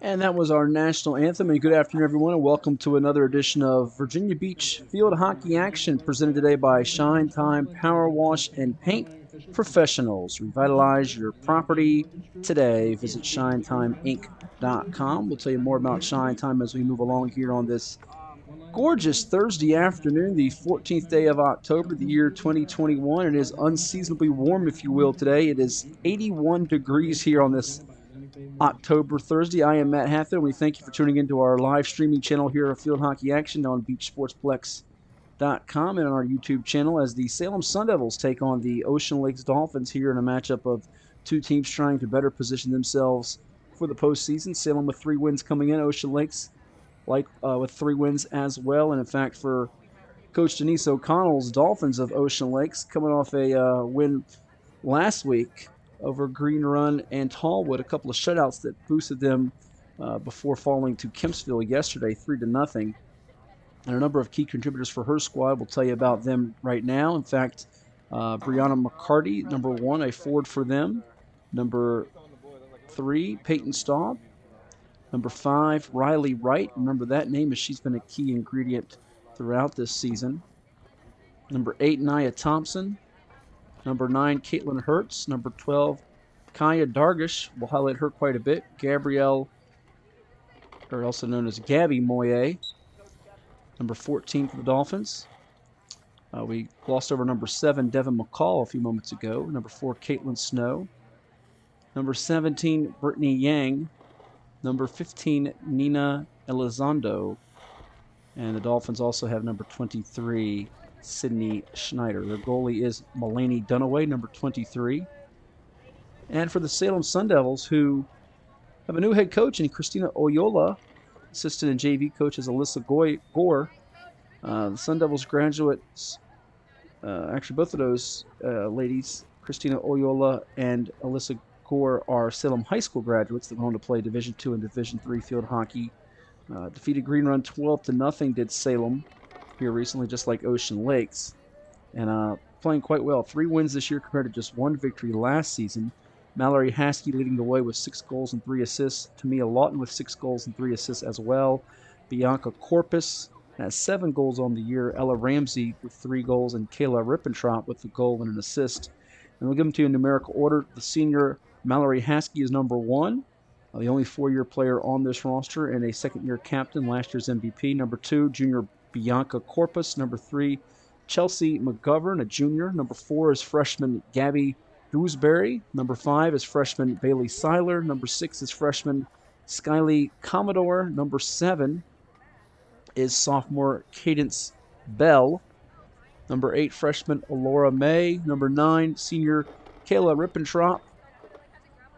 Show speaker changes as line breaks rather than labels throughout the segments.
And that was our national anthem. And good afternoon, everyone, and welcome to another edition of Virginia Beach Field Hockey Action, presented today by Shine Time Power Wash and Paint Professionals. Revitalize your property today. Visit ShineTimeInc.com. We'll tell you more about Shine Time as we move along here on this gorgeous Thursday afternoon, the 14th day of October, the year 2021. It is unseasonably warm, if you will, today. It is 81 degrees here on this October Thursday. I am Matt Hathaway. We thank you for tuning into our live streaming channel here of Field Hockey Action on Sportsplex.com and on our YouTube channel as the Salem Sun Devils take on the Ocean Lakes Dolphins here in a matchup of two teams trying to better position themselves for the postseason. Salem with 3 wins coming in, Ocean Lakes with 3 wins as well. And in fact, for Coach Denise O'Connell's Dolphins of Ocean Lakes, coming off a win last week over Green Run and Tallwood, a couple of shutouts that boosted them before falling to Kempsville yesterday, 3-0. And a number of key contributors for her squad. We'll tell you about them right now. In fact, Brianna McCarty, number 1, a forward for them. Number 3, Peyton Staub. Number 5, Riley Wright. Remember that name, as she's been a key ingredient throughout this season. Number 8, Nia Thompson. Number 9, Caitlin Hertz. Number 12, Kaya Dargish. We'll highlight her quite a bit. Gabrielle, or also known as Gabby Moye. Number 14 for the Dolphins. We glossed over number 7, Devin McCall, a few moments ago. Number 4, Caitlin Snow. Number 17, Brittany Yang. Number 15, Nina Elizondo. And the Dolphins also have number 23, Sydney Schneider. Their goalie is Mulaney Dunaway, number 23. And for the Salem Sun Devils, who have a new head coach in Christina Oyola, assistant and JV coach is Alyssa Gore. The Sun Devils graduates, actually both of those ladies, Christina Oyola and Alyssa Gore, are Salem High School graduates that went on to play Division II and Division III field hockey. Defeated Green Run 12-0 did Salem here recently, just like Ocean Lakes. And playing quite well. 3 wins this year compared to just 1 victory last season. Mallory Haskey leading the way with 6 goals and 3 assists. Tamia Lawton with 6 goals and 3 assists as well. Bianca Corpus has 7 goals on the year. Ella Ramsey with 3 goals, and Kayla Rippentrop with a goal and an assist. And we'll give them to you in numerical order. The senior Mallory Haskey is number 1. The only 4-year player on this roster and a second-year captain, last year's MVP. Number 2, junior Bianca Corpus. Number 3, Chelsea McGovern, a junior. Number 4 is freshman Gabby Dewsbury. Number 5 is freshman Bailey Seiler. Number 6 is freshman Skyly Commodore. Number 7 is sophomore Cadence Bell. Number 8, freshman Alora May. Number 9, senior Kayla Rippentrop.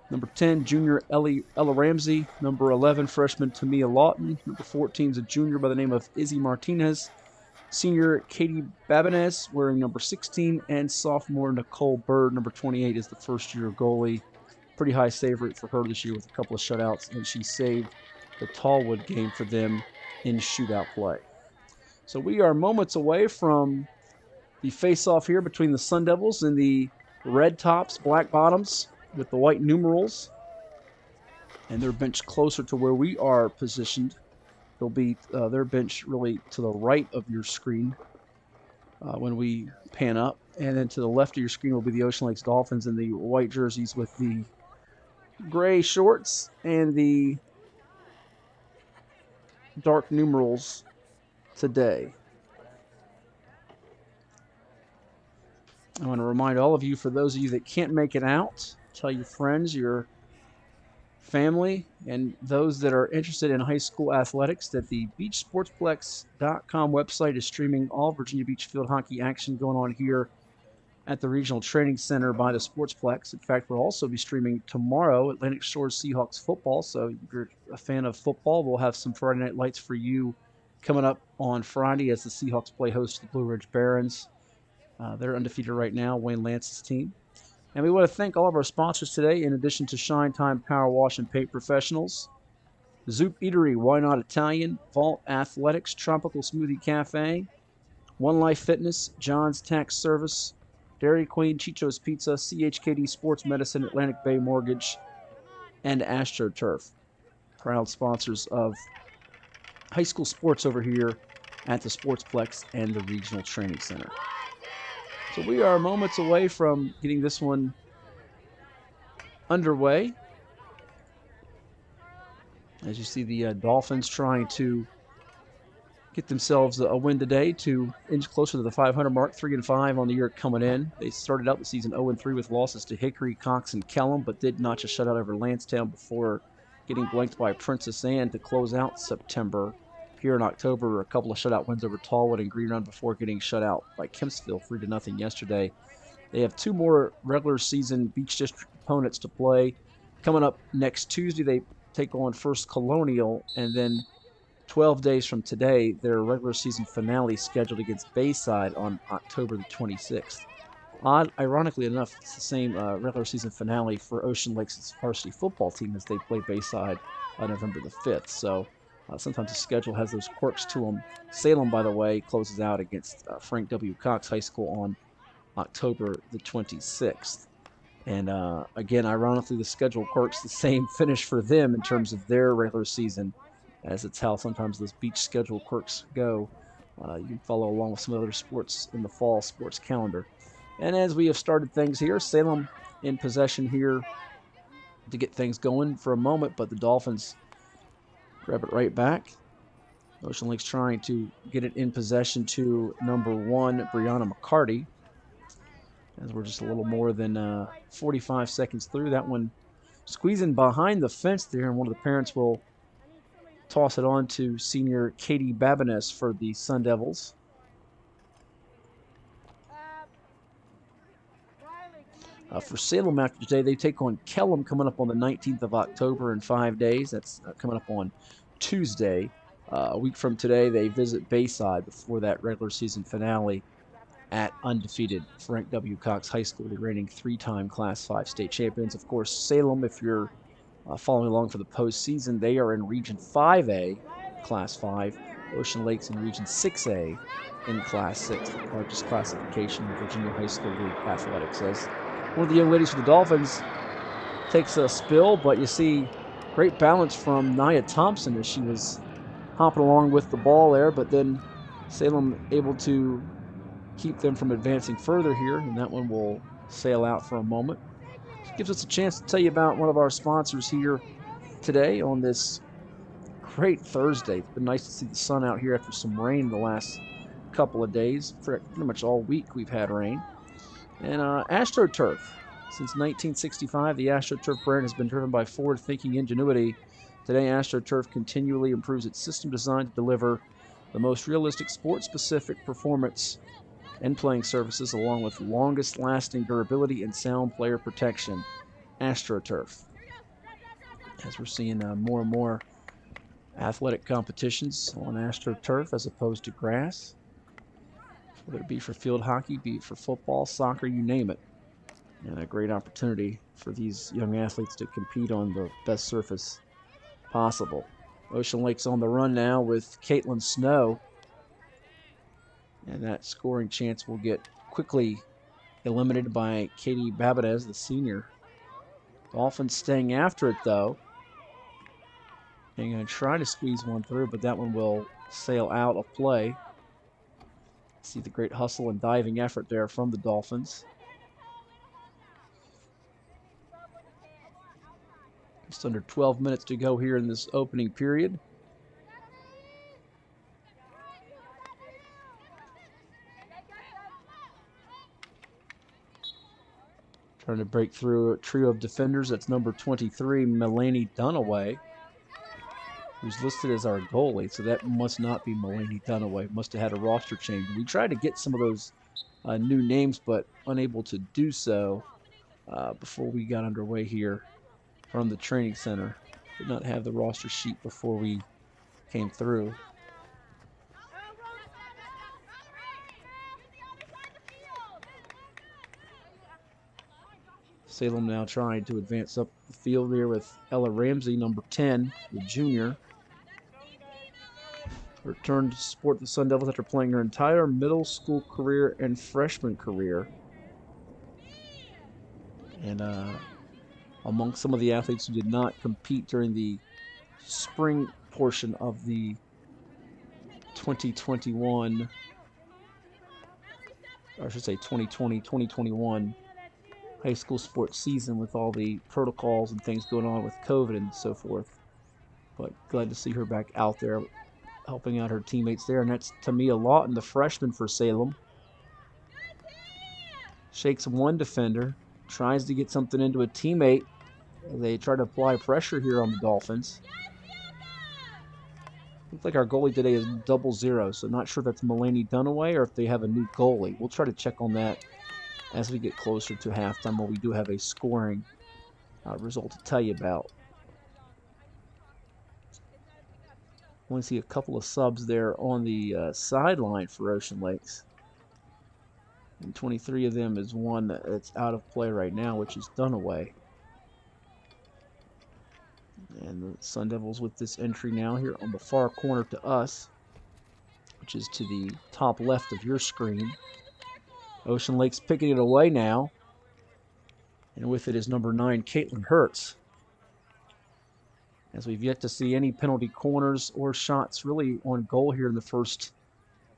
Number 10, junior Ella Ramsey. Number 11, freshman Tamia Lawton. Number 14 is a junior by the name of Izzy Martinez. Senior Katie Babinez wearing number 16. And sophomore Nicole Bird, number 28, is the first-year goalie. Pretty high save rate for her this year with a couple of shutouts. And she saved the Tallwood game for them in shootout play. So we are moments away from the face-off here between the Sun Devils and the red tops, black bottoms, with the white numerals, and their bench closer to where we are positioned. There'll be their bench really to the right of your screen when we pan up, and then to the left of your screen will be the Ocean Lakes Dolphins in the white jerseys with the gray shorts and the dark numerals today. I want to remind all of you, for those of you that can't make it out, tell your friends, your family, and those that are interested in high school athletics that the BeachSportsplex.com website is streaming all Virginia Beach field hockey action going on here at the Regional Training Center by the Sportsplex. In fact, we'll also be streaming tomorrow Atlantic Shores Seahawks football. So if you're a fan of football, we'll have some Friday Night Lights for you coming up on Friday as the Seahawks play host to the Blue Ridge Barons. They're undefeated right now, Wayne Lance's team. And we want to thank all of our sponsors today, in addition to Shine Time Power Wash and Paint Professionals, Zoop Eatery, Why Not Italian, Vault Athletics, Tropical Smoothie Cafe, One Life Fitness, John's Tax Service, Dairy Queen, Chicho's Pizza, CHKD Sports Medicine, Atlantic Bay Mortgage, and AstroTurf. proud sponsors of high school sports over here at the Sportsplex and the Regional Training Center. So we are moments away from getting this one underway. As you see, the Dolphins trying to get themselves a win today to inch closer to the 500 mark, 3-5 on the year coming in. They started out the season 0-3 with losses to Hickory, Cox, and Kellam, but did notch a shutout over Lansdowne before getting blanked by Princess Anne to close out September. Here in October, a couple of shutout wins over Tallwood and Green Run before getting shut out by Kempsville 3-0 yesterday. They have 2 more regular season Beach District opponents to play. Coming up next Tuesday, they take on First Colonial, and then 12 days from today, their regular season finale scheduled against Bayside on October the 26th. Ironically enough, it's the same regular season finale for Ocean Lakes' varsity football team as they play Bayside on November the 5th. So sometimes the schedule has those quirks to them. Salem, by the way, closes out against Frank W. Cox High School on October the 26th. And again, ironically, the schedule quirks the same finish for them in terms of their regular season, as it's how sometimes those beach schedule quirks go. You can follow along with some other sports in the fall sports calendar. And as we have started things here, Salem in possession here to get things going for a moment, but the Dolphins grab it right back. Ocean Lakes trying to get it in possession to number 1, Brianna McCarty. As we're just a little more than 45 seconds through. That one squeezing behind the fence there, and one of the parents will toss it on to senior Katie Babines for the Sun Devils. For Salem after today, they take on Kellam coming up on the 19th of October in 5 days. That's coming up on Tuesday. A week from today, they visit Bayside before that regular season finale at undefeated Frank W. Cox High School, the reigning 3-time Class 5 state champions. Of course, Salem, if you're following along for the postseason, they are in Region 5A, Class 5. Ocean Lakes in Region 6A in Class 6, the largest classification in Virginia High School League athletics. As one of the young ladies for the Dolphins takes a spill, but you see great balance from Nia Thompson as she was hopping along with the ball there, but then Salem able to keep them from advancing further here, and that one will sail out for a moment. It gives us a chance to tell you about one of our sponsors here today on this great Thursday. It's been nice to see the sun out here after some rain the last couple of days. Pretty much all week we've had rain. And AstroTurf. Since 1965, the AstroTurf brand has been driven by forward-thinking ingenuity. Today, AstroTurf continually improves its system design to deliver the most realistic sports-specific performance and playing surfaces, along with longest-lasting durability and sound player protection. AstroTurf. As we're seeing more and more athletic competitions on AstroTurf as opposed to grass, whether it be for field hockey, be it for football, soccer, you name it. And a great opportunity for these young athletes to compete on the best surface possible. Ocean Lake's on the run now with Caitlin Snow. And that scoring chance will get quickly eliminated by Katie Babines, the senior. Dolphins staying after it, though. And going to try to squeeze one through, but that one will sail out of play. See the great hustle and diving effort there from the Dolphins. Just under 12 minutes to go here in this opening period. Trying to break through a trio of defenders. That's number 23, Melanie Dunaway, who's listed as our goalie. So that must not be Melanie Dunaway. Must have had a roster change. We tried to get some of those new names, but unable to do so before we got underway here from the training center. Did not have the roster sheet before we came through. Salem now trying to advance up the field here with Ella Ramsey, number 10, the junior. Returned to support the Sun Devils after playing her entire middle school career and freshman career. And among some of the athletes who did not compete during the spring portion of the 2021, or I should say 2020-2021 high school sports season with all the protocols and things going on with COVID and so forth. But glad to see her back out there helping out her teammates there. And that's Tamia Lawton, the freshman for Salem. Shakes one defender, tries to get something into a teammate. They try to apply pressure here on the Dolphins. Looks like our goalie today is 00, so not sure if that's Mulaney Dunaway or if they have a new goalie. We'll try to check on that as we get closer to halftime, where we do have a scoring result to tell you about. Only see a couple of subs there on the sideline for Ocean Lakes. And 23 of them is one that's out of play right now, which is Dunaway. And the Sun Devils with this entry now here on the far corner to us, which is to the top left of your screen. Ocean Lakes picking it away now. And with it is number 9, Caitlin Hertz. As we've yet to see any penalty corners or shots really on goal here in the first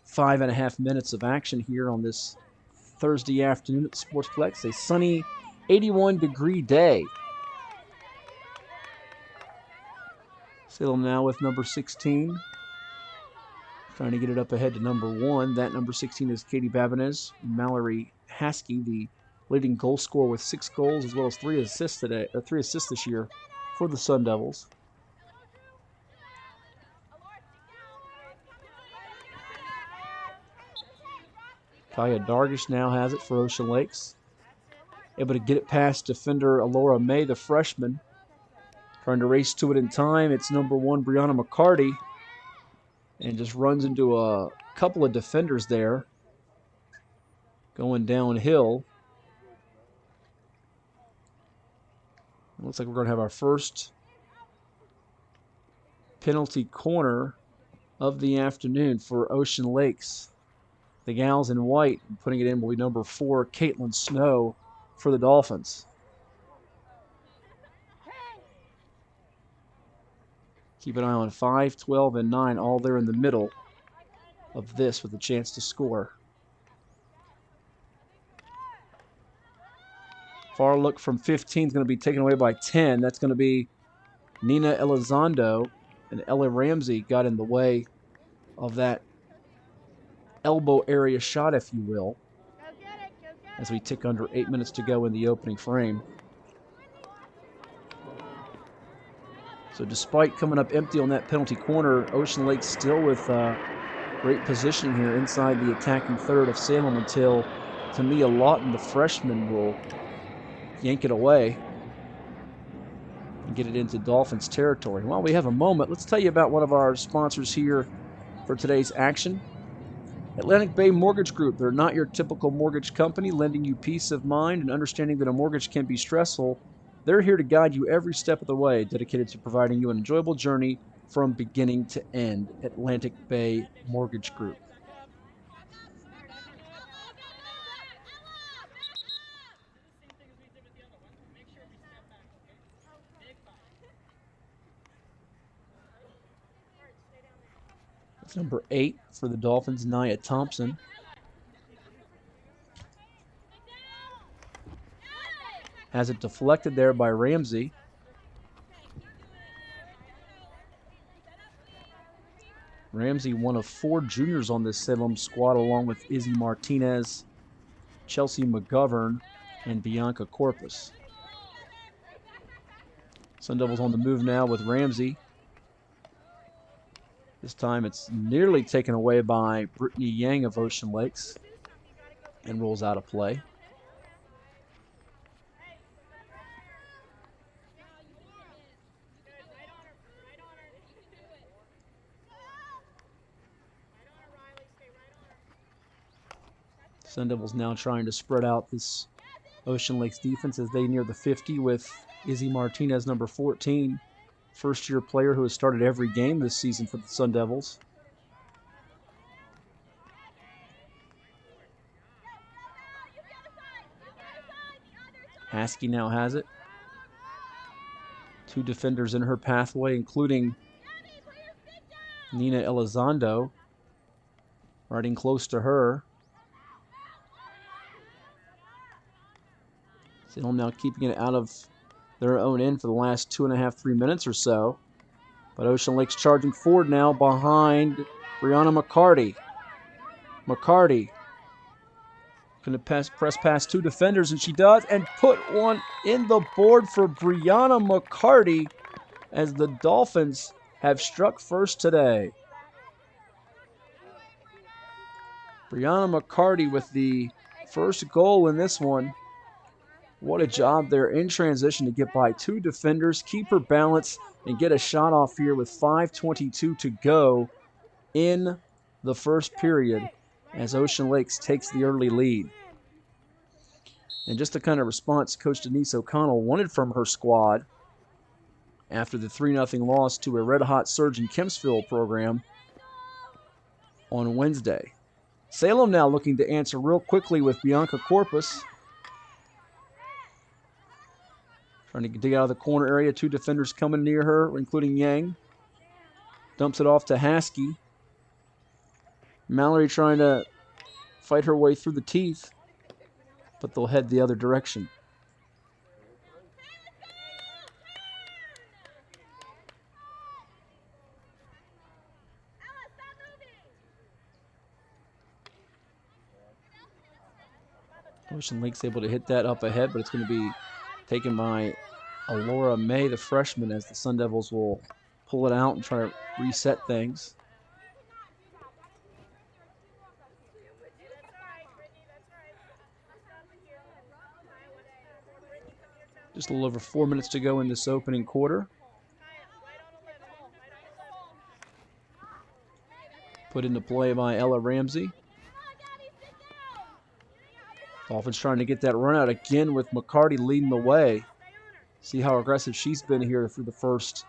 5.5 minutes of action here on this Thursday afternoon at Sportsplex. A sunny 81-degree day. Salem now with number 16. Trying to get it up ahead to number 1. That number 16 is Katie Babinez. Mallory Haskey, the leading goal scorer with 6 goals as well as 3 assists today, 3 assists this year for the Sun Devils. Kaya Dargish now has it for Ocean Lakes. Able to get it past defender Alora May, the freshman. Trying to race to it in time. It's number 1, Brianna McCarty. And just runs into a couple of defenders there. Going downhill. It looks like we're going to have our first penalty corner of the afternoon for Ocean Lakes. The gals in white, putting it in will be number 4, Caitlin Snow for the Dolphins. Keep an eye on 5, 12, and 9, all there in the middle of this with a chance to score. Far look from 15 is going to be taken away by 10. That's going to be Nina Elizondo, and Ella Ramsey got in the way of that elbow area shot, if you will, as we tick under 8 minutes to go in the opening frame. So despite coming up empty on that penalty corner, Ocean Lake still with great position here inside the attacking third of Salem until Tamia Lawton, the freshman, will yank it away and get it into Dolphins territory. While we have a moment, let's tell you about one of our sponsors here for today's action. Atlantic Bay Mortgage Group. They're not your typical mortgage company, lending you peace of mind and understanding that a mortgage can be stressful. They're here to guide you every step of the way, dedicated to providing you an enjoyable journey from beginning to end. Atlantic Bay Mortgage Group. That's number 8 for the Dolphins, Nia Thompson. Has it deflected there by Ramsey. Ramsey, one of 4 juniors on this Salem squad, along with Izzy Martinez, Chelsea McGovern, and Bianca Corpus. Sun Devils on the move now with Ramsey. This time it's nearly taken away by Brittany Yang of Ocean Lakes and rolls out of play. Sun Devils now trying to spread out this Ocean Lakes defense as they near the 50 with Izzy Martinez, number 14. First-year player who has started every game this season for the Sun Devils. Haskey now has it. 2 defenders in her pathway, including Nina Elizondo riding close to her. Salem now keeping it out of their own end for the last 2.5, 3 minutes or so. But Ocean Lake's charging forward now behind Brianna McCarty. McCarty going to press past 2 defenders, and she does, and put one in the board for Brianna McCarty as the Dolphins have struck first today. Brianna McCarty with the first goal in this one. What a job there in transition to get by 2 defenders, keep her balance, and get a shot off here with 5:22 to go in the first period as Ocean Lakes takes the early lead. And just the kind of response Coach Denise O'Connell wanted from her squad after the 3-0 loss to a red-hot Surge in Kempsville program on Wednesday. Salem now looking to answer real quickly with Bianca Corpus. Trying to dig out of the corner area. 2 defenders coming near her, including Yang. Dumps it off to Haskey. Mallory trying to fight her way through the teeth, but they'll head the other direction. Ocean Lake's able to hit that up ahead, but it's going to be taken by Alora May, the freshman, as the Sun Devils will pull it out and try to reset things. Just a little over 4 minutes to go in this opening quarter. Put into play by Ella Ramsey. Dolphins trying to get that run out again with McCarty leading the way. See how aggressive she's been here through the first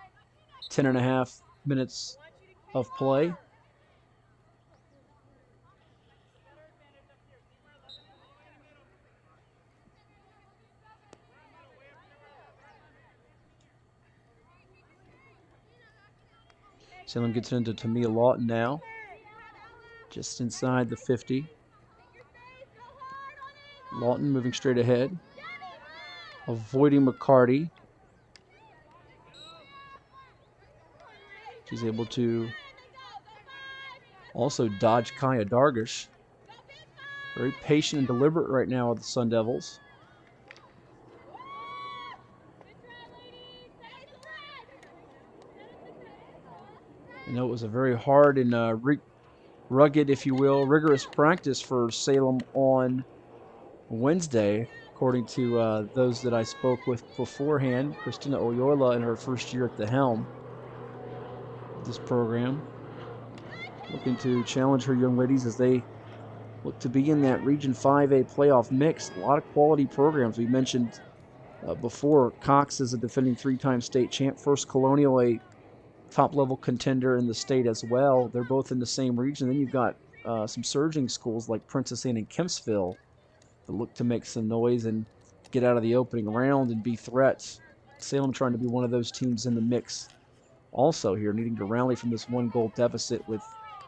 10.5 minutes of play. Salem gets it into Tamia Lawton now, just inside the 50. Lawton moving straight ahead, avoiding McCarty. She's able to also dodge Kaya Dargish. Very patient and deliberate right now with the Sun Devils. I know it was a very hard and rugged, if you will, rigorous practice for Salem on Wednesday, according to those that I spoke with beforehand. Christina Oyola in her first year at the helm of this program, looking to challenge her young ladies as they look to be in that Region 5A playoff mix. A lot of quality programs. We mentioned before, Cox is a defending 3-time state champ. First Colonial, a top-level contender in the state as well. They're both in the same region. Then you've got some surging schools like Princess Anne and Kempsville that look to make some noise and get out of the opening round and be threats. Salem trying to be one of those teams in the mix also here, needing to rally from this 1-goal deficit with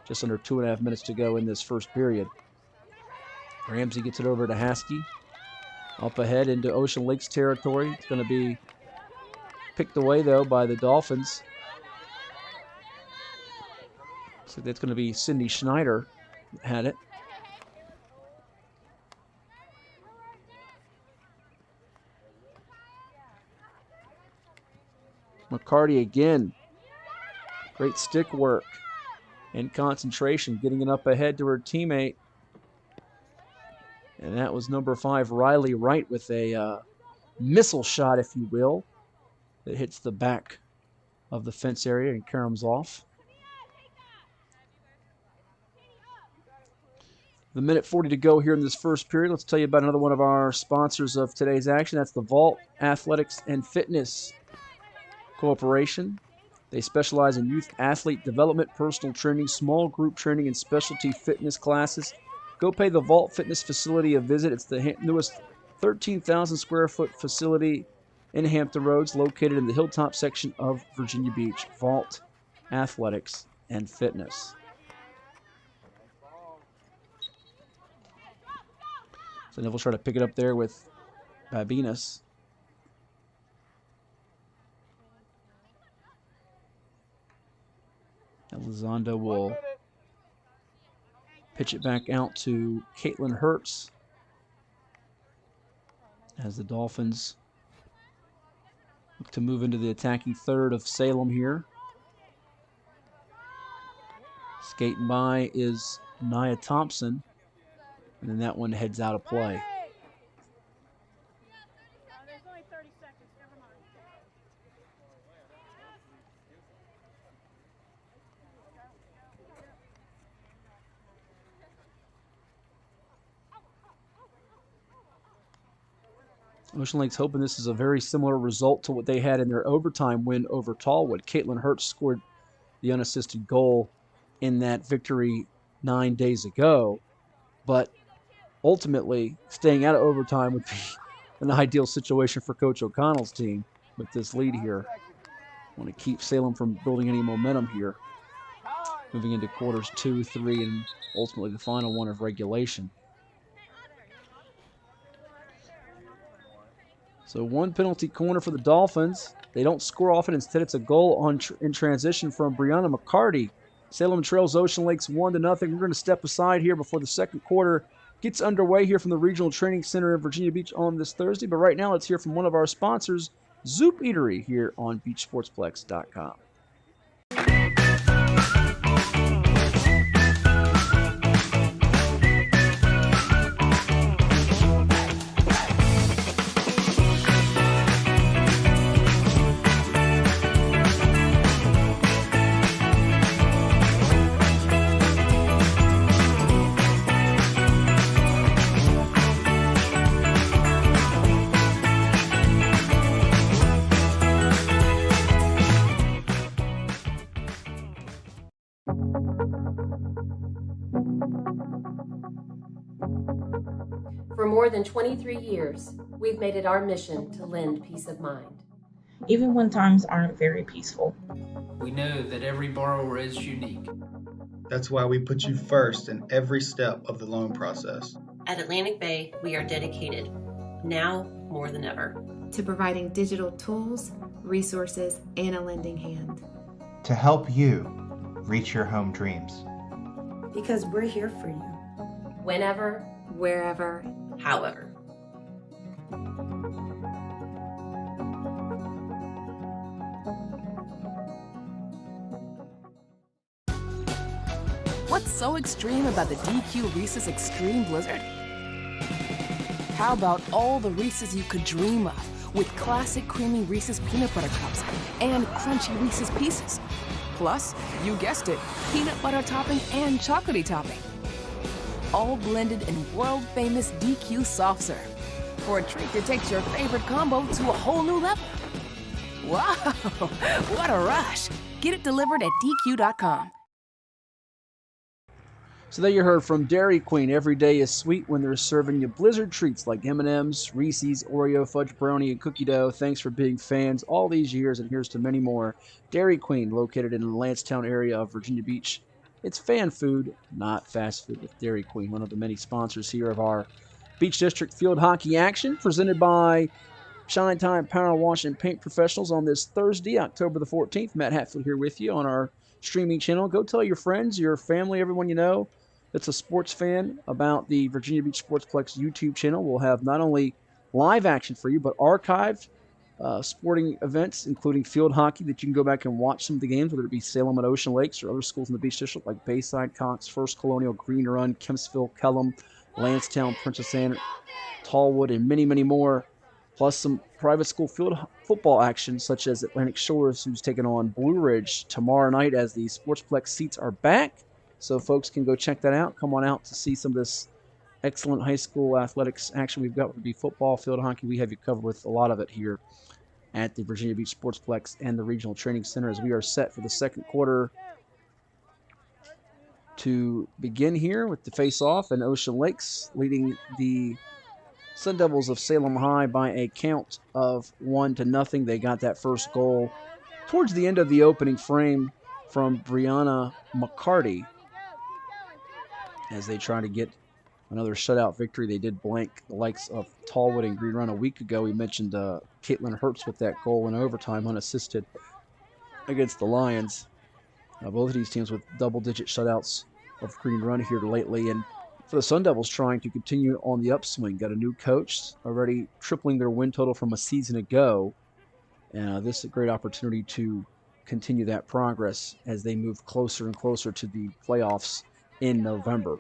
just under 2.5 minutes to go in this first period. Ramsey gets it over to Haskey. Up ahead into Ocean Lakes territory. It's going to be picked away, though, by the Dolphins. So that's going to be Cindy Schneider that had it. McCarty again. Great stick work and concentration, getting it up ahead to her teammate. And that was number 5, Riley Wright, with a missile shot, if you will, that hits the back of the fence area and caroms off. The minute 40 to go here in this first period. Let's tell you about another one of our sponsors of today's action. That's the Vault Athletics and Fitness Corporation. They specialize in youth athlete development, personal training, small group training, and specialty fitness classes. Go pay the Vault Fitness facility a visit. It's the newest 13,000 square foot facility in Hampton Roads, located in the hilltop section of Virginia Beach. Vault, athletics, and fitness. So Neville's trying to pick it up there with Babinas. Elizondo will pitch it back out to Caitlin Hertz as the Dolphins look to move into the attacking third of Salem here. Skating by is Nia Thompson, and then that one heads out of play. Ocean Lake's hoping this is a very similar result to what they had in their overtime win over Tallwood. Caitlin Hertz scored the unassisted goal in that victory 9 days ago, but ultimately staying out of overtime would be an ideal situation for Coach O'Connell's team with this lead here. Want to keep Salem from building any momentum here, moving into quarters 2, 3, and ultimately the final one of regulation. So one penalty corner for the Dolphins. They don't score often. Instead, it's a goal in transition from Brianna McCarty. Salem trails Ocean Lakes 1-0. We're going to step aside here before the second quarter gets underway here from the Regional Training Center in Virginia Beach on this Thursday. But right now, let's hear from one of our sponsors, Zoop Eatery, here on BeachSportsplex.com.
For more than 23 years, we've made it our mission to lend peace of mind.
Even when times aren't very peaceful.
We know that every borrower is unique.
That's why we put you first in every step of the loan process.
At Atlantic Bay, we are dedicated, now more than ever,
to providing digital tools, resources, and a lending hand.
To help you reach your home dreams.
Because we're here for you.
Whenever,
Wherever,
however.
What's so extreme about the DQ Reese's Extreme Blizzard? How about all the Reese's you could dream of, with classic creamy Reese's peanut butter cups and crunchy Reese's Pieces? Plus, you guessed it, peanut butter topping and chocolatey topping. All blended in world-famous DQ soft serve for a treat that takes your favorite combo to a whole new level. Wow, what a rush. Get it delivered at DQ.com.
So there you heard from Dairy Queen. Every day is sweet when they're serving you Blizzard treats like M&M's, Reese's, Oreo, Fudge Brownie, and Cookie Dough. Thanks for being fans all these years, and here's to many more. Dairy Queen, located in the Lancetown area of Virginia Beach. It's fan food, not fast food with Dairy Queen, one of the many sponsors here of our Beach District field hockey action, presented by Shine Time Power Wash and Paint Professionals on this Thursday, October the 14th. Matt Hatfield here with you on our streaming channel. Go tell your friends, your family, everyone you know that's a sports fan about the Virginia Beach Sportsplex YouTube channel. We'll have not only live action for you, but archived sporting events, including field hockey, that you can go back and watch some of the games, whether it be Salem at Ocean Lakes or other schools in the Beach District like Bayside, Cox, First Colonial, Green Run, Kempsville, Kellum, Lancetown, Princess Anne, Tallwood, and many, many more. Plus some private school field football action, such as Atlantic Shores, who's taking on Blue Ridge tomorrow night as the Sportsplex seats are back. So folks can go check that out. Come on out to see some of this excellent high school athletics action we've got, whether it be football, field hockey. We have you covered with a lot of it here at the Virginia Beach Sportsplex and the Regional Training Center as we are set for the second quarter to begin here with the face-off, and Ocean Lakes leading the Sun Devils of Salem High by a count of 1-0. They got that first goal towards the end of the opening frame from Brianna McCarty as they try to get another shutout victory. They did blank the likes of Tallwood and Green Run a week ago. We mentioned Caitlin Hertz with that goal in overtime, unassisted, against the Lions. Both of these teams with double-digit shutouts of Green Run here lately. And for the Sun Devils, trying to continue on the upswing. Got a new coach, already tripling their win total from a season ago. And this is a great opportunity to continue that progress as they move closer and closer to the playoffs in November.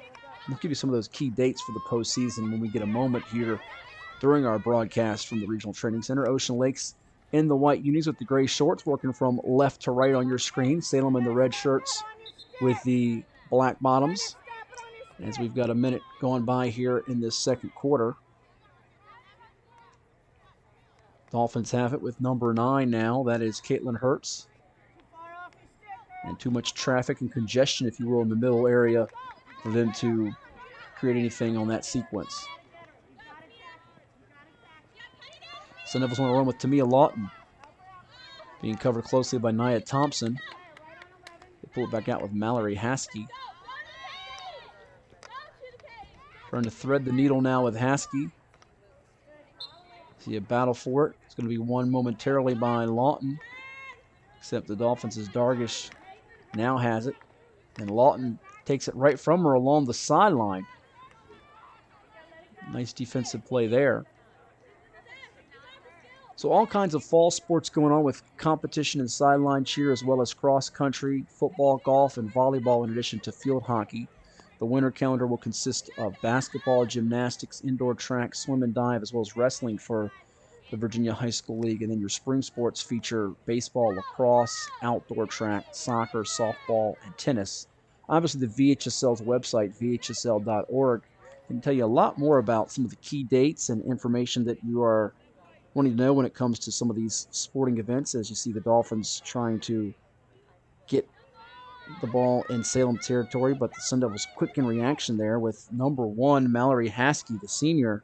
We'll give you some of those key dates for the postseason when we get a moment here during our broadcast from the Regional Training Center. Ocean Lakes in the white unis with the gray shorts, working from left to right on your screen. Salem in the red shirts with the black bottoms. As we've got a minute going by here in this second quarter. Dolphins have it with number 9 now. That is Caitlin Hertz. And too much traffic and congestion, if you will, in the middle area for them to create anything on that sequence. Sun Devils want to run with Tamia Lawton, being covered closely by Nia Thompson. They pull it back out with Mallory Haskey. Trying to thread the needle now with Haskey. See a battle for it. It's going to be won momentarily by Lawton, except the Dolphins' Dargish now has it. And Lawton takes it right from her along the sideline. Nice defensive play there. So all kinds of fall sports going on with competition and sideline cheer, as well as cross country, football, golf, and volleyball, in addition to field hockey. The winter calendar will consist of basketball, gymnastics, indoor track, swim and dive, as well as wrestling for the Virginia High School League. And then your spring sports feature baseball, lacrosse, outdoor track, soccer, softball, and tennis. Obviously, the VHSL's website, vhsl.org, can tell you a lot more about some of the key dates and information that you are wanting to know when it comes to some of these sporting events, as you see the Dolphins trying to get the ball in Salem territory, but the Sun Devils quick in reaction there with number 1, Mallory Haskey, the senior,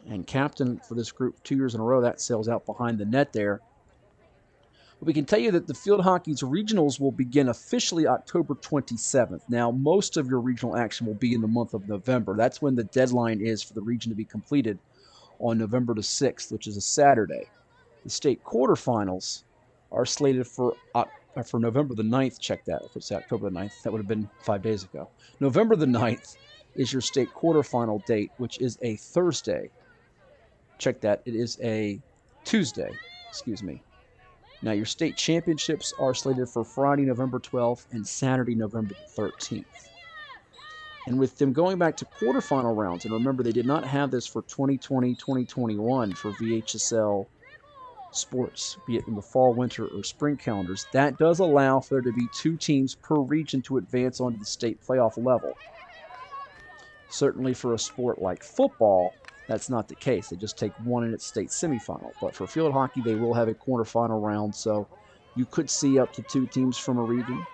and captain for this group 2 years in a row. That sails out behind the net there. But we can tell you that the field hockey's regionals will begin officially October 27th. Now, most of your regional action will be in the month of November. That's when the deadline is for the region to be completed on November the 6th, which is a Saturday. The state quarterfinals are slated for November the 9th. Check that. If it's October the 9th, that would have been 5 days ago. November the 9th is your state quarterfinal date, which is a Thursday. Check that. It is a Tuesday. Excuse me. Now, your state championships are slated for Friday, November 12th and Saturday, November 13th. And with them going back to quarterfinal rounds, and remember, they did not have this for 2020, 2021 for VHSL sports, be it in the fall, winter, or spring calendars, that does allow for there to be 2 teams per region to advance onto the state playoff level. Certainly for a sport like football, that's not the case. They just take one in its state semifinal. But for field hockey, they will have a quarterfinal round, so you could see up to 2 teams from a region.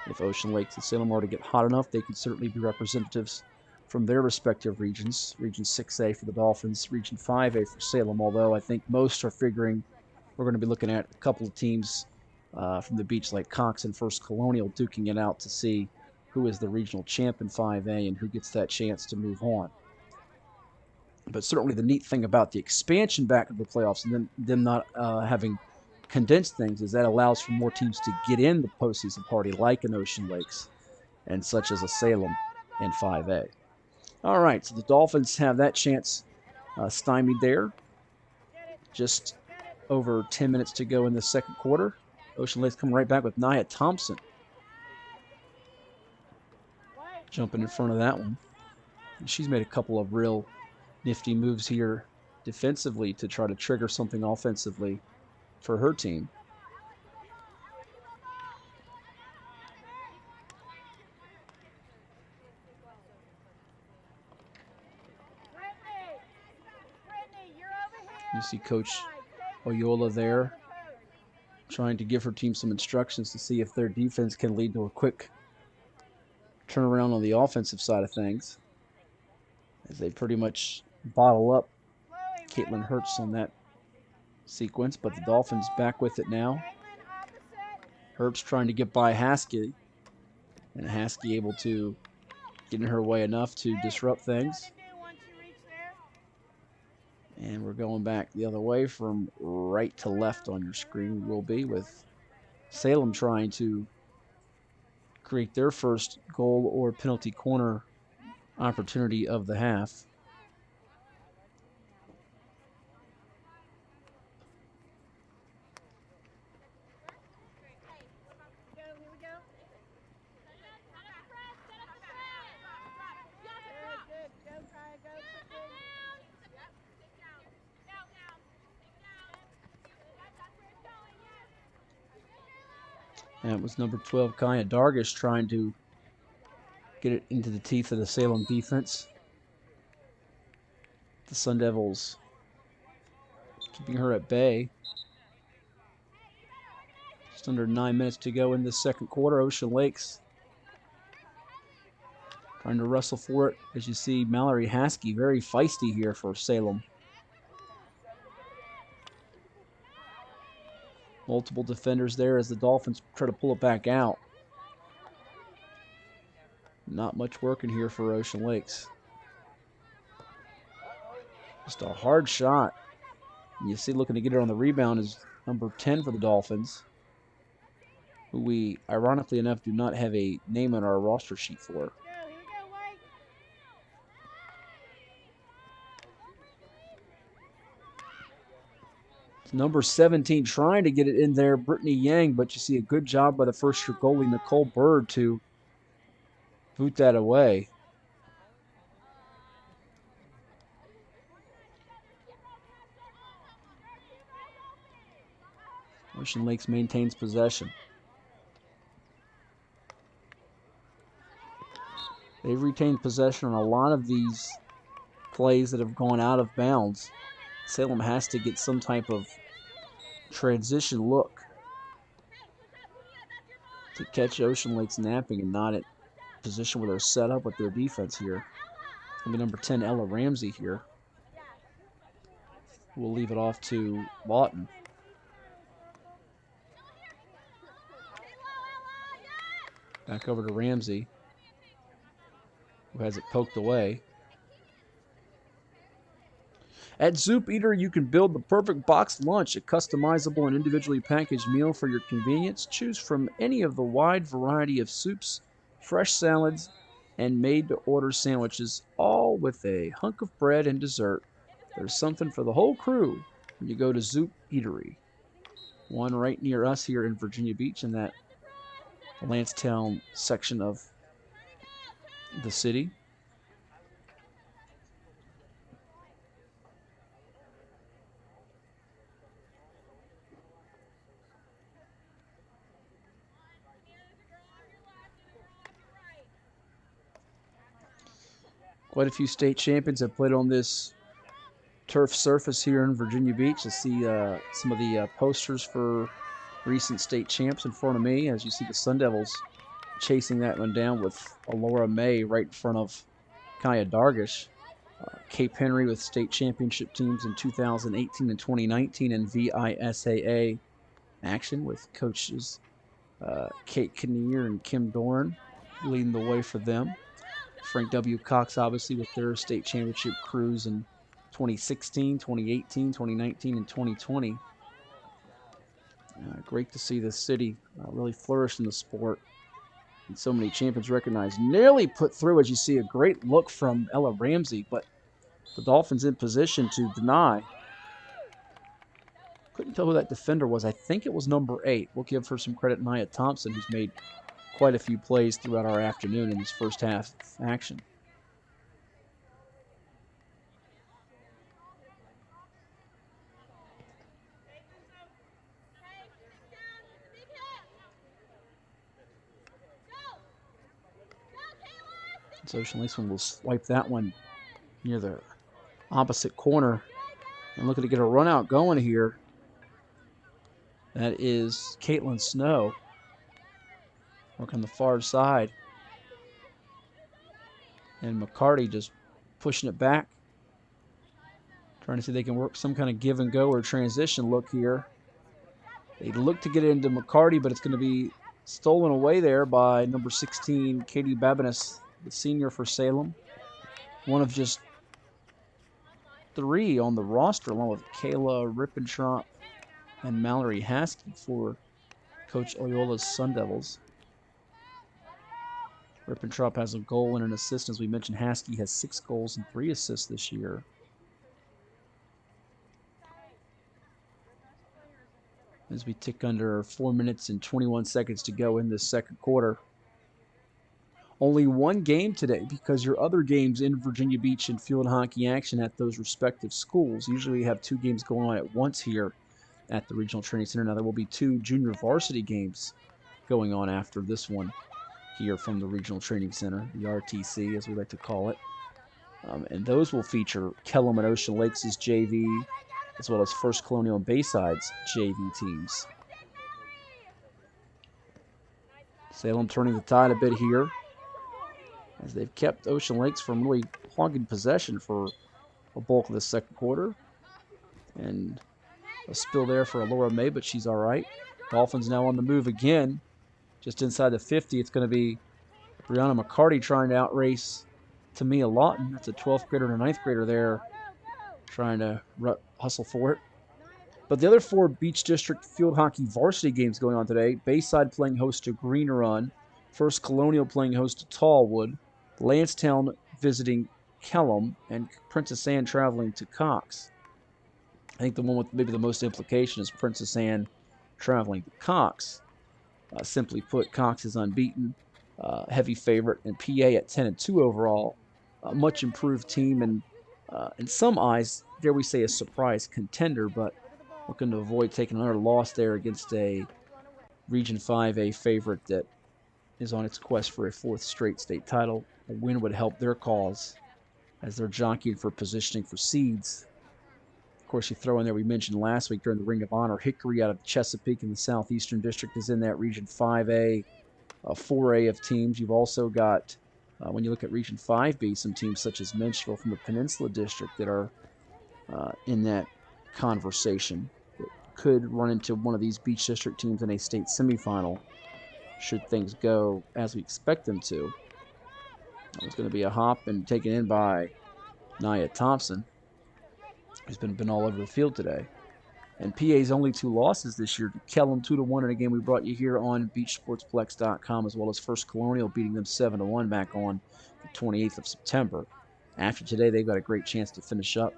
If Ocean Lakes and Salem are to get hot enough, they could certainly be representatives from their respective regions. Region 6A for the Dolphins, Region 5A for Salem, although I think most are figuring we're going to be looking at a couple of teams from the beach like Cox and First Colonial duking it out to see who is the regional champ in 5A and who gets that chance to move on. But certainly the neat thing about the expansion back of the playoffs and them not having condensed things is that allows for more teams to get in the postseason party, like in Ocean Lakes and such as a Salem in 5A. All right, so the Dolphins have that chance stymied there. Just over 10 minutes to go in the second quarter. Ocean Lakes coming right back with Nia Thompson. Jumping in front of that one. And she's made a couple of real nifty moves here defensively to try to trigger something offensively for her team. You see Coach Oyola there trying to give her team some instructions to see if their defense can lead to a quick turnaround on the offensive side of things, as they pretty much bottle up Caitlin Hertz on that sequence, but the Dolphins back with it now. Herbst trying to get by Haskey, and Haskey able to get in her way enough to disrupt things. And we're going back the other way from right to left on your screen. We will be with Salem trying to create their first goal or penalty corner opportunity of the half. And it was number 12, Kaya Dargish, trying to get it into the teeth of the Salem defense. The Sun Devils keeping her at bay. Just under 9 minutes to go in this second quarter. Ocean Lakes trying to wrestle for it. As you see, Mallory Haskey very feisty here for Salem. Multiple defenders there as the Dolphins try to pull it back out. Not much working here for Ocean Lakes. Just a hard shot. And you see looking to get it on the rebound is number 10 for the Dolphins, who we, ironically enough, do not have a name on our roster sheet for. Number 17 trying to get it in there, Brittany Yang, but you see a good job by the first-year goalie, Nicole Bird, to boot that away. Ocean Lakes maintains possession. They've retained possession on a lot of these plays that have gone out of bounds. Salem has to get some type of transition look to catch Ocean Lakes napping and not at position where they're set up with their defense here. It's going to be number 10, Ella Ramsey here. We'll leave it off to Lawton. Back over to Ramsey, who has it poked away. At Zoop Eater, you can build the perfect boxed lunch, a customizable and individually packaged meal for your convenience. Choose from any of the wide variety of soups, fresh salads, and made-to-order sandwiches, all with a hunk of bread and dessert. There's something for the whole crew when you go to Zoop Eatery. One right near us here in Virginia Beach in that Lancetown section of the city. Quite a few state champions have played on this turf surface here in Virginia Beach. I see some of the posters for recent state champs in front of me. As you see the Sun Devils chasing that one down with Alora May right in front of Kaya Dargish. Cape Henry with state championship teams in 2018 and 2019, and VISAA action with coaches Kate Kinnear and Kim Doran leading the way for them. Frank W. Cox, obviously, with their state championship crews in 2016, 2018, 2019, and 2020. Great to see the city really flourish in the sport. And so many champions recognized. Nearly put through, as you see, a great look from Ella Ramsey, but the Dolphins in position to deny. Couldn't tell who that defender was. I think it was number 8. We'll give her some credit, Nia Thompson, who's made quite a few plays throughout our afternoon in this first half action. So Ocean Lakes will swipe that one near the opposite corner. And looking to get a run out going here. That is Caitlin Snow. Working the far side. And McCarty just pushing it back. Trying to see if they can work some kind of give and go or transition look here. They look to get it into McCarty, but it's going to be stolen away there by number 16, Katie Babinas, the senior for Salem. One of just 3 on the roster, along with Kayla Rippentrop and Mallory Haskey for Coach Oyola's Sun Devils. Rippentrop has a goal and an assist. As we mentioned, Haskey has 6 goals and 3 assists this year. As we tick under 4 minutes and 21 seconds to go in this second quarter. Only one game today because your other games in Virginia Beach and field hockey action at those respective schools. Usually we have 2 games going on at once here at the Regional Training Center. Now there will be 2 junior varsity games going on after this one here from the Regional Training Center, the RTC as we like to call it. And those will feature Kellam and Ocean Lakes' JV, as well as First Colonial and Bayside's JV teams. Salem turning the tide a bit here, as they've kept Ocean Lakes from really hogging possession for a bulk of the second quarter. And a spill there for Laura May, but she's all right. Dolphins now on the move again. Just inside the 50, it's going to be Brianna McCarty trying to outrace Tamia Lawton. That's a 12th grader and a 9th grader there trying to hustle for it. But the other 4 Beach District field hockey varsity games going on today. Bayside playing host to Green Run. First Colonial playing host to Tallwood. Lansdowne visiting Kellam. And Princess Anne traveling to Cox. I think the one with maybe the most implication is Princess Anne traveling to Cox. Simply put, Cox is unbeaten, heavy favorite, and PA at 10-2 overall. A much improved team, and in some eyes, dare we say, a surprise contender, but looking to avoid taking another loss there against a Region 5A favorite that is on its quest for a 4th straight state title. A win would help their cause as they're jockeying for positioning for seeds. Of course, you throw in there, we mentioned last week during the Ring of Honor, Hickory out of Chesapeake in the Southeastern District is in that Region 5A, 4A of teams. You've also got, when you look at Region 5B, some teams such as Menchville from the Peninsula District that are in that conversation. That could run into one of these Beach District teams in a state semifinal should things go as we expect them to. It's going to be a hop and taken in by Nia Thompson, who's been all over the field today. And PA's only 2 losses this year to Kellam 2-1 in a game we brought you here on BeachSportsplex.com, as well as First Colonial beating them 7-1 back on the 28th of September. After today, they've got a great chance to finish up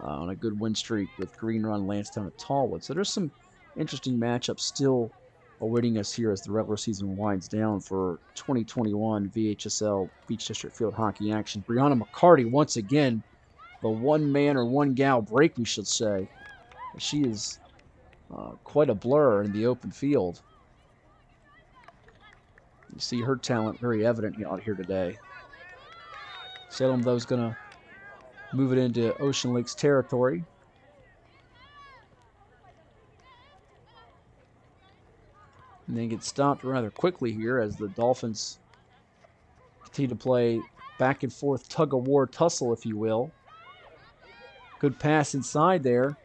on a good win streak with Green Run, Lansdowne, and Tallwood. So there's some interesting matchups still awaiting us here as the regular season winds down for 2021 VHSL Beach District Field Hockey action. Brianna McCarty once again, the one-man or one-gal break, we should say. She is quite a blur in the open field. You see her talent very evident out here today. Salem, though, is going to move it into Ocean Lakes territory. And then get stopped rather quickly here as the Dolphins continue to play back and forth tug-of-war tussle, if you will. Good pass inside there.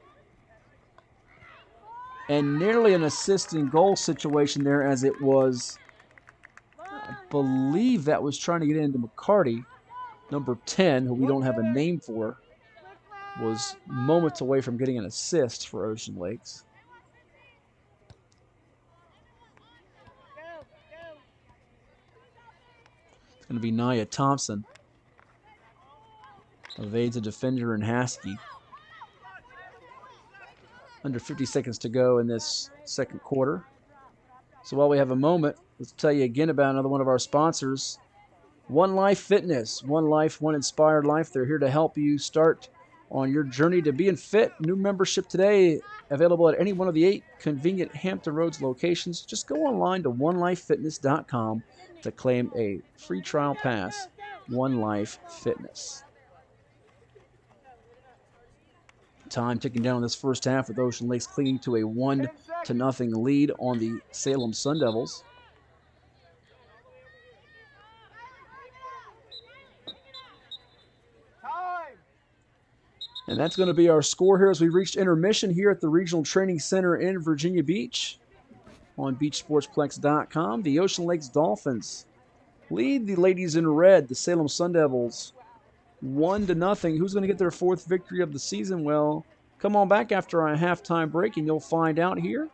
And nearly an assist and goal situation there, as it was, I believe that was trying to get into McCarty. Number 10, who we don't have a name for, was moments away from getting an assist for Ocean Lakes. It's going to be Nia Thompson. Evades a defender in Haskey. Under 50 seconds to go in this second quarter. So while we have a moment, let's tell you again about another one of our sponsors, One Life Fitness. One Life, One Inspired Life. They're here to help you start on your journey to being fit. New membership today, available at any one of the 8 convenient Hampton Roads locations. Just go online to onelifefitness.com to claim a free trial pass. One Life Fitness. Time ticking down in this first half with Ocean Lakes clinging to a 1-0 lead on the Salem Sun Devils. And that's going to be our score here as we reached intermission here at the Regional Training Center in Virginia Beach. On beachsportsplex.com, the Ocean Lakes Dolphins lead the ladies in red, the Salem Sun Devils, 1-0. Who's going to get their fourth victory of the season? Well, come on back after our halftime break and you'll find out here.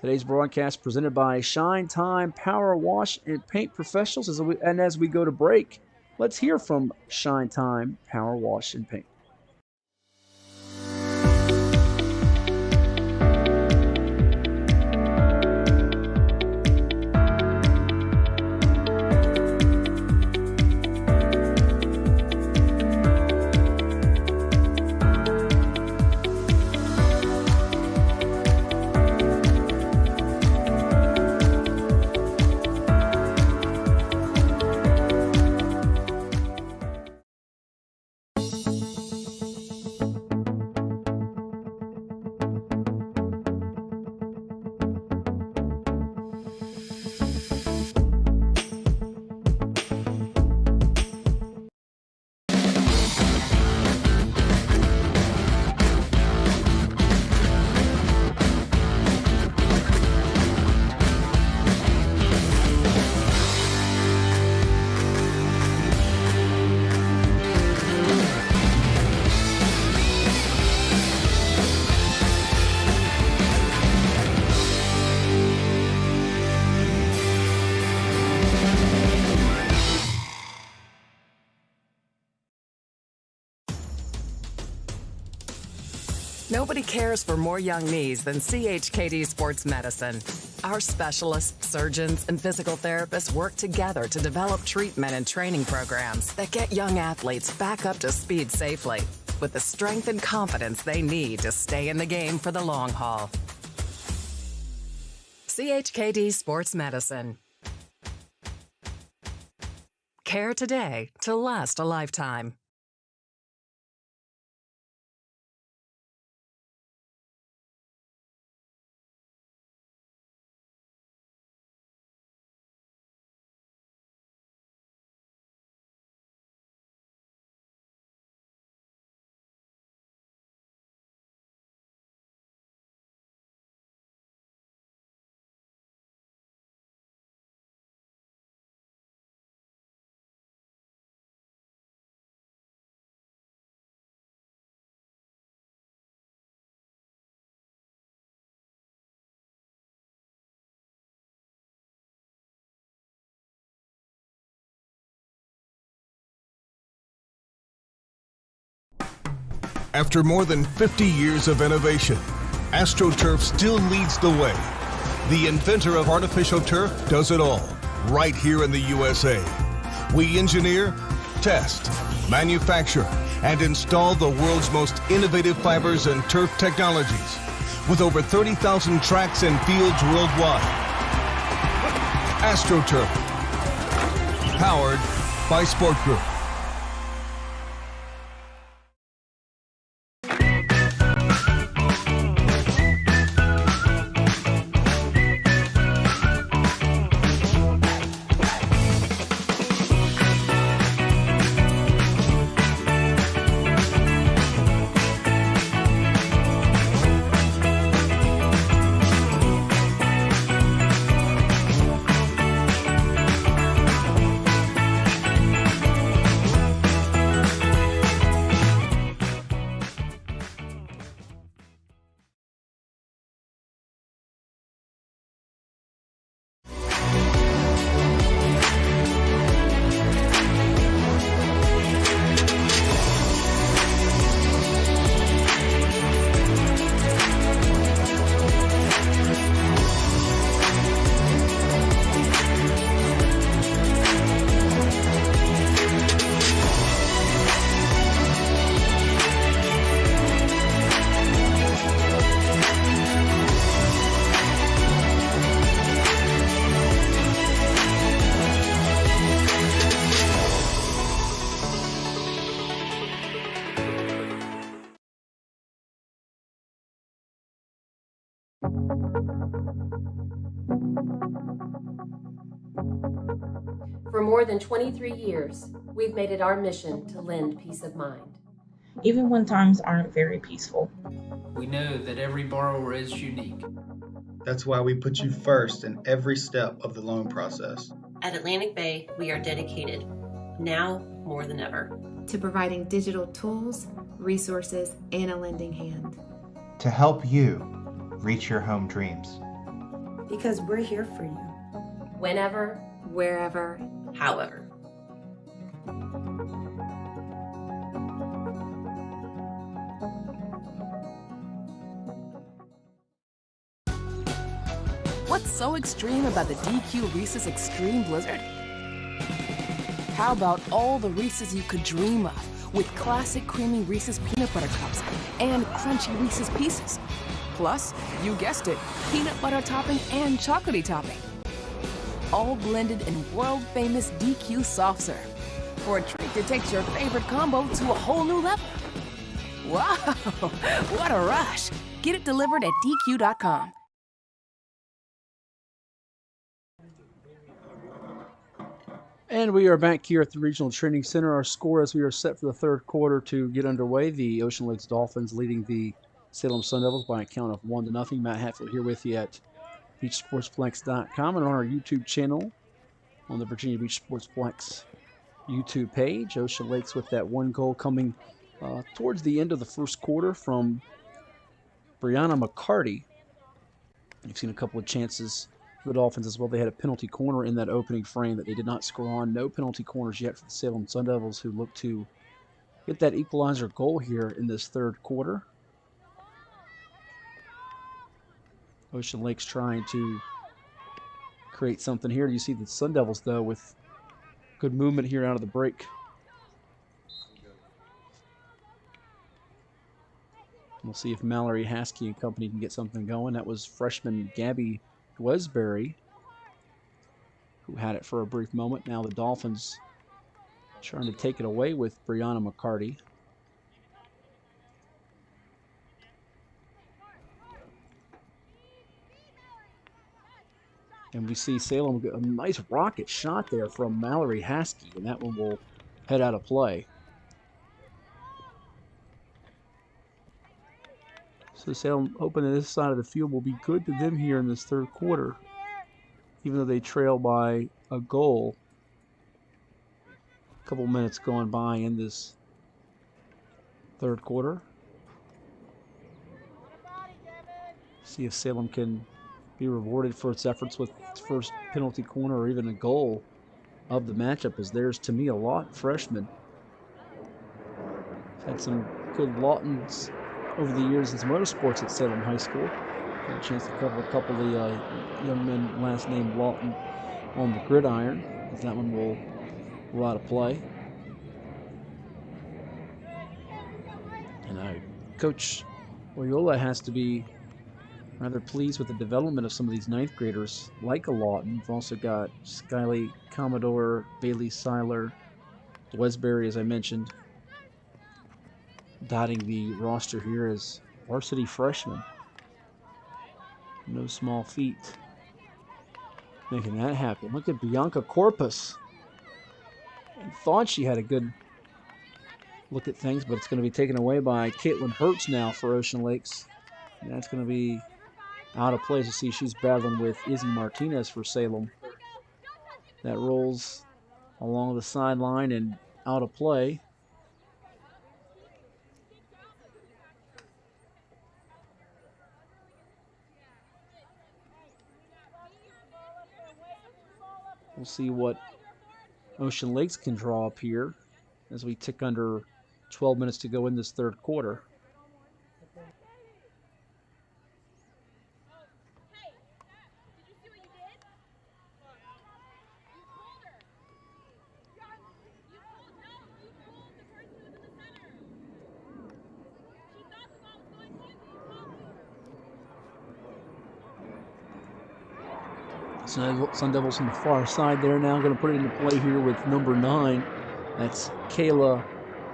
Today's broadcast presented by Shine Time Power Wash and Paint Professionals. And as we go to break, let's hear from Shine Time Power Wash and Paint.
Nobody cares for more young knees than CHKD Sports Medicine. Our specialists, surgeons, and physical therapists work together to develop treatment and training programs that get young athletes back up to speed safely with the strength and confidence they need to stay in the game for the long haul. CHKD Sports Medicine. Care today to last a lifetime.
After more than 50 years of innovation, AstroTurf still leads the way. The inventor of artificial turf does it all, right here in the USA. We engineer, test, manufacture, and install the world's most innovative fibers and turf technologies, with over 30,000 tracks and fields worldwide. AstroTurf, powered by Sport Group.
For more than 23 years, we've made it our mission to lend peace of mind.
even when times aren't very peaceful.
We know that every borrower is unique.
That's why we put you first in every step of the loan process.
At Atlantic Bay, we are dedicated, now more than ever,
to providing digital tools, resources, and a lending hand.
To help you reach your home dreams.
Because we're here for you.
Whenever,
Wherever,
however.
What's so extreme about the DQ Reese's Extreme Blizzard? How about all the Reese's you could dream of with classic creamy Reese's peanut butter cups and crunchy Reese's Pieces? Plus, you guessed it, peanut butter topping and chocolatey topping. All blended in world-famous DQ soft serve for a treat that takes your favorite combo to a whole new level. Wow, what a rush. Get it delivered at DQ.com.
And we are back here at the Regional Training Center. Our score as we are set for the third quarter to get underway. The Ocean Lakes Dolphins leading the Salem Sun Devils by a count of 1-0. Matt Hatfield here with you at BeachSportsplex.com and on our YouTube channel on the Virginia Beach Sportsplex YouTube page. Ocean Lakes with that one goal coming towards the end of the first quarter from Brianna McCarty. You've seen a couple of chances for the Dolphins as well. They had a penalty corner in that opening frame that they did not score on. No penalty corners yet for the Salem Sun Devils, who look to get that equalizer goal here in this third quarter. Ocean Lakes trying to create something here. You see the Sun Devils, though, with good movement here out of the break. We'll see if Mallory Haskey and company can get something going. That was freshman Gabby Wesbury, who had it for a brief moment. Now the Dolphins trying to take it away with Brianna McCarty. And we see Salem get a nice rocket shot there from Mallory Haskey, and that one will head out of play. So Salem hoping that this side of the field will be good to them here in this third quarter, even though they trail by a goal. A couple minutes going by in this third quarter. See if Salem can be rewarded for its efforts with its first penalty corner or even a goal of the matchup, as there's Tamia Lawton, freshman. Had some good Lawtons over the years in motorsports at Salem High School. Had a chance to cover a couple of the young men last name Lawton on the gridiron, as that one will go out of play. And Coach Loyola has to be rather pleased with the development of some of these ninth graders like a Lawton. We've also got Skyly Commodore, Bailey Seiler, Wesbury, as I mentioned, dotting the roster here as varsity freshmen. No small feat making that happen. Look at Bianca Corpus. I thought she had a good look at things, but it's going to be taken away by Caitlin Hertz now for Ocean Lakes. And that's going to be out of place. You see she's battling with Izzy Martinez for Salem. That rolls along the sideline and out of play. We'll see what Ocean Lakes can draw up here as we tick under 12 minutes to go in this third quarter. Sun Devils on the far side there now. Going to put it into play here with number 9. That's Kayla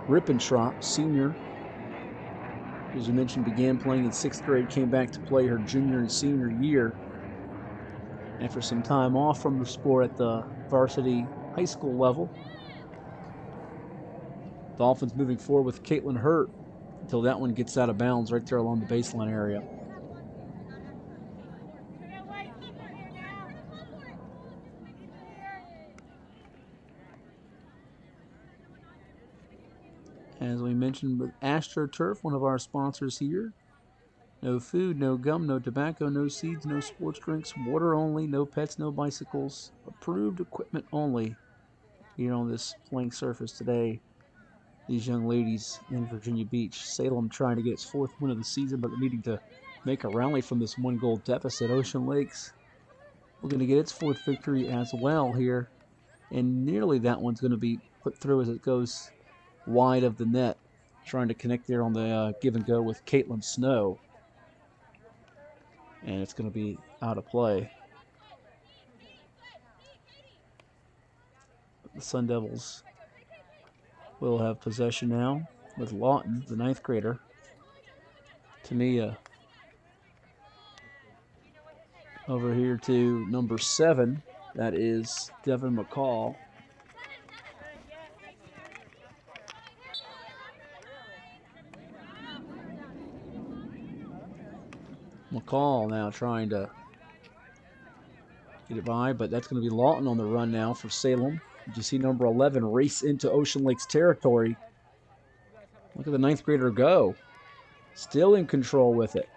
Rippentrop, senior. As we mentioned, began playing in 6th grade, came back to play her junior and senior year after some time off from the sport at the varsity high school level. Dolphins moving forward with Caitlin Hurt until that one gets out of bounds right there along the baseline area. As we mentioned with AstroTurf, one of our sponsors here. No food, no gum, no tobacco, no seeds, no sports drinks, water only, no pets, no bicycles. Approved equipment only here on this playing surface today. These young ladies in Virginia Beach. Salem trying to get its 4th win of the season, but needing to make a rally from this 1-goal deficit. Ocean Lakes looking to get its 4th victory as well here. And nearly that one's going to be put through as it goes wide of the net. Trying to connect there on the give and go with Caitlin Snow. And it's going to be out of play. The Sun Devils will have possession now with Lawton, the 9th grader. Tamia over here to number 7. That is Devin McCall. McCall now trying to get it by, but that's going to be Lawton on the run now for Salem. You see number 11 race into Ocean Lakes territory. Look at the 9th grader go. Still in control with it.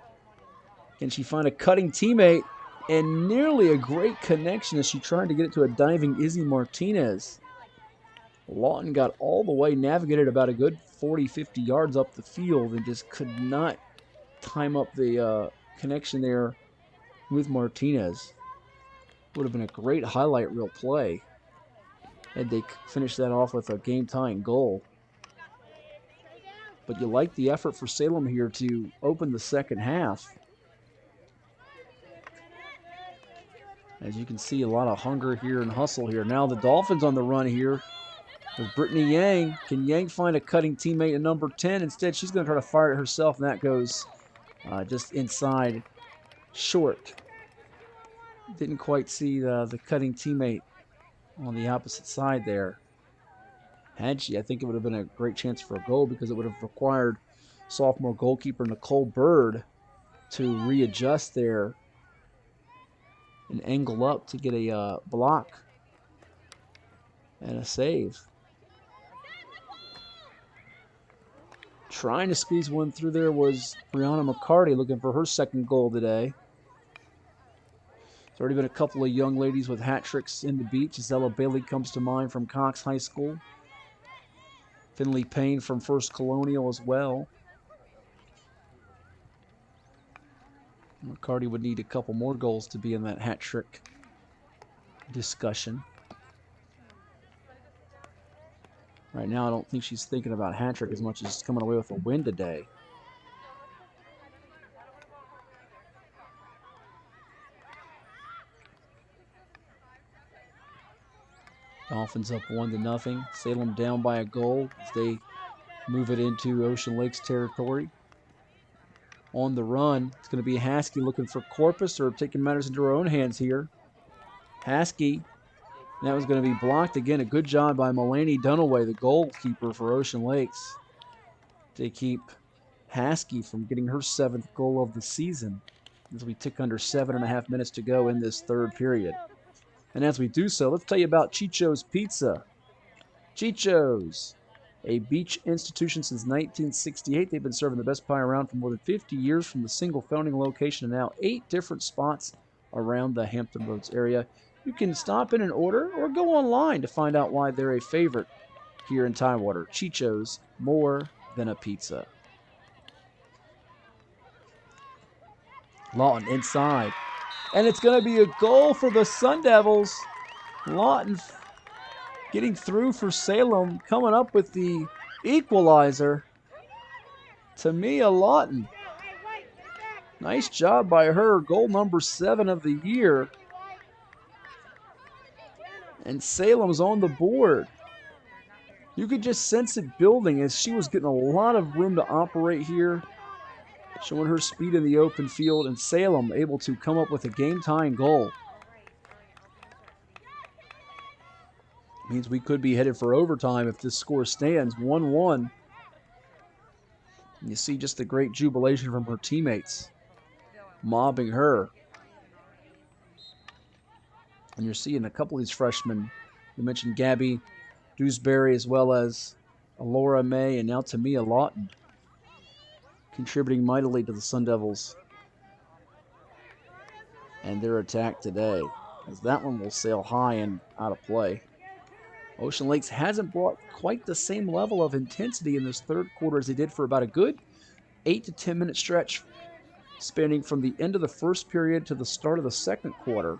Can she find a cutting teammate? And nearly a great connection as she tried to get it to a diving Izzy Martinez. Lawton got all the way, navigated about a good 40-50 yards up the field and just could not time up the connection there with Martinez. Would have been a great highlight reel play had they finished that off with a game-tying goal. But you like the effort for Salem here to open the second half. As you can see, a lot of hunger here and hustle here. Now the Dolphins on the run here with Brittany Yang. Can Yang find a cutting teammate at number 10? Instead, she's going to try to fire it herself, and that goes just inside short. Didn't quite see the cutting teammate on the opposite side there. Had she, I think it would have been a great chance for a goal because it would have required sophomore goalkeeper Nicole Bird to readjust there and angle up to get a block and a save. Trying to squeeze one through there was Brianna McCarty, looking for her 2nd goal today. There's already been a couple of young ladies with hat tricks in the beach. Zella Bailey comes to mind from Cox High School. Finley Payne from First Colonial as well. McCarty would need a couple more goals to be in that hat trick discussion. Right now, I don't think she's thinking about hat trick as much as coming away with a win today. Dolphins up 1-0. Salem down by a goal as they move it into Ocean Lakes territory. On the run, it's going to be Haskey looking for Corpus, or taking matters into her own hands here. Haskey, that was going to be blocked again. A good job by Mulaney Dunaway, the goalkeeper for Ocean Lakes, to keep Haskey from getting her 7th goal of the season as we tick under 7.5 minutes to go in this 3rd period. And as we do so, let's tell you about Chicho's Pizza. Chicho's, a beach institution since 1968. They've been serving the best pie around for more than 50 years from the single founding location and now 8 different spots around the Hampton Roads area. You can stop in and order or go online to find out why they're a favorite here in Tidewater. Chicho's, more than a pizza. Lawton inside. And it's going to be a goal for the Sun Devils. Lawton getting through for Salem, coming up with the equalizer. Tamia Lawton. Nice job by her. Goal number 7 of the year. And Salem's on the board. You could just sense it building as she was getting a lot of room to operate here. Showing her speed in the open field, and Salem able to come up with a game-tying goal. Means we could be headed for overtime if this score stands 1-1. And you see just the great jubilation from her teammates, mobbing her. And you're seeing a couple of these freshmen. You mentioned Gabby Dewsbury as well as Alora May and now Tamia Lawton contributing mightily to the Sun Devils and their attack today, as that one will sail high and out of play. Ocean Lakes hasn't brought quite the same level of intensity in this third quarter as they did for about a good 8 to 10 minute stretch spanning from the end of the first period to the start of the second quarter.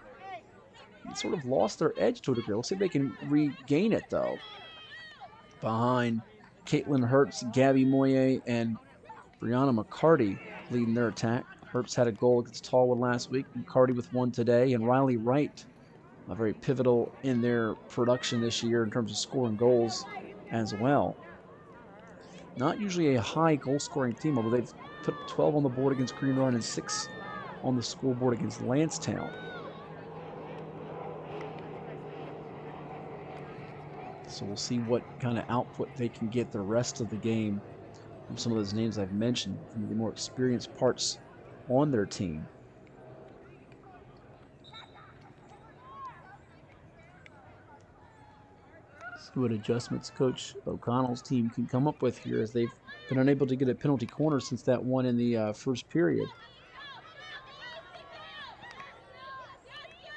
They sort of lost their edge to a degree. We'll see if they can regain it, though. Behind Caitlin Hertz, Gabby Moye, and Brianna McCarty leading their attack. Hertz had a goal against Tallwood last week. McCarty with one today. And Riley Wright, very pivotal in their production this year in terms of scoring goals as well. Not usually a high goal-scoring team, although they've put 12 on the board against Green Run and 6 on the scoreboard against Lansdowne. So we'll see what kind of output they can get the rest of the game from some of those names I've mentioned, from the more experienced parts on their team. See what adjustments Coach O'Connell's team can come up with here, as they've been unable to get a penalty corner since that one in the first period.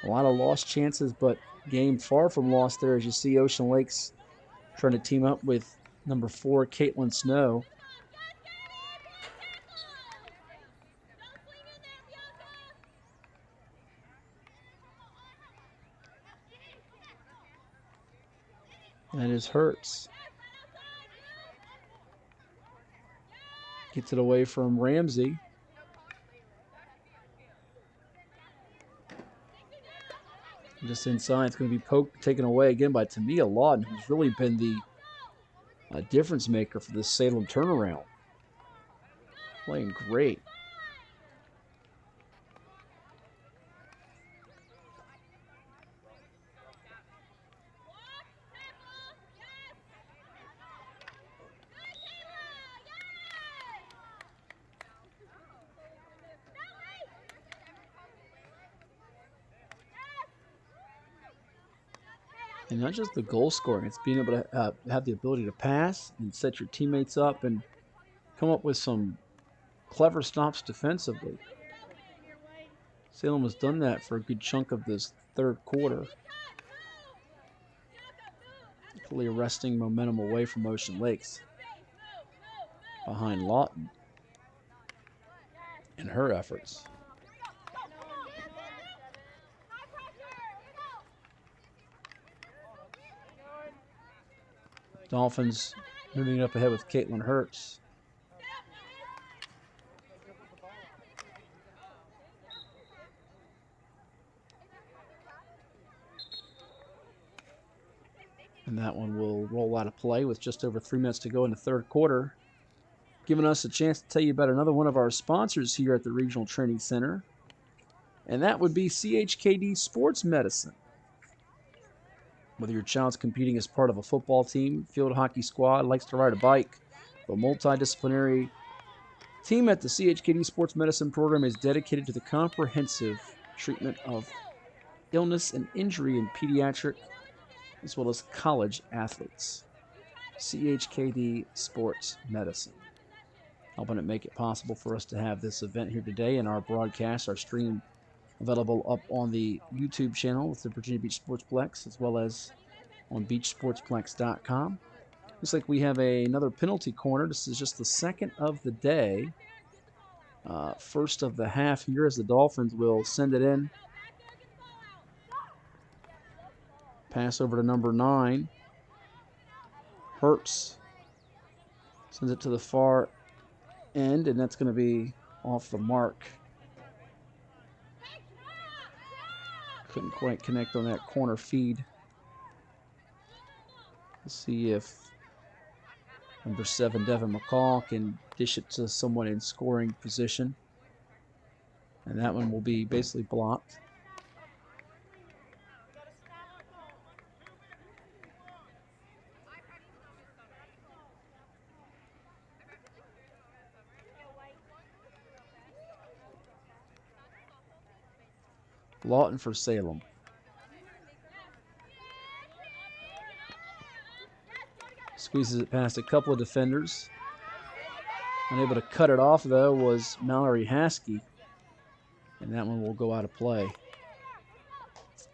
A lot of lost chances, but game far from lost there, as you see Ocean Lakes trying to team up with number 4, Caitlin Snow. That is Hertz. Gets it away from Ramsey. Just inside, it's going to be taken away again by Tamia Lawton, who's really been the difference maker for this Salem turnaround. Playing great. And not just the goal scoring, it's being able to have the ability to pass and set your teammates up and come up with some clever stops defensively. Salem has done that for a good chunk of this third quarter, fully arresting momentum away from Ocean Lakes. Behind Lawton and her efforts. Dolphins moving up ahead with Caitlin Hertz. And that one will roll out of play with just over 3 minutes to go in the third quarter. Giving us a chance to tell you about another one of our sponsors here at the Regional Training Center. And that would be CHKD Sports Medicine. Whether your child's competing as part of a football team, field hockey squad, likes to ride a bike, a multidisciplinary team at the CHKD Sports Medicine program is dedicated to the comprehensive treatment of illness and injury in pediatric as well as college athletes. CHKD Sports Medicine. Helping it make it possible for us to have this event here today, and our broadcast, our stream, available up on the YouTube channel with the Virginia Beach Sportsplex, as well as on beachsportsplex.com. Looks like we have another penalty corner. This is just the second of the day. First of the half here, as the Dolphins will send it in. Pass over to number 9. Hertz sends it to the far end, and that's going to be off the mark. Couldn't quite connect on that corner feed. Let's see if number 7, Devin McCall, can dish it to someone in scoring position. And that one will be basically blocked. Lawton for Salem. Squeezes it past a couple of defenders. Unable to cut it off, though, was Mallory Haskey. And that one will go out of play.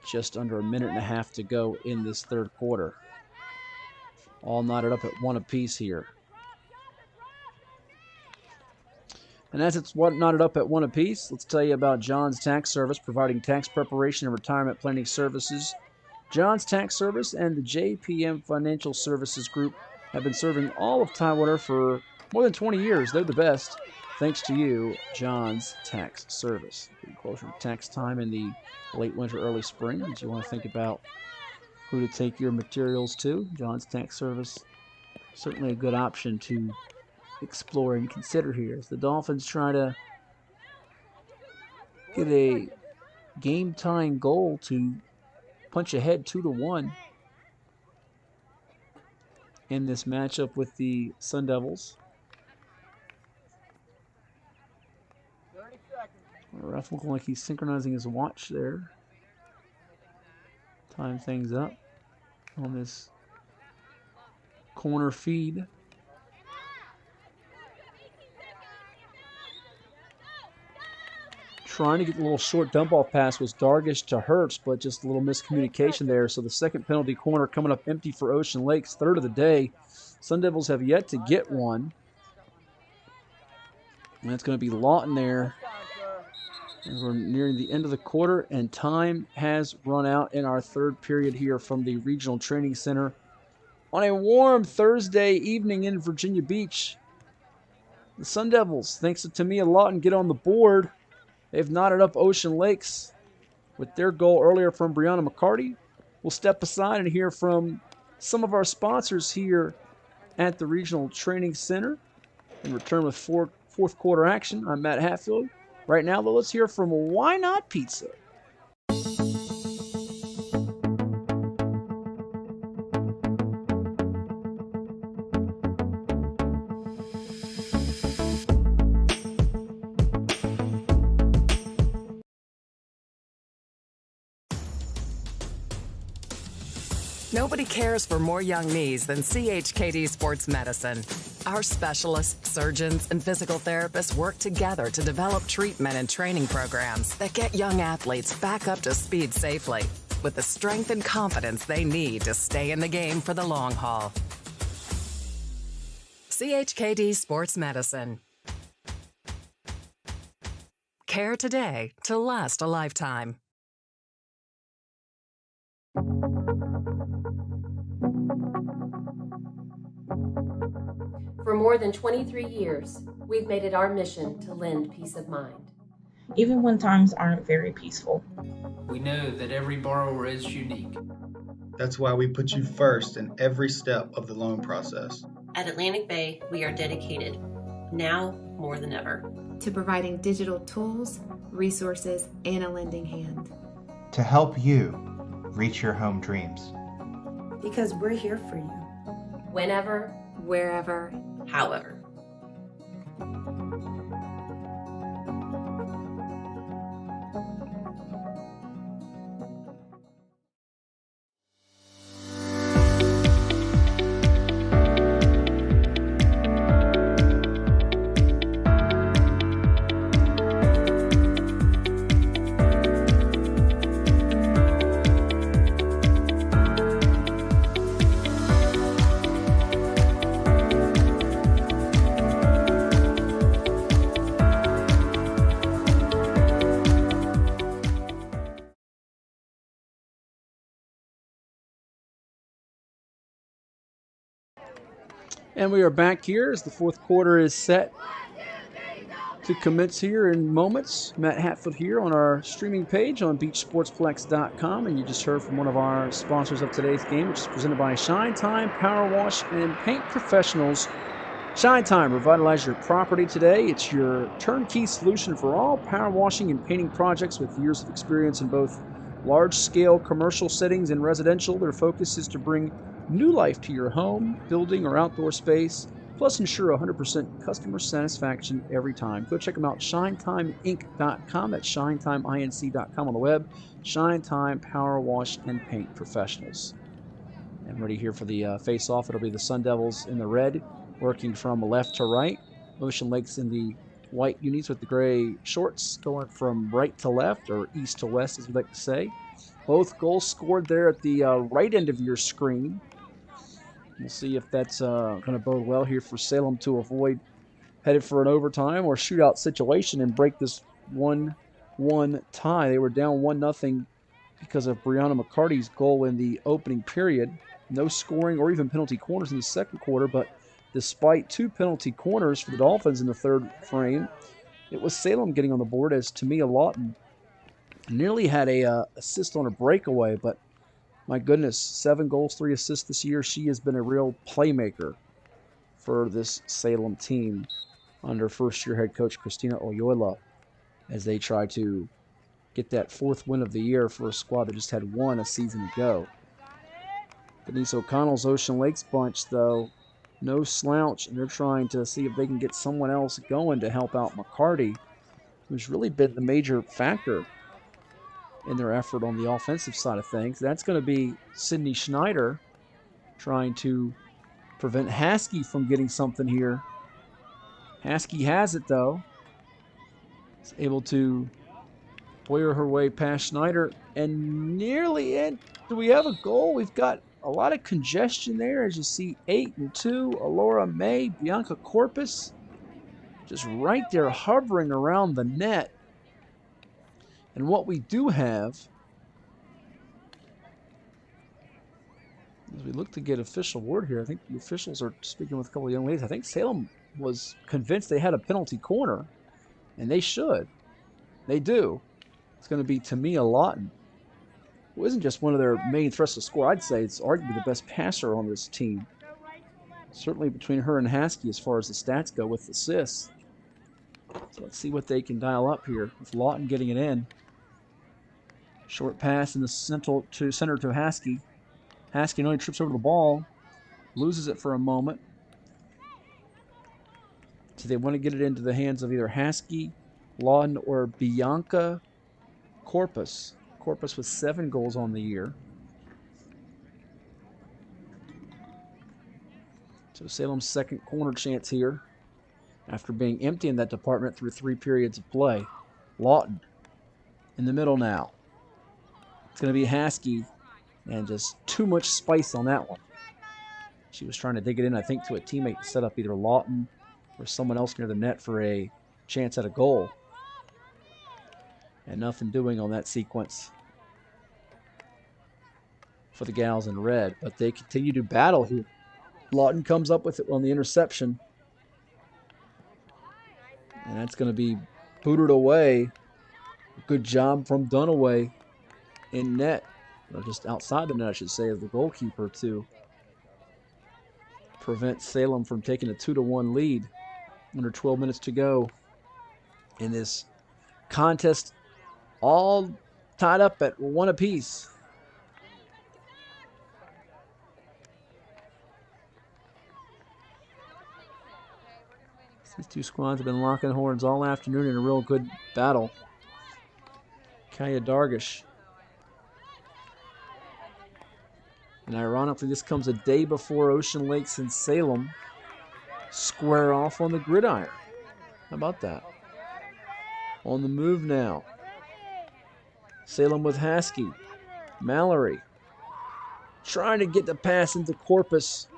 Just under a minute and a half to go in this third quarter. All knotted up at 1 apiece here. And as it's knotted up at 1 apiece, let's tell you about John's Tax Service, providing tax preparation and retirement planning services. John's Tax Service and the JPM Financial Services Group have been serving all of Tidewater for more than 20 years. They're the best. Thanks to you, John's Tax Service. Getting closer to tax time in the late winter, early spring, as you want to think about who to take your materials to. John's Tax Service, certainly a good option to explore and consider here as the Dolphins try to get a game-tying goal to punch ahead 2-1 in this matchup with the Sun Devils. The ref looking like he's synchronizing his watch there. Time things up on this corner feed. Trying to get the little short dump-off pass was Dargish to Hertz, but just a little miscommunication there. So the second penalty corner coming up empty for Ocean Lakes, third of the day. Sun Devils have yet to get one. And it's going to be Lawton there. As we're nearing the end of the quarter, and time has run out in our third period here from the Regional Training Center on a warm Thursday evening in Virginia Beach. The Sun Devils, thanks to Tamia Lawton, get on the board. They've knotted up Ocean Lakes with their goal earlier from Brianna McCarty. We'll step aside and hear from some of our sponsors here at the Regional Training Center and return with fourth quarter action. I'm Matt Hatfield. Right now, though, let's hear from Why Not Pizza.
Nobody cares for more young knees than CHKD Sports Medicine. Our specialists, surgeons, and physical therapists work together to develop treatment and training programs that get young athletes back up to speed safely with the strength and confidence they need to stay in the game for the long haul. CHKD Sports Medicine. Care today to last a lifetime.
For more than 23 years, we've made it our mission to lend peace of mind.
Even when times aren't very peaceful.
We know that every borrower is unique.
That's why we put you first in every step of the loan process.
At Atlantic Bay, we are dedicated, now more than ever,
to providing digital tools, resources, and a lending hand.
To help you reach your home dreams.
Because we're here for you.
Whenever,
Wherever,
however.
And we are back here as the fourth quarter is set to commence here in moments. Matt Hatfield here on our streaming page on beachsportsplex.com. And you just heard from one of our sponsors of today's game, which is presented by Shine Time Power Wash and Paint Professionals. Shine Time, revitalize your property today. It's your turnkey solution for all power washing and painting projects with years of experience in both large-scale commercial settings and residential. Their focus is to bring new life to your home, building, or outdoor space plus ensure 100% customer satisfaction every time. Go check them out, shinetimeinc.com. That's shinetimeinc.com on the web. Shine Time Power Wash and Paint Professionals. And ready here for the face-off. It'll be the Sun Devils in the red, working from left to right. Ocean Lakes in the white unis with the gray shorts, going from right to left, or east to west, as we like to say. Both goals scored there at the right end of your screen. We'll see if that's going to bode well here for Salem to avoid headed for an overtime or shootout situation and break this 1-1 tie. They were down 1-0 because of Brianna McCarty's goal in the opening period. No scoring or even penalty corners in the second quarter, but despite 2 penalty corners for the Dolphins in the third frame, it was Salem getting on the board as Tamia Lawton nearly had a assist on a breakaway, but my goodness, 7 goals, 3 assists this year. She has been a real playmaker for this Salem team under first-year head coach Christina Oyola as they try to get that 4th win of the year for a squad that just had 1 a season ago. Denise O'Connell's Ocean Lakes bunch, though, no slouch, and they're trying to see if they can get someone else going to help out McCarty, who's really been the major factor in their effort on the offensive side of things. That's going to be Sydney Schneider trying to prevent Haskey from getting something here. Haskey has it, though. Is able to boyer her way past Schneider and nearly in. Do we have a goal? We've got a lot of congestion there, as you see 8 and 2. Alora May, Bianca Corpus, just right there hovering around the net. And what we do have, as we look to get official word here, I think the officials are speaking with a couple of young ladies. I think Salem was convinced they had a penalty corner, and they should. They do. It's going to be Tamia Lawton, who isn't just one of their main threats to score. I'd say it's arguably the best passer on this team. Certainly between her and Haskey as far as the stats go with assists. So let's see what they can dial up here with Lawton getting it in. Short pass in the center to Haskey. Haskey only trips over the ball, loses it for a moment. So they want to get it into the hands of either Haskey, Lawton, or Bianca Corpus. Corpus with 7 goals on the year. So Salem's second corner chance here after being empty in that department through 3 periods of play. Lawton in the middle now. It's going to be Haskey, and just too much spice on that one. She was trying to dig it in, I think, to a teammate to set up either Lawton or someone else near the net for a chance at a goal. And nothing doing on that sequence for the gals in red, but they continue to battle here. Lawton comes up with it on the interception, and that's going to be booted away. Good job from Dunaway in net, or just outside the net, I should say, as the goalkeeper to prevent Salem from taking a 2-1 lead under 12 minutes to go in this contest, all tied up at 1 apiece. These 2 squads have been locking horns all afternoon in a real good battle. Kaya Dargish. And ironically, this comes a day before Ocean Lakes and Salem square off on the gridiron. How about that? On the move now. Salem with Haskey. Mallory trying to get the pass into Corpus.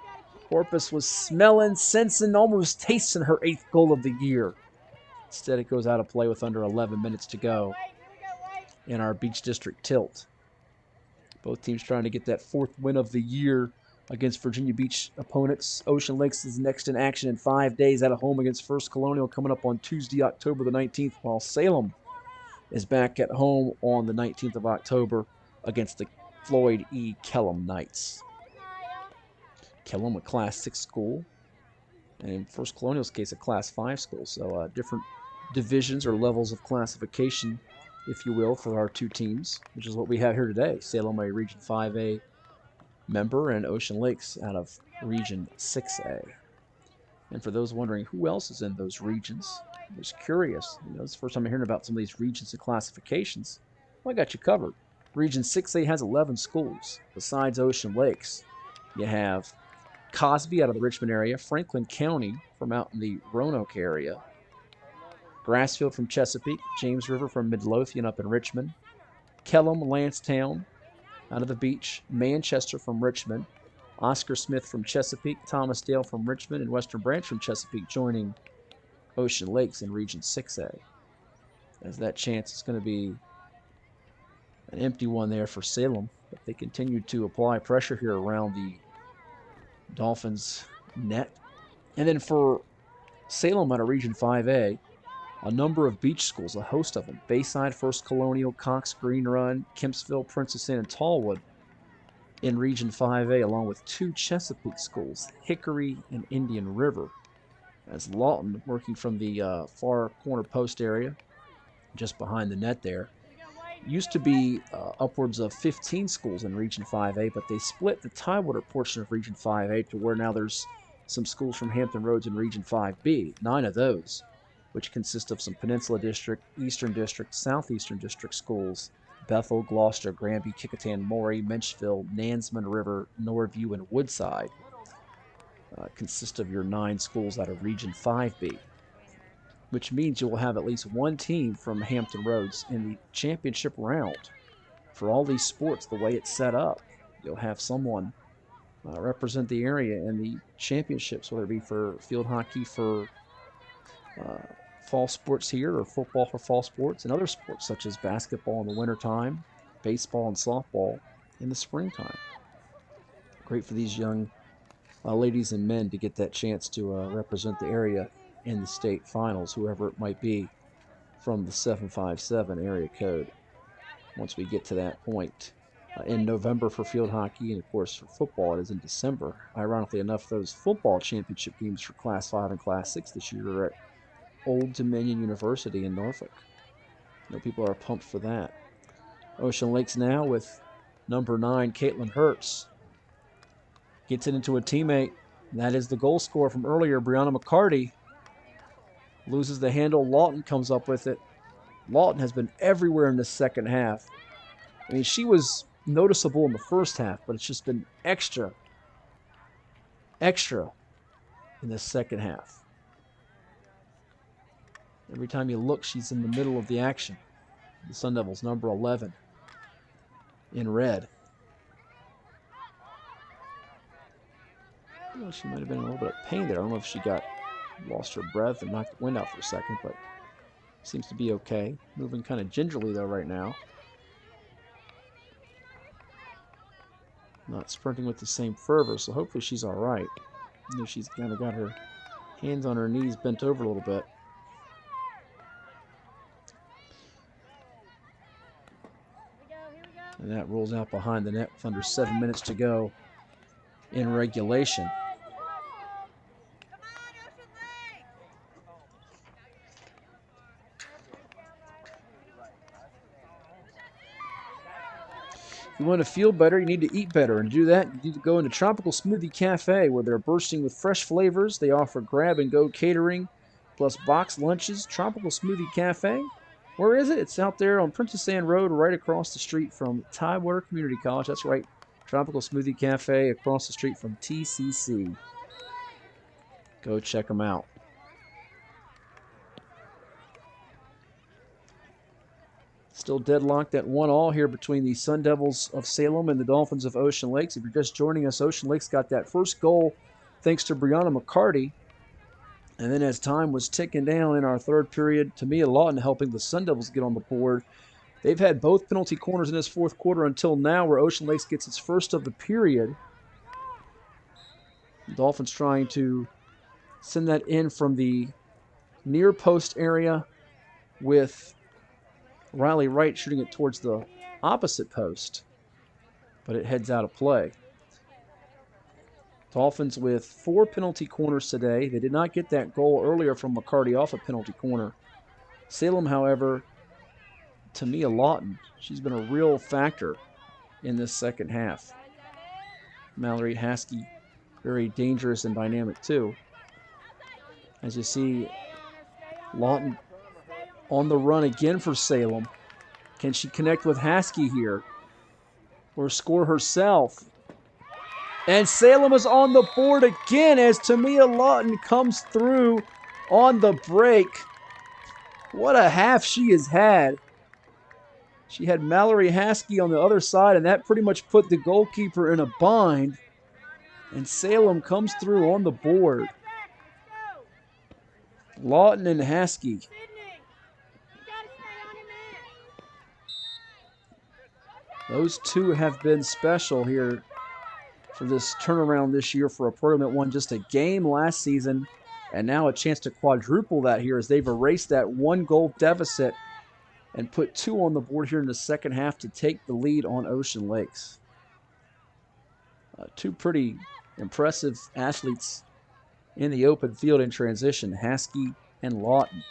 Corpus was smelling, sensing, almost tasting her 8th goal of the year. Instead, it goes out of play with under 11 minutes to go in our Beach District tilt. Both teams trying to get that 4th win of the year against Virginia Beach opponents. Ocean Lakes is next in action in 5 days at home against First Colonial coming up on Tuesday, October the 19th, while Salem is back at home on the 19th of October against the Floyd E. Kellum Knights. Kellum, a Class 6 school, and in First Colonial's case, a Class 5 school. So different divisions or levels of classification, if you will, for our 2 teams, which is what we have here today. Salem, a Region 5A member, and Ocean Lakes out of Region 6A. And for those wondering who else is in those regions, I'm just curious. It's the first time I'm hearing about some of these regions and classifications. Well, I got you covered. Region 6A has 11 schools. Besides Ocean Lakes, you have Cosby out of the Richmond area, Franklin County from out in the Roanoke area, Grassfield from Chesapeake, James River from Midlothian up in Richmond, Kellam, Lancetown out of the Beach, Manchester from Richmond, Oscar Smith from Chesapeake, Thomas Dale from Richmond, and Western Branch from Chesapeake joining Ocean Lakes in Region 6A. As that chance is going to be an empty one there for Salem, but they continue to apply pressure here around the Dolphins' net. And then for Salem out of Region 5A, a number of beach schools, a host of them, Bayside, First Colonial, Cox, Green Run, Kempsville, Princess Anne, and Tallwood in Region 5A, along with 2 Chesapeake schools, Hickory and Indian River. As Lawton, working from the far corner post area, just behind the net there, used to be upwards of 15 schools in Region 5A, but they split the Tidewater portion of Region 5A to where now there's some schools from Hampton Roads in Region 5B, 9 of those, which consist of some Peninsula District, Eastern District, Southeastern District schools, Bethel, Gloucester, Granby, Kicquetan, Maury, Menchville, Nansemond River, Norview, and Woodside consist of your 9 schools out of Region 5B, which means you will have at least one team from Hampton Roads in the championship round. For all these sports, the way it's set up, you'll have someone represent the area in the championships, whether it be for field hockey for fall sports here, or football for fall sports, and other sports such as basketball in the wintertime, baseball and softball in the springtime. Great for these young ladies and men to get that chance to represent the area in the state finals, whoever it might be from the 757 area code, once we get to that point. In November for field hockey, and of course for football it is in December. Ironically enough, those football championship games for Class 5 and Class 6 this year are at Old Dominion University in Norfolk. People are pumped for that. Ocean Lakes now with number 9, Caitlin Hertz. Gets it into a teammate. And that is the goal scorer from earlier, Brianna McCarty. Loses the handle. Lawton comes up with it. Lawton has been everywhere in the second half. I mean, she was noticeable in the first half, but it's just been extra in the second half. Every time you look, she's in the middle of the action. The Sun Devils, number 11, in red. Well, she might have been in a little bit of pain there. I don't know if she lost her breath and knocked the wind out for a second, but seems to be okay. Moving kind of gingerly, though, right now. Not sprinting with the same fervor, so hopefully she's all right. She's kind of got her hands on her knees, bent over a little bit. And that rolls out behind the net with under 7 minutes to go in regulation. If you want to feel better, you need to eat better. And to do that, you need to go into Tropical Smoothie Cafe, where they're bursting with fresh flavors. They offer grab-and-go catering, plus boxed lunches. Tropical Smoothie Cafe. Where is it? It's out there on Princess Anne Road, right across the street from Tidewater Community College. That's right. Tropical Smoothie Cafe across the street from TCC. Go check them out. Still deadlocked at 1-1 here between the Sun Devils of Salem and the Dolphins of Ocean Lakes. If you're just joining us, Ocean Lakes got that first goal thanks to Brianna McCarty. And then as time was ticking down in our third period, Tamia Lawton helping the Sun Devils get on the board. They've had both penalty corners in this fourth quarter until now, where Ocean Lakes gets its first of the period. The Dolphins trying to send that in from the near post area, with Riley Wright shooting it towards the opposite post, but it heads out of play. Dolphins with 4 penalty corners today. They did not get that goal earlier from McCarty off a penalty corner. Salem, however, Tamia Lawton, she's been a real factor in this second half. Mallory Haskey, very dangerous and dynamic too. As you see, Lawton on the run again for Salem. Can she connect with Haskey here or score herself? And Salem is on the board again as Tamia Lawton comes through on the break. What a half she has had. She had Mallory Haskey on the other side, and that pretty much put the goalkeeper in a bind. And Salem comes through on the board. Lawton and Haskey. Those two have been special here for this turnaround this year for a program that won just a game last season, and now a chance to quadruple that here as they've erased that 1-goal deficit and put 2 on the board here in the second half to take the lead on Ocean Lakes. Two pretty impressive athletes in the open field in transition, Haskey and Lawton.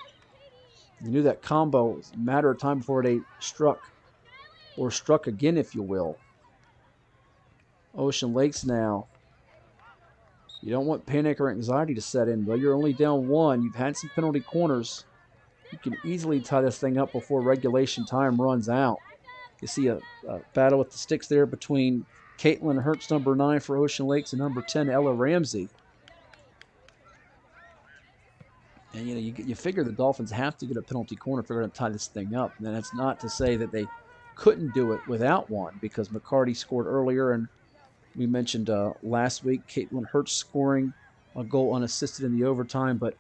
You knew that combo was a matter of time before they struck again, if you will. Ocean Lakes now. You don't want panic or anxiety to set in, but you're only down 1. You've had some penalty corners. You can easily tie this thing up before regulation time runs out. You see a battle with the sticks there between Caitlin Hertz, number 9 for Ocean Lakes, and number 10, Ella Ramsey. And you figure the Dolphins have to get a penalty corner if they're going to tie this thing up. And that's not to say that they couldn't do it without one, because McCarty scored earlier, and we mentioned last week Caitlin Hertz scoring a goal unassisted in the overtime. But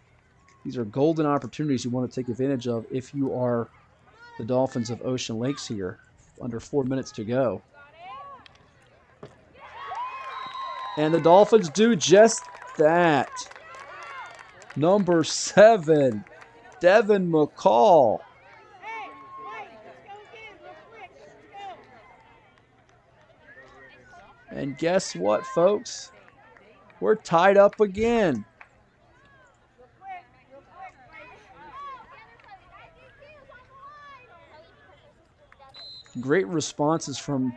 these are golden opportunities you want to take advantage of if you are the Dolphins of Ocean Lakes here. Under 4 minutes to go. And the Dolphins do just that. Number 7, Devin McCall. And guess what, folks? We're tied up again. Great responses from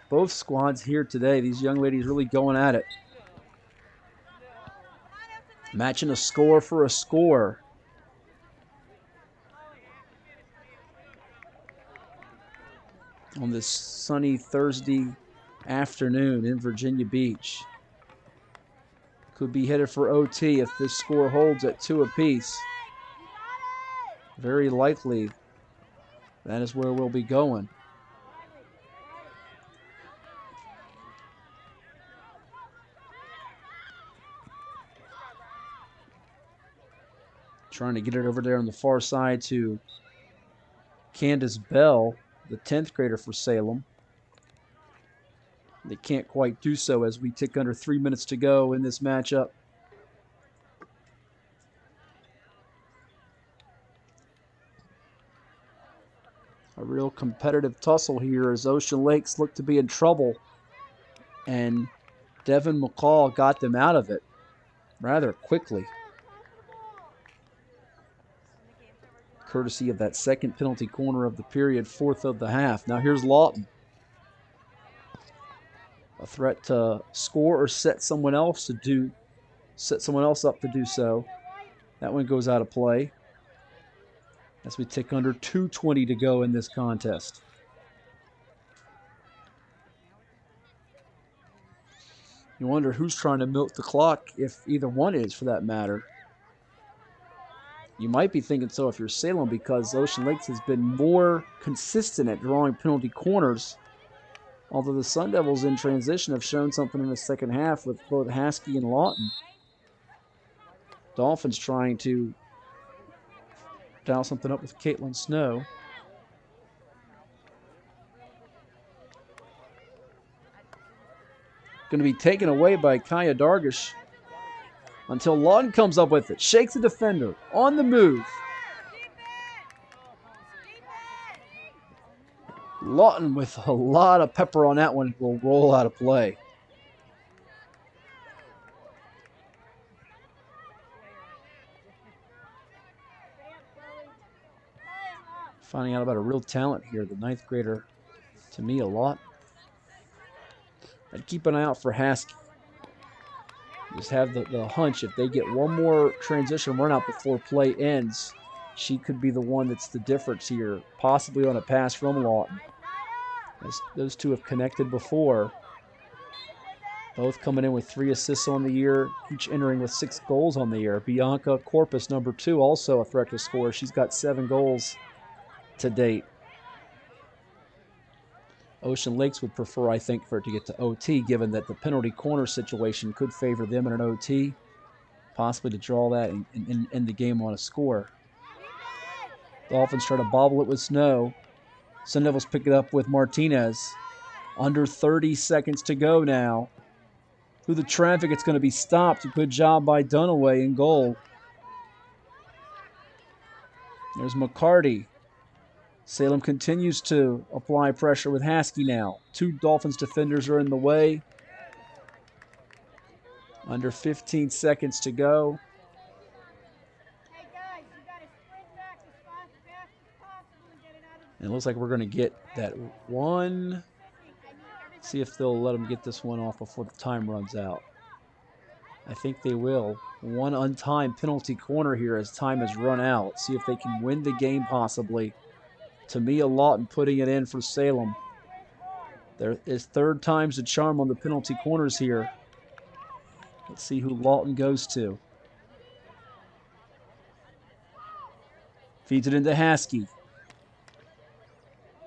both squads here today. These young ladies really going at it. Matching a score for a score. On this sunny Thursday afternoon in Virginia Beach. Could be headed for OT if this score holds at 2 apiece. Very likely that is where we'll be going. Trying to get it over there on the far side to Candace Bell, the 10th grader for Salem. They can't quite do so as we tick under 3 minutes to go in this matchup. A real competitive tussle here as Ocean Lakes look to be in trouble. And Devin McCall got them out of it rather quickly. Courtesy of that second penalty corner of the period, 4th of the half. Now here's Lawton. A threat to score or set someone else up to do so. That one goes out of play as we tick under 2:20 to go in this contest. You wonder who's trying to milk the clock, if either one is for that matter. You might be thinking so if you're Salem, because Ocean Lakes has been more consistent at drawing penalty corners. Although the Sun Devils in transition have shown something in the second half with both Haskey and Lawton. Dolphins trying to dial something up with Caitlin Snow. Going to be taken away by Kaya Dargish until Lawton comes up with it. Shakes the defender. On the move. Lawton with a lot of pepper on that one will roll out of play. Finding out about a real talent here, the 9th grader, Tamia Lawton. I'd keep an eye out for Haskey. Just have the hunch if they get one more transition run out before play ends, she could be the one that's the difference here, possibly on a pass from Lawton. As those two have connected before. Both coming in with 3 assists on the year, each entering with 6 goals on the year. Bianca Corpus, number 2, also a threat to score. She's got 7 goals to date. Ocean Lakes would prefer, I think, for it to get to OT, given that the penalty corner situation could favor them in an OT, possibly to draw that and end the game on a score. Dolphins try to bobble it with Snow. Sun Devils pick it up with Martinez. Under 30 seconds to go now. Through the traffic, it's going to be stopped. Good job by Dunaway in goal. There's McCarty. Salem continues to apply pressure with Haskey now. 2 Dolphins defenders are in the way. Under 15 seconds to go. And it looks like we're going to get that one. See if they'll let them get this one off before the time runs out. I think they will. One untimed penalty corner here as time has run out. See if they can win the game possibly. Tamia Lawton putting it in for Salem. There is 3rd time's the charm on the penalty corners here. Let's see who Lawton goes to. Feeds it into Haskey.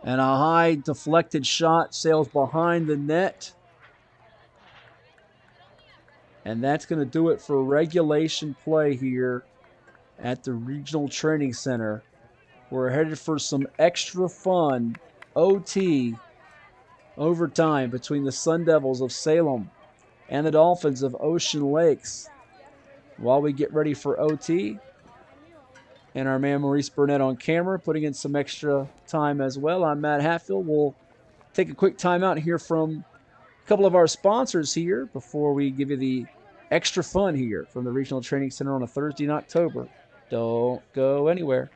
And a high deflected shot sails behind the net. And that's going to do it for regulation play here at the Regional Training Center. We're headed for some extra fun OT overtime between the Sun Devils of Salem and the Dolphins of Ocean Lakes. While we get ready for OT, and our man Maurice Burnett on camera, putting in some extra time as well. I'm Matt Hatfield. We'll take a quick timeout and hear from a couple of our sponsors here before we give you the extra fun here from the Regional Training Center on a Thursday in October. Don't go anywhere.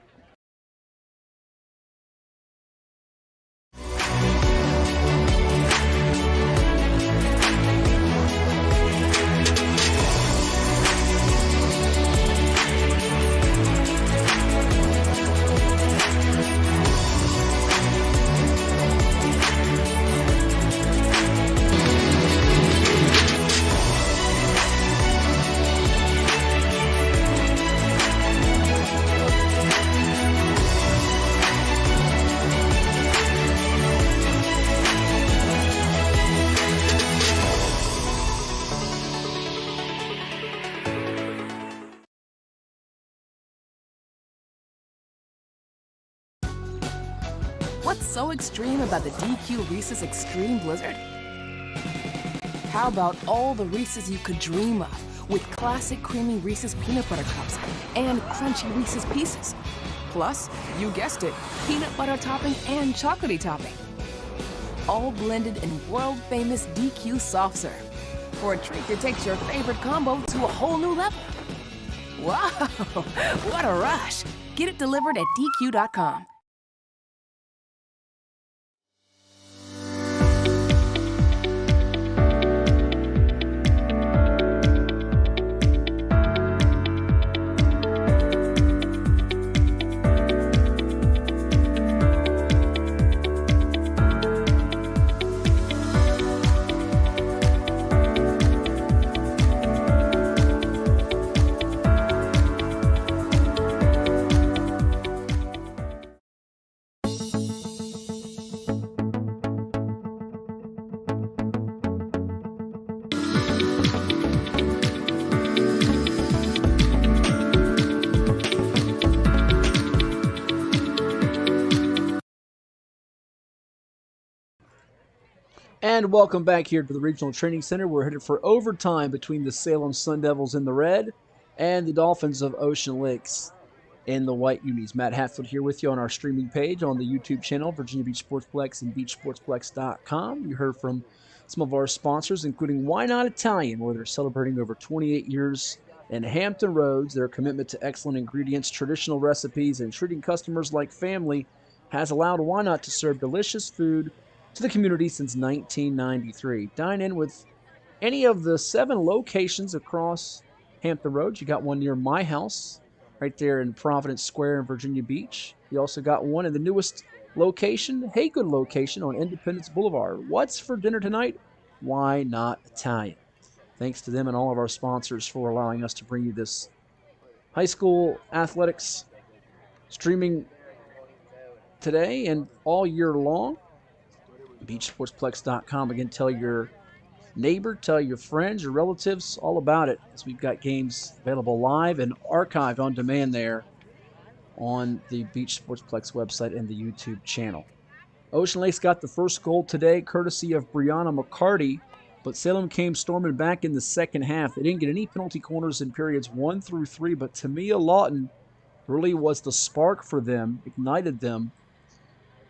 What's so extreme about the DQ Reese's Extreme Blizzard? How about all the Reese's you could dream of, with classic creamy Reese's peanut butter cups and crunchy Reese's Pieces? Plus, you guessed it, peanut butter topping and chocolatey topping. All blended in world-famous DQ soft serve for a treat that takes your favorite combo to a whole new level. Wow, what a rush. Get it delivered at DQ.com.
And welcome back here to the Regional Training Center. We're headed for overtime between the Salem Sun Devils in the red and the Dolphins of Ocean Lakes in the white unis. Matt Hatfield here with you on our streaming page on the YouTube channel, Virginia Beach Sportsplex and beachsportsplex.com. You heard from some of our sponsors, including Why Not Italian, where they're celebrating over 28 years in Hampton Roads. Their commitment to excellent ingredients, traditional recipes, and treating customers like family has allowed Why Not to serve delicious food to the community since 1993. Dine in with any of the 7 locations across Hampton Roads. You got one near my house, right there in Providence Square in Virginia Beach. You also got one in the newest location, Haygood location on Independence Boulevard. What's for dinner tonight? Why not Italian? Thanks to them and all of our sponsors for allowing us to bring you this high school athletics streaming today and all year long. BeachSportsplex.com. Again, tell your neighbor, tell your friends, your relatives, all about it, as we've got games available live and archived on demand there on the Beach Sportsplex website and the YouTube channel. Ocean Lakes got the first goal today, courtesy of Brianna McCarty, but Salem came storming back in the second half. They didn't get any penalty corners in periods 1 through 3, but Tamia Lawton really was the spark for them, ignited them.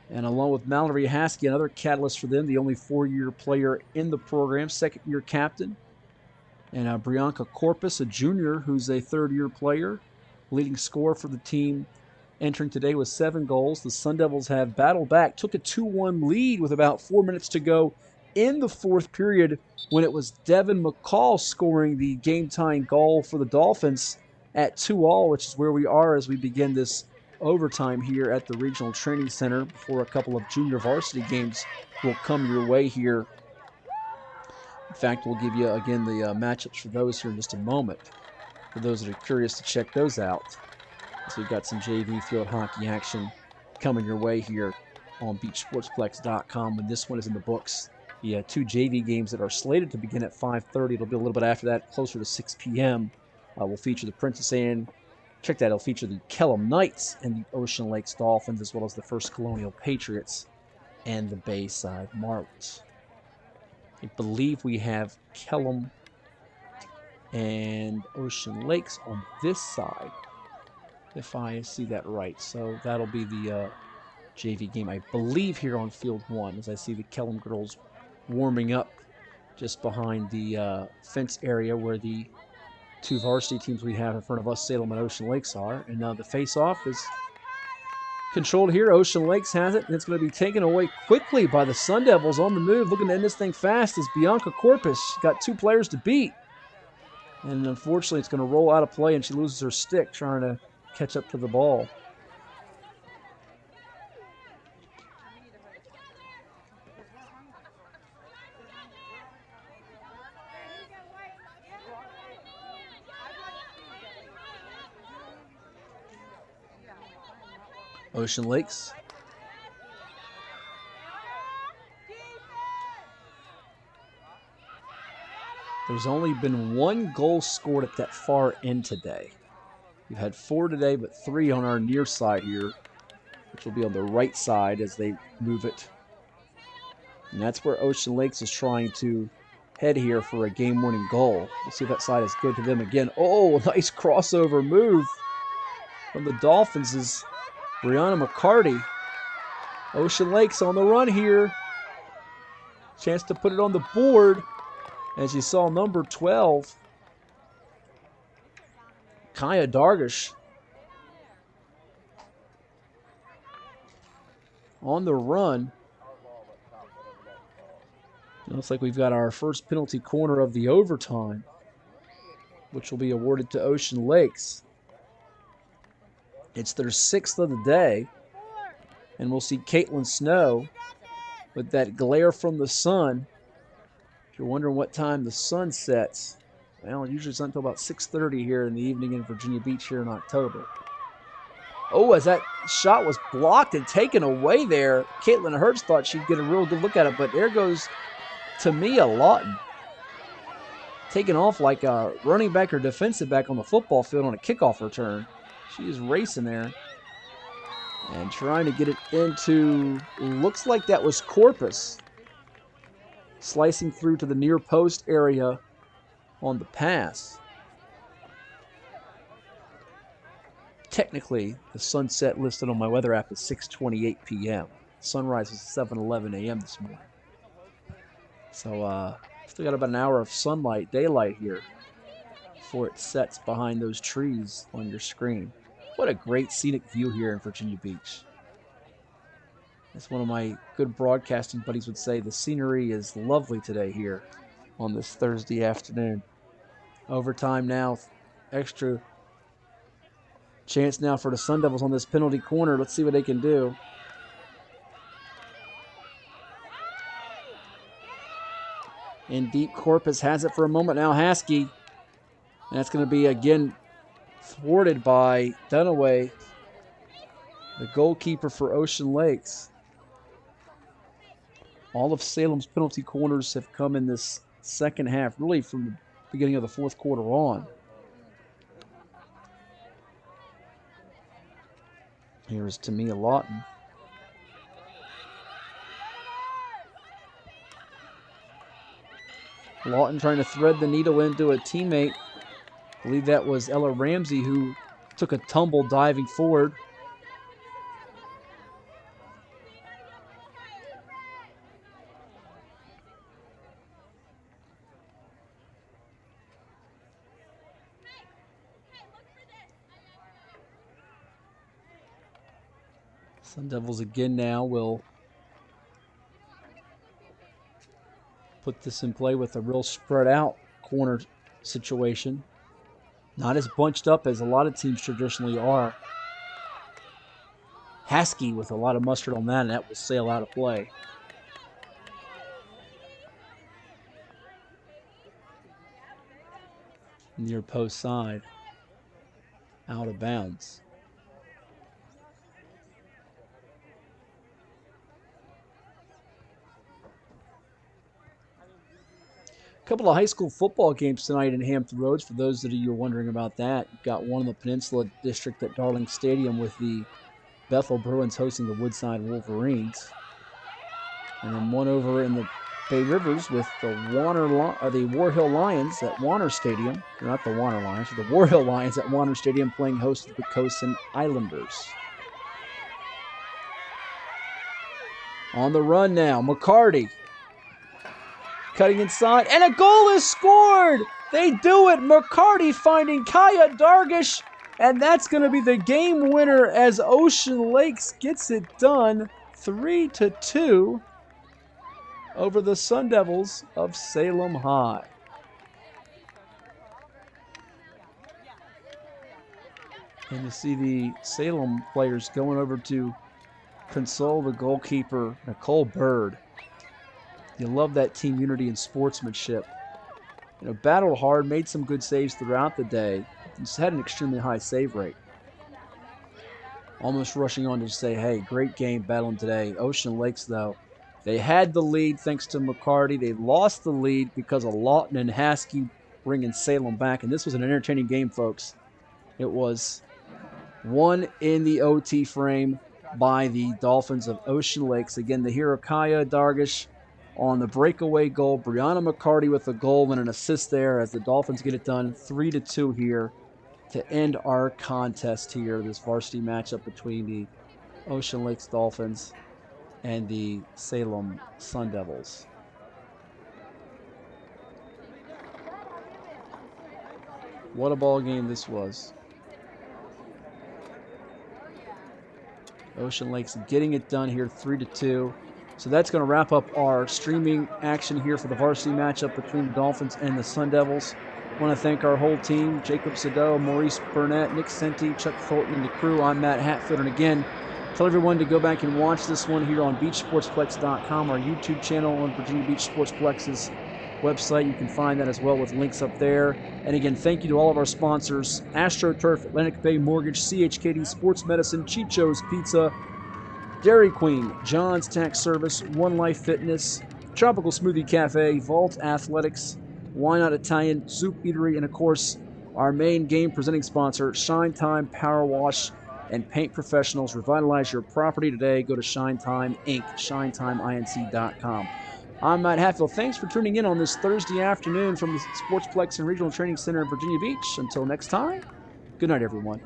And along with Mallory Haskey, another catalyst for them, the only 4-year player in the program, second-year captain. And Brianka Corpus, a junior who's a third-year player, leading scorer for the team, entering today with 7 goals. The Sun Devils have battled back, took a 2-1 lead with about 4 minutes to go in the fourth period when it was Devin McCall scoring the game-tying goal for the Dolphins at 2-2, which is where we are as we begin this overtime here at the Regional Training Center before a couple of junior varsity games will come your way here. In fact, we'll give you, again, the matchups for those here in just a moment, for those that are curious to check those out. So we've got some JV field hockey action coming your way here on BeachSportsplex.com when this one is in the books. The 2 JV games that are slated to begin at 5:30. It'll be a little bit after that, closer to 6 p.m. Will feature the Princess Anne. Check that. It'll feature the Kellum Knights and the Ocean Lakes Dolphins, as well as the First Colonial Patriots and the Bayside Marlins. I believe we have Kellum and Ocean Lakes on this side, if I see that right. So that'll be the JV game, I believe, here on Field 1, as I see the Kellum girls warming up just behind the fence area where the 2 varsity teams we have in front of us, Salem and Ocean Lakes, are. And now the face-off is controlled here. Ocean Lakes has it, and it's going to be taken away quickly by the Sun Devils on the move, looking to end this thing fast as Bianca Corpus got 2 players to beat. And unfortunately, it's going to roll out of play, and she loses her stick trying to catch up to the ball. Ocean Lakes. There's only been 1 goal scored at that far end today. We've had 4 today, but 3 on our near side here, which will be on the right side as they move it. And that's where Ocean Lakes is trying to head here for a game-winning goal. We'll see if that side is good to them again. Oh, nice crossover move from the Dolphins is Brianna McCarty. Ocean Lakes on the run here. Chance to put it on the board. As you saw, number 12, Kaya Dargish, on the run. It looks like we've got our first penalty corner of the overtime, which will be awarded to Ocean Lakes. It's their 6th of the day, and we'll see Caitlin Snow with that glare from the sun. If you're wondering what time the sun sets, well, usually it's not until about 6:30 here in the evening in Virginia Beach here in October. Oh, as that shot was blocked and taken away there, Caitlin Hurts thought she'd get a real good look at it, but there goes Tamia Lawton, taking off like a running back or defensive back on the football field on a kickoff return. She is racing there and trying to get it into, looks like that was Corpus, slicing through to the near post area on the pass. Technically, the sunset listed on my weather app is 6:28 p.m. Sunrise was 7:11 a.m. this morning. So still got about an hour of sunlight, daylight here before it sets behind those trees on your screen. What a great scenic view here in Virginia Beach. As one of my good broadcasting buddies would say, the scenery is lovely today here on this Thursday afternoon. Overtime now, extra chance now for the Sun Devils on this penalty corner. Let's see what they can do. In deep, Corpus has it for a moment now. Haskey. And that's going to be, again, thwarted by Dunaway, the goalkeeper for Ocean Lakes. All of Salem's penalty corners have come in this second half, really from the beginning of the fourth quarter on. Here is Tamia Lawton. Lawton trying to thread the needle into a teammate. I believe that was Ella Ramsey, who took a tumble diving forward. Sun Devils again now will put this in play with a real spread out corner situation. Not as bunched up as a lot of teams traditionally are. Haskey with a lot of mustard on that, and that will sail out of play. Near post side. Out of bounds. A couple of high school football games tonight in Hampton Roads. For those of you wondering about that, you've got one in the Peninsula District at Darling Stadium with the Bethel Bruins hosting the Woodside Wolverines. And then one over in the Bay Rivers with the War Hill Lions at Warner Stadium. They're not the Warner Lions, the War Hill Lions at Warner Stadium playing host to the Cosin Islanders. On the run now, McCarty. Cutting inside, and a goal is scored! They do it! McCarty finding Kaya Dargish, and that's going to be the game winner as Ocean Lakes gets it done 3-2 over the Sun Devils of Salem High. And you see the Salem players going over to console the goalkeeper, Nicole Bird. You love that team unity and sportsmanship. You know, battled hard, made some good saves throughout the day. Just had an extremely high save rate. Almost rushing on to say, hey, great game battling today. Ocean Lakes, though, they had the lead thanks to McCarty. They lost the lead because of Lawton and Haskey bringing Salem back. And this was an entertaining game, folks. It was won in the OT frame by the Dolphins of Ocean Lakes. Again, the hero Kaya Dargish on the breakaway goal. Brianna McCarty with a goal and an assist there as the Dolphins get it done 3-2 here to end our contest here, this varsity matchup between the Ocean Lakes Dolphins and the Salem Sun Devils. What a ball game this was. Ocean Lakes getting it done here 3-2. So that's going to wrap up our streaming action here for the varsity matchup between the Dolphins and the Sun Devils. I want to thank our whole team, Jacob Sado, Maurice Burnett, Nick Senti, Chuck Fulton, and the crew. I'm Matt Hatfield. And again, tell everyone to go back and watch this one here on beachsportsplex.com, our YouTube channel on Virginia Beach Sportsplex's website. You can find that as well with links up there. And again, thank you to all of our sponsors, AstroTurf, Atlantic Bay Mortgage, CHKD Sports Medicine, Chicho's Pizza, Dairy Queen, John's Tax Service, One Life Fitness, Tropical Smoothie Cafe, Vault Athletics, Why Not Italian, Soup Eatery, and of course, our main game presenting sponsor, Shine Time Power Wash and Paint Professionals. Revitalize your property today. Go to Shine Time Inc., ShineTimeINC.com. I'm Matt Hatfield. Thanks for tuning in on this Thursday afternoon from the Sportsplex and Regional Training Center in Virginia Beach. Until next time, good night, everyone.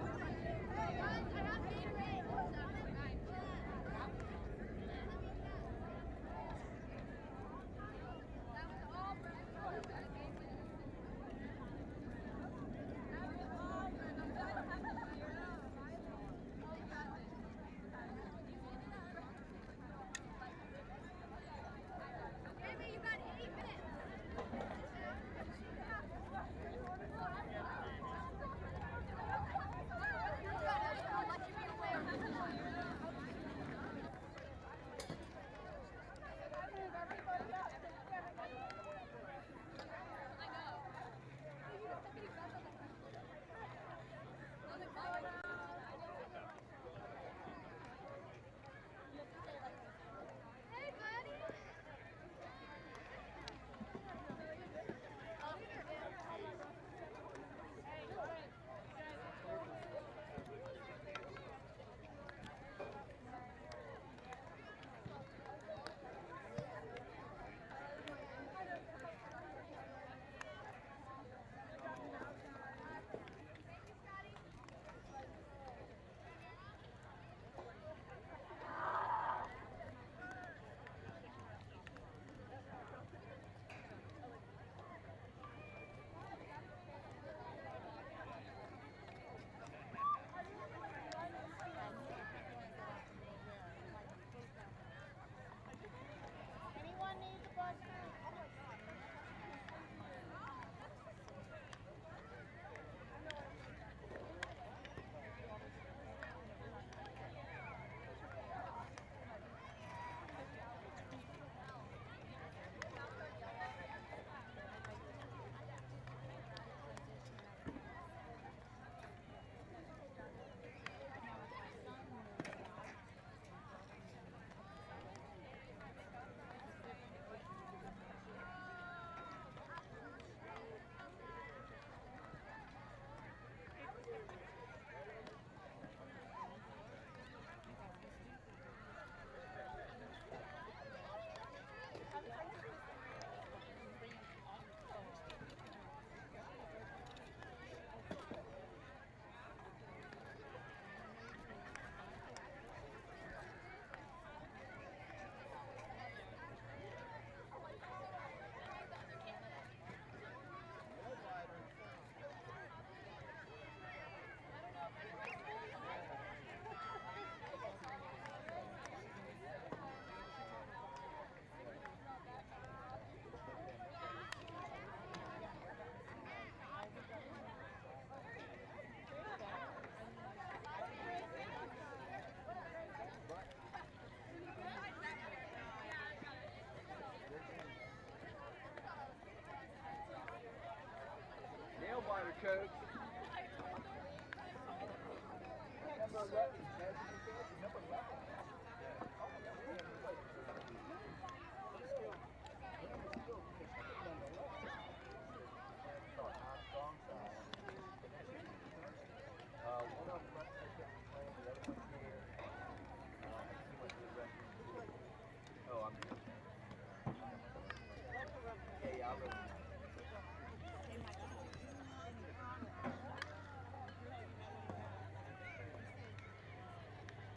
coach.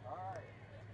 All right.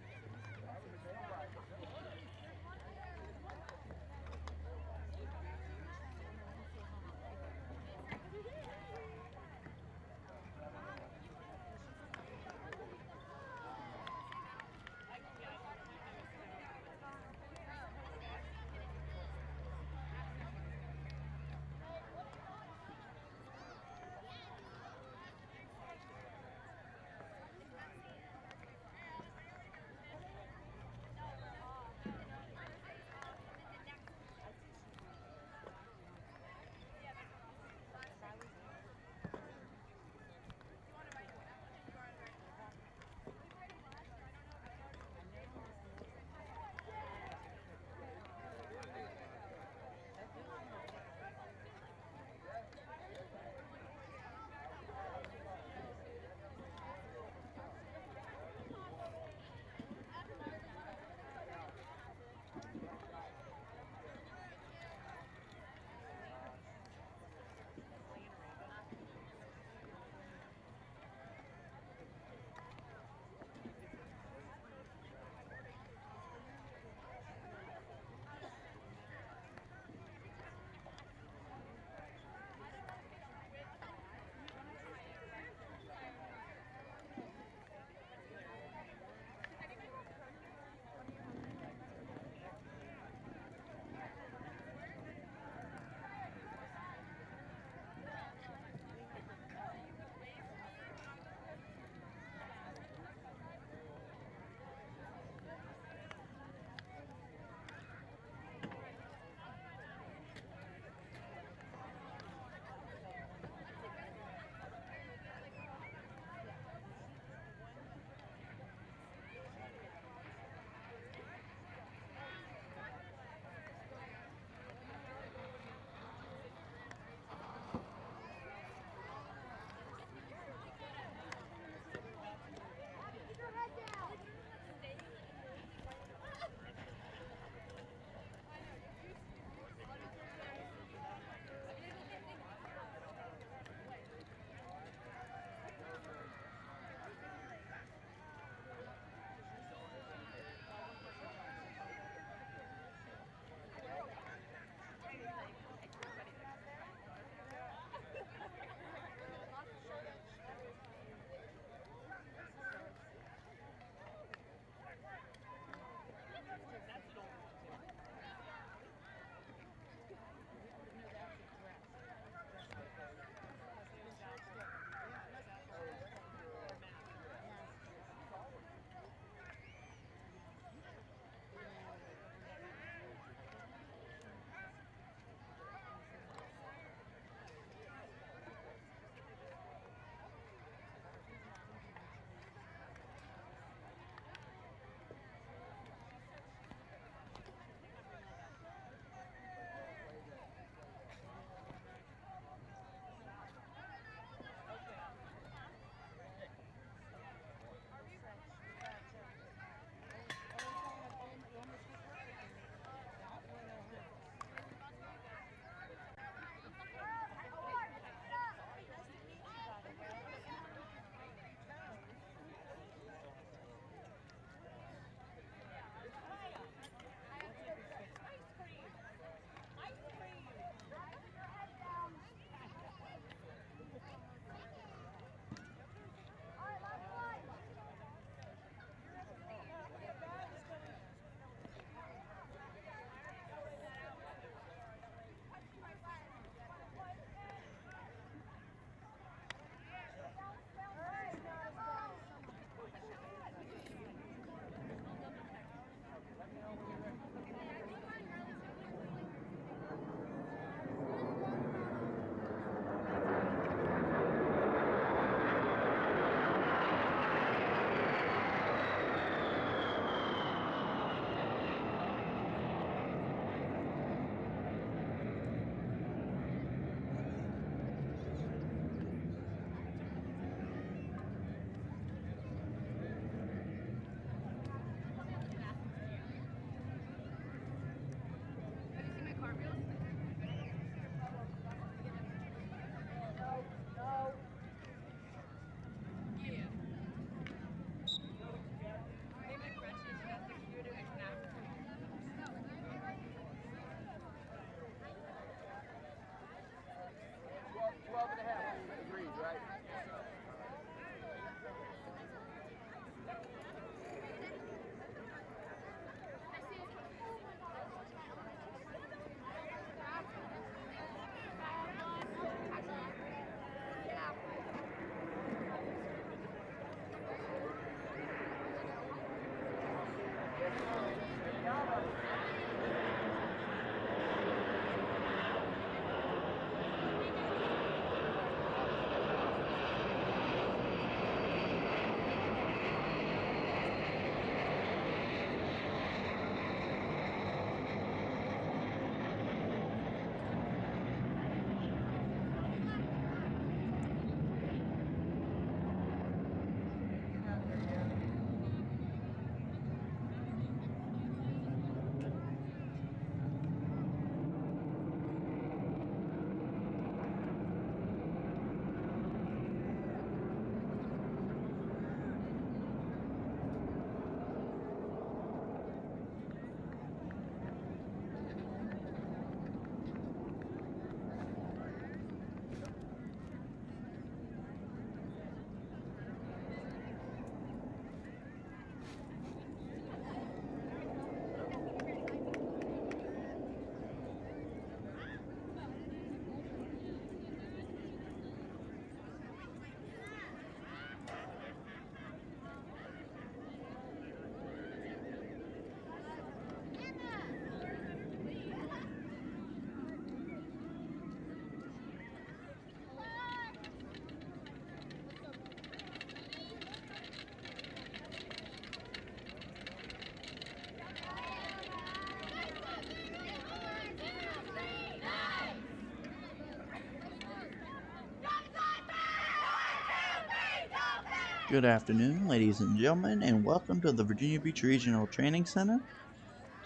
Good afternoon, ladies and gentlemen, and welcome to the Virginia Beach Regional Training Center.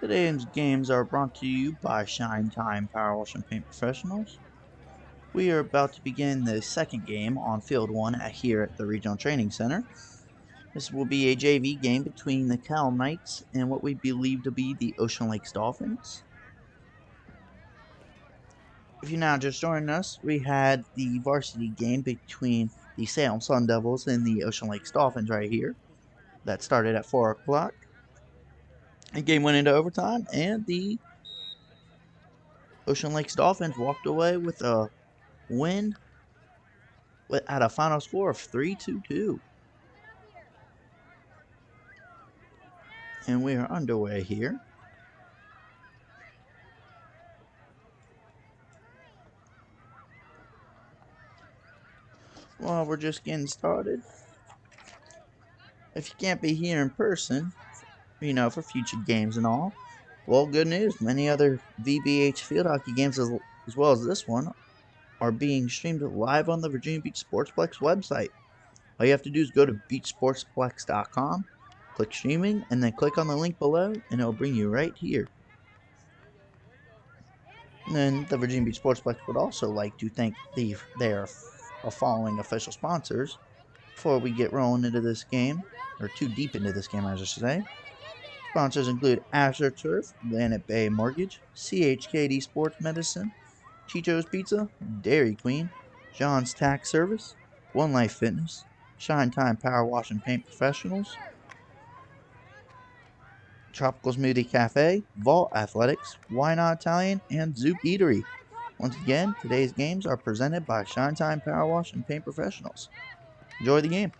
Today's games are brought to you by Shine Time Power Wash and Paint Professionals. We are about to begin the second game on Field 1 here at the Regional Training Center. This will be a JV game between the Cal Knights and what we believe to be the Ocean Lakes Dolphins. If you're now just joining us, we had the varsity game between the Salem Sun Devils and the Ocean Lakes Dolphins right here. That started at 4 o'clock. The game went into overtime, and the Ocean Lakes Dolphins walked away with a win at a final score of 3-2. And we are underway here. Well, we're just getting started. If you can't be here in person, for future games and all, well, good news. Many other VBH field hockey games as well as this one are being streamed live on the Virginia Beach Sportsplex website. All you have to do is go to beachsportsplex.com, click streaming, and then click on the link below, and it'll bring you right here. And then the Virginia Beach Sportsplex would also like to thank their following official sponsors before we get rolling into this game, or too deep into this game, I should say. Sponsors include AstroTurf, Granite Bay Mortgage, CHKD Sports Medicine, Chicho's Pizza, Dairy Queen, John's Tax Service, One Life Fitness, Shine Time Power Wash and Paint Professionals, Tropical Smoothie Cafe, Vault Athletics, Why Not Italian, and Zook Eatery. Once again, today's games are presented by Shine Time Power Wash and Paint Professionals. Enjoy the game.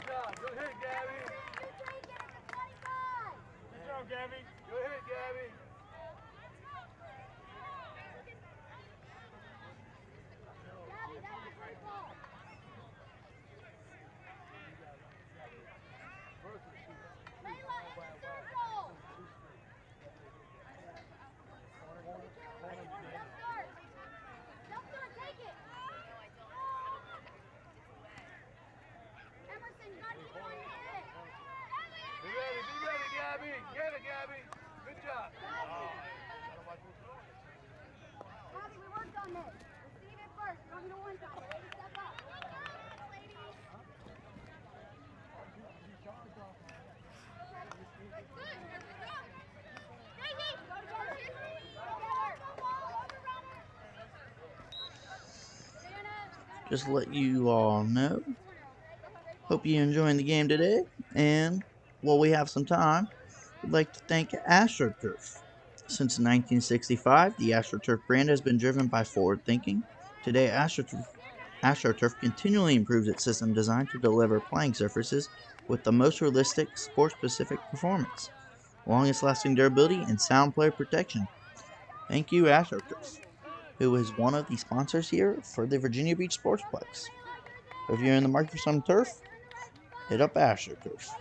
Go ahead, Gabby. Good job, Gabby. Go ahead, Gabby. Gabby, that was a great ball. Layla, in the circle. Jump start, take it. Emerson, you gotta keep it on your stick. Be ready, Gabby. Get it, Gabby. Good job. Gabby, we worked on this. Receive it first. You don't need to one time. Lady, step up. Ladies.
Just to let you all know, hope you're enjoying the game today, and while we have some time, we'd like to thank AstroTurf. Since 1965, the AstroTurf brand has been driven by forward thinking. Today, AstroTurf continually improves its system design to deliver playing surfaces with the most realistic, sport-specific performance, longest-lasting durability, and sound player protection. Thank you, AstroTurf, who is one of the sponsors here for the Virginia Beach Sportsplex. If you're in the market for some turf, hit up AstroTurf.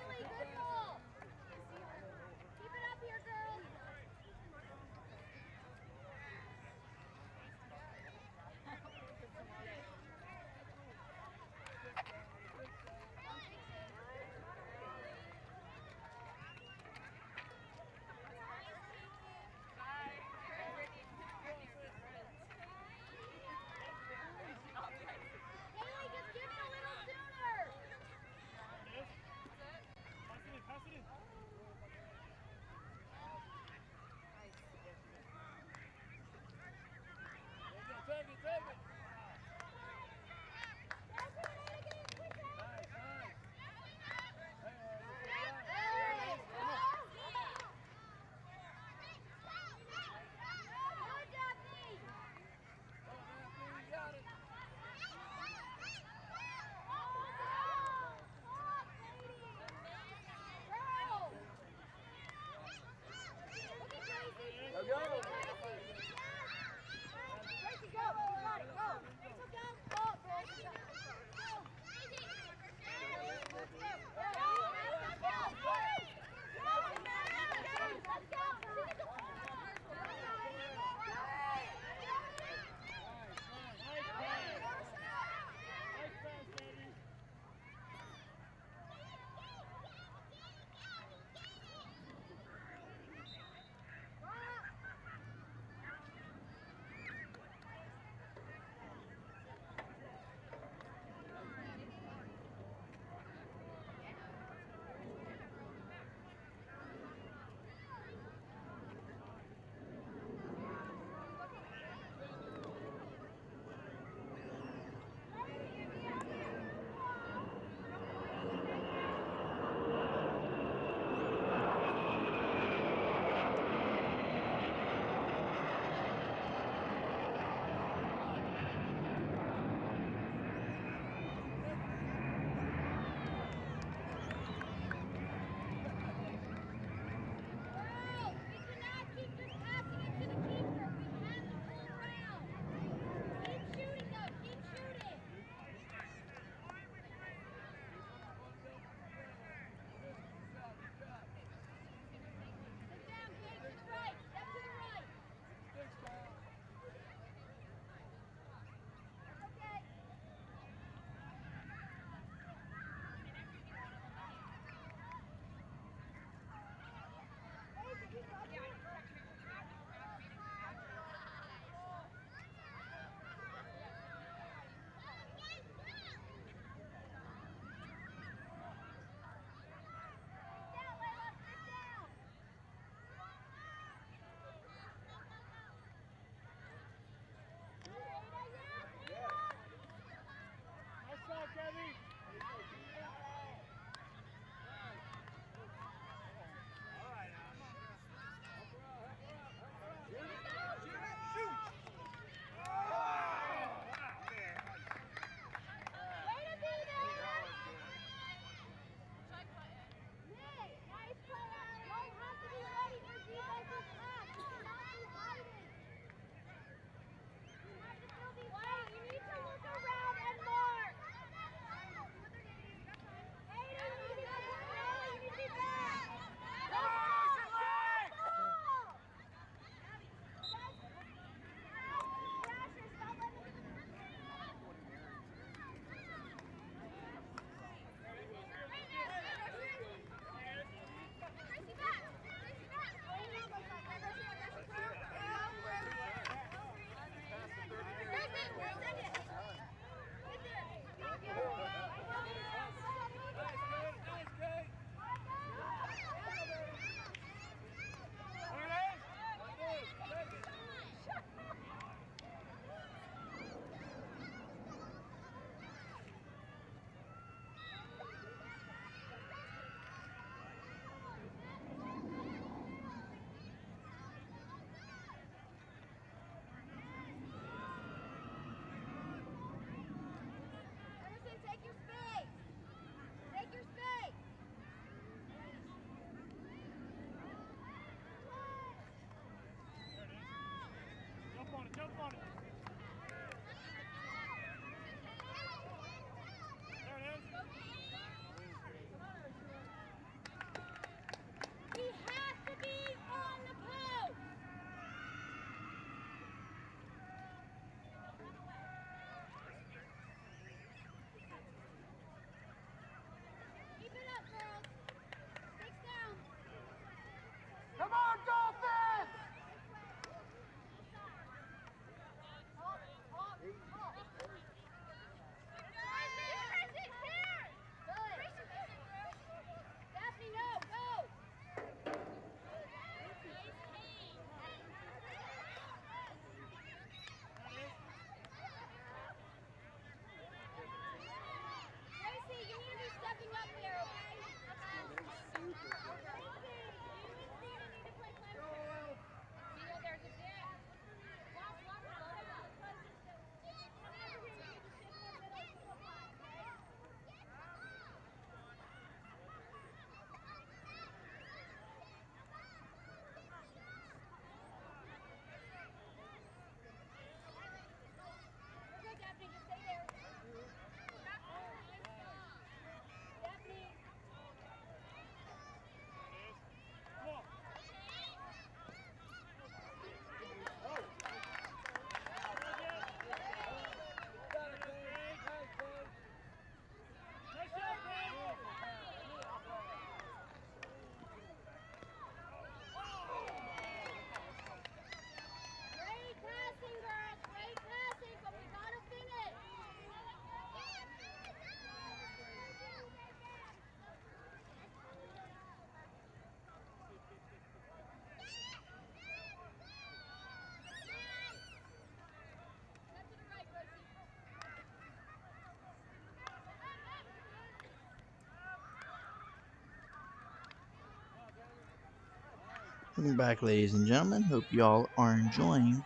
Welcome back, ladies and gentlemen. Hope y'all are enjoying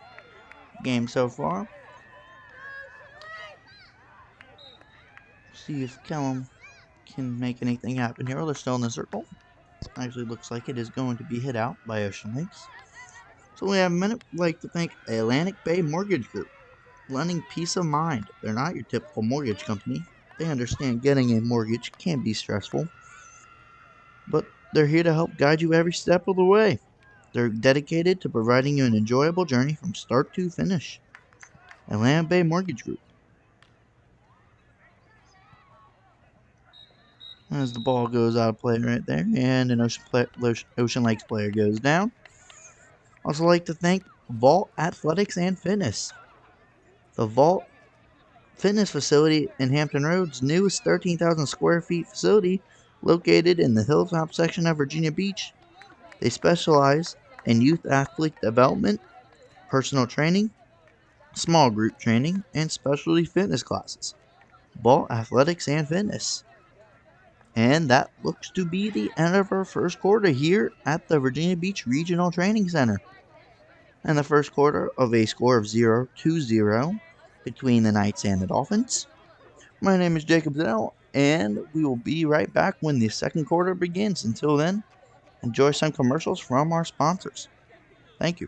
the game so far. See if Kellum can make anything happen here. They're still in the circle. Actually looks like it is going to be hit out by Ocean Lakes. So we have a minute. We'd like to thank Atlantic Bay Mortgage Group, lending peace of mind. They're not your typical mortgage company. They understand getting a mortgage can be stressful, but they're here to help guide you every step of the way. They're dedicated to providing you an enjoyable journey from start to finish. Atlantic Bay Mortgage Group. As the ball goes out of play right there, and an Ocean Lakes player goes down. Also like to thank Vault Athletics and Fitness. The Vault Fitness facility in Hampton Roads' newest 13,000 square feet facility located in the hilltop section of Virginia Beach. They specialize in youth athlete development, personal training, small group training, and specialty fitness classes. Vault Athletics and Fitness. And that looks to be the end of our first quarter here at the Virginia Beach Regional Training Center. And the first quarter of a score of 0-0 between the Knights and the Dolphins. My name is Jacob Zell, and we will be right back when the second quarter begins. Until then, enjoy some commercials from our sponsors. Thank you.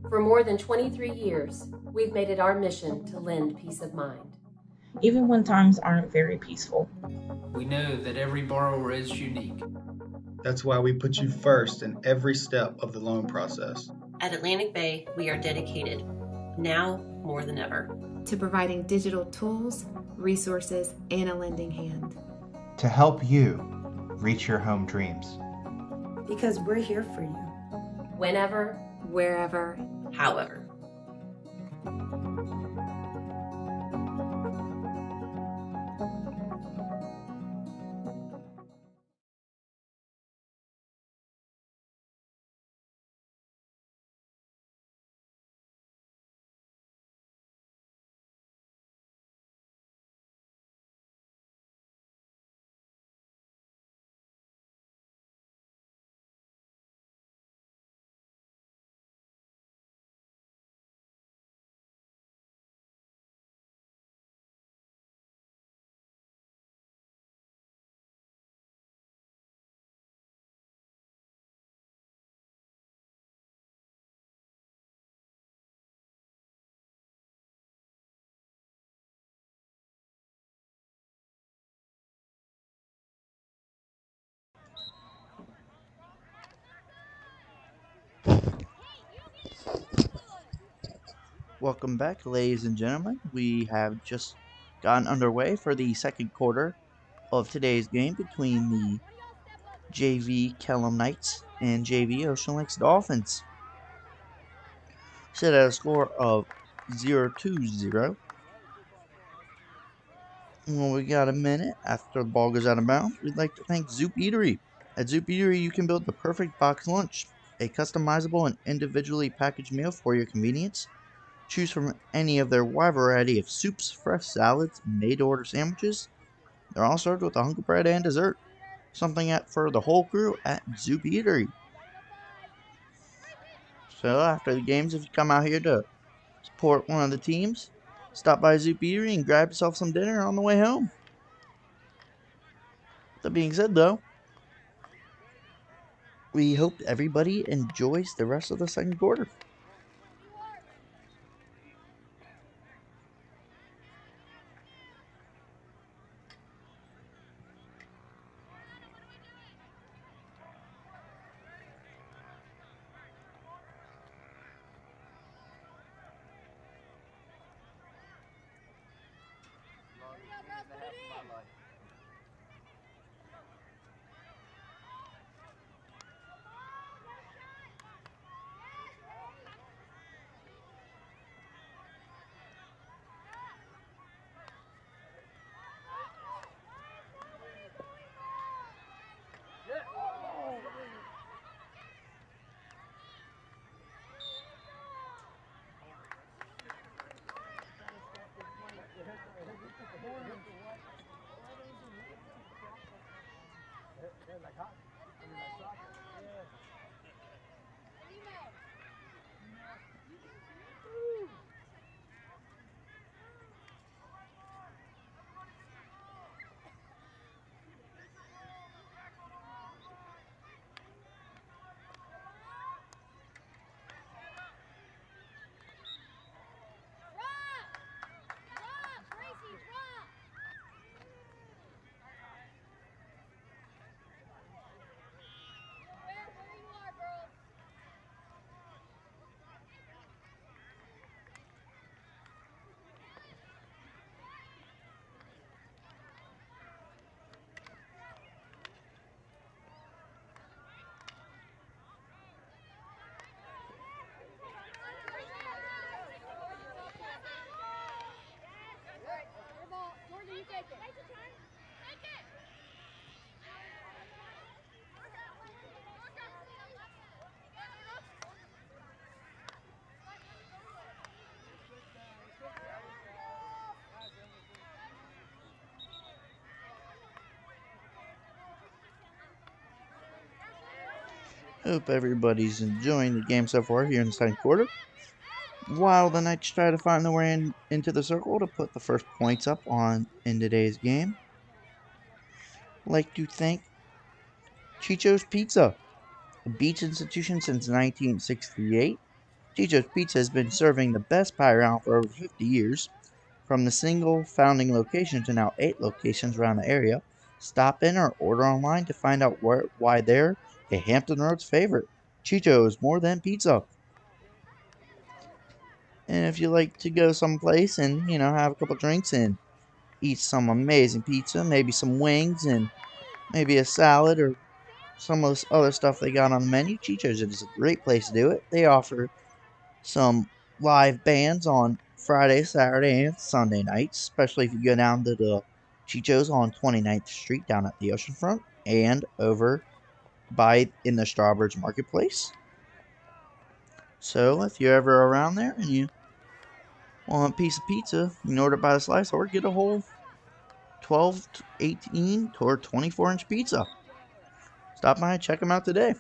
For more than 23 years, we've made it our mission to lend peace of mind.
Even when times aren't very peaceful.
We know that every borrower is unique.
That's why we put you first in every step of the loan process.
At Atlantic Bay, we are dedicated, now more than ever,
to providing digital tools, resources, and a lending hand.
To help you reach your home dreams.
Because we're here for you.
Whenever,
wherever,
however.
Welcome back, ladies and gentlemen. We have just gotten underway for the second quarter of today's game between the JV Kellum Knights and JV Ocean Lakes Dolphins. Set at a score of 0-0. Well, we got a minute after the ball goes out of bounds. We'd like to thank Zoop Eatery. At Zoop Eatery, you can build the perfect box lunch, a customizable and individually packaged meal for your convenience. Choose from any of their wide variety of soups, fresh salads, and made-to-order sandwiches. They're all served with a hunk of bread and dessert. Something for the whole crew at Zoop Eatery. So after the games, if you come out here to support one of the teams, stop by Zoop Eatery and grab yourself some dinner on the way home. That being said, though, we hope everybody enjoys the rest of the second quarter. Hope everybody's enjoying the game so far here in the second quarter. While the Knights try to find their way into the circle to put the first points up on in today's game, I'd like to thank Chicho's Pizza, a beach institution since 1968. Chicho's Pizza has been serving the best pie around for over 50 years. From the single founding location to now 8 locations around the area, stop in or order online to find out why they're a Hampton Roads favorite. Chicho's, more than pizza. And if you like to go someplace and, have a couple drinks and eat some amazing pizza, maybe some wings and maybe a salad or some of this other stuff they got on the menu, Chicho's is a great place to do it. They offer some live bands on Friday, Saturday, and Sunday nights, especially if you go down to the Chicho's on 29th Street down at the oceanfront and over in the Strawbridge Marketplace. So if you're ever around there and you want a piece of pizza, you can order it by the slice or get a whole 12, 18, or 24-inch pizza. Stop by and check them out today.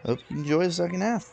Hope you enjoy the second half.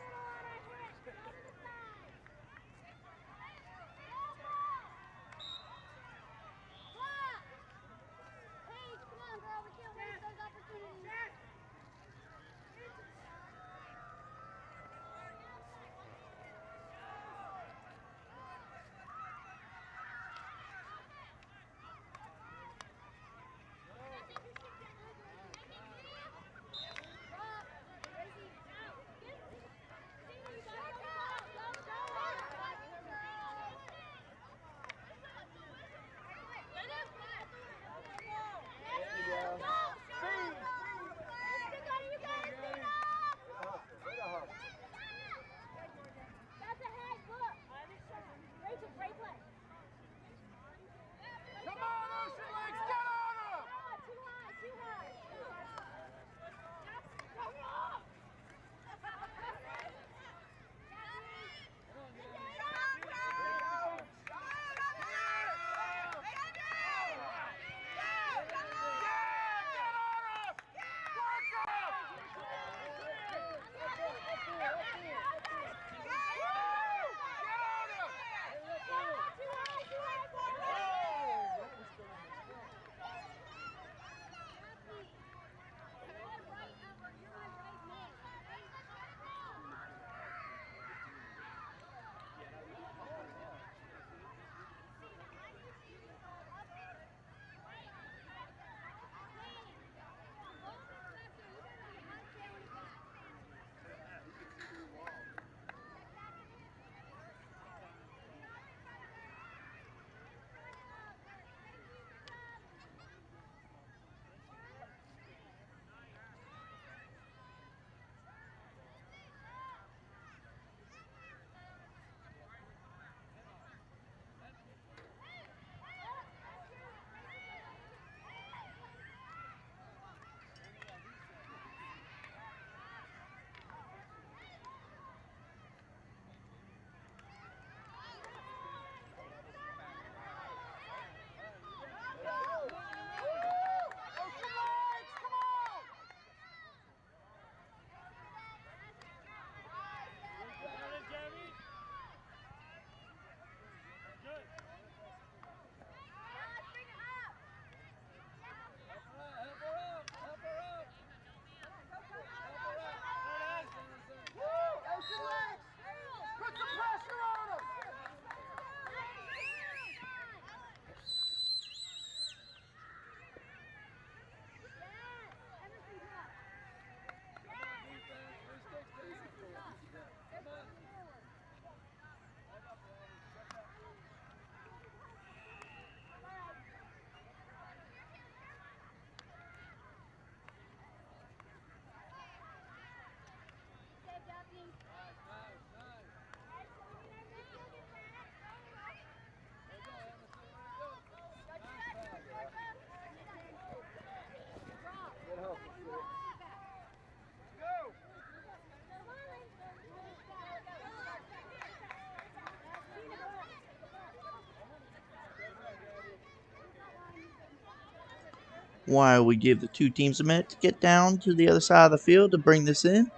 While we give the two teams a minute to get down to the other side of the field to bring this in,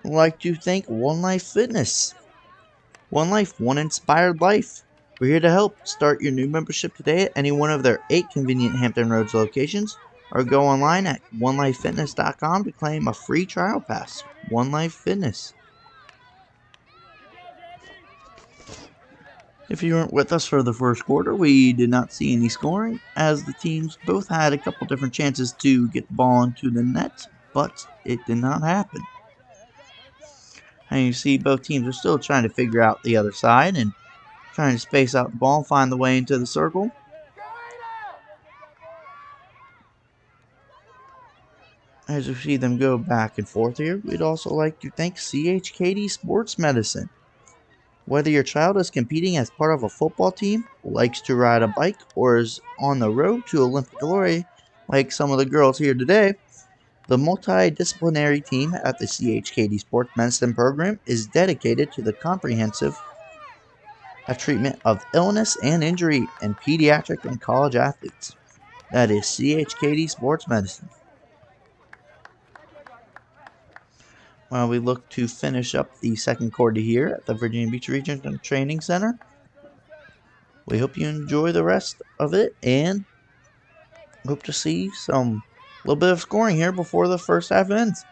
I'd like to thank One Life Fitness. One Life, one inspired life. We're here to help. Start your new membership today at any one of their 8 convenient Hampton Roads locations, or go online at onelifefitness.com to claim a free trial pass. One Life Fitness. If you weren't with us for the first quarter, we did not see any scoring, as the teams both had a couple different chances to get the ball into the net, but it did not happen. And you see both teams are still trying to figure out the other side and trying to space out the ball and find the way into the circle. As you see them go back and forth here, we'd also like to thank CHKD Sports Medicine. Whether your child is competing as part of a football team, likes to ride a bike, or is on the road to Olympic glory, like some of the girls here today, the multidisciplinary team at the CHKD Sports Medicine program is dedicated to the comprehensive treatment of illness and injury in pediatric and college athletes. That is CHKD Sports Medicine. While we look to finish up the second quarter here at the Virginia Beach Regional Training Center, we hope you enjoy the rest of it and hope to see some little bit of scoring here before the first half ends.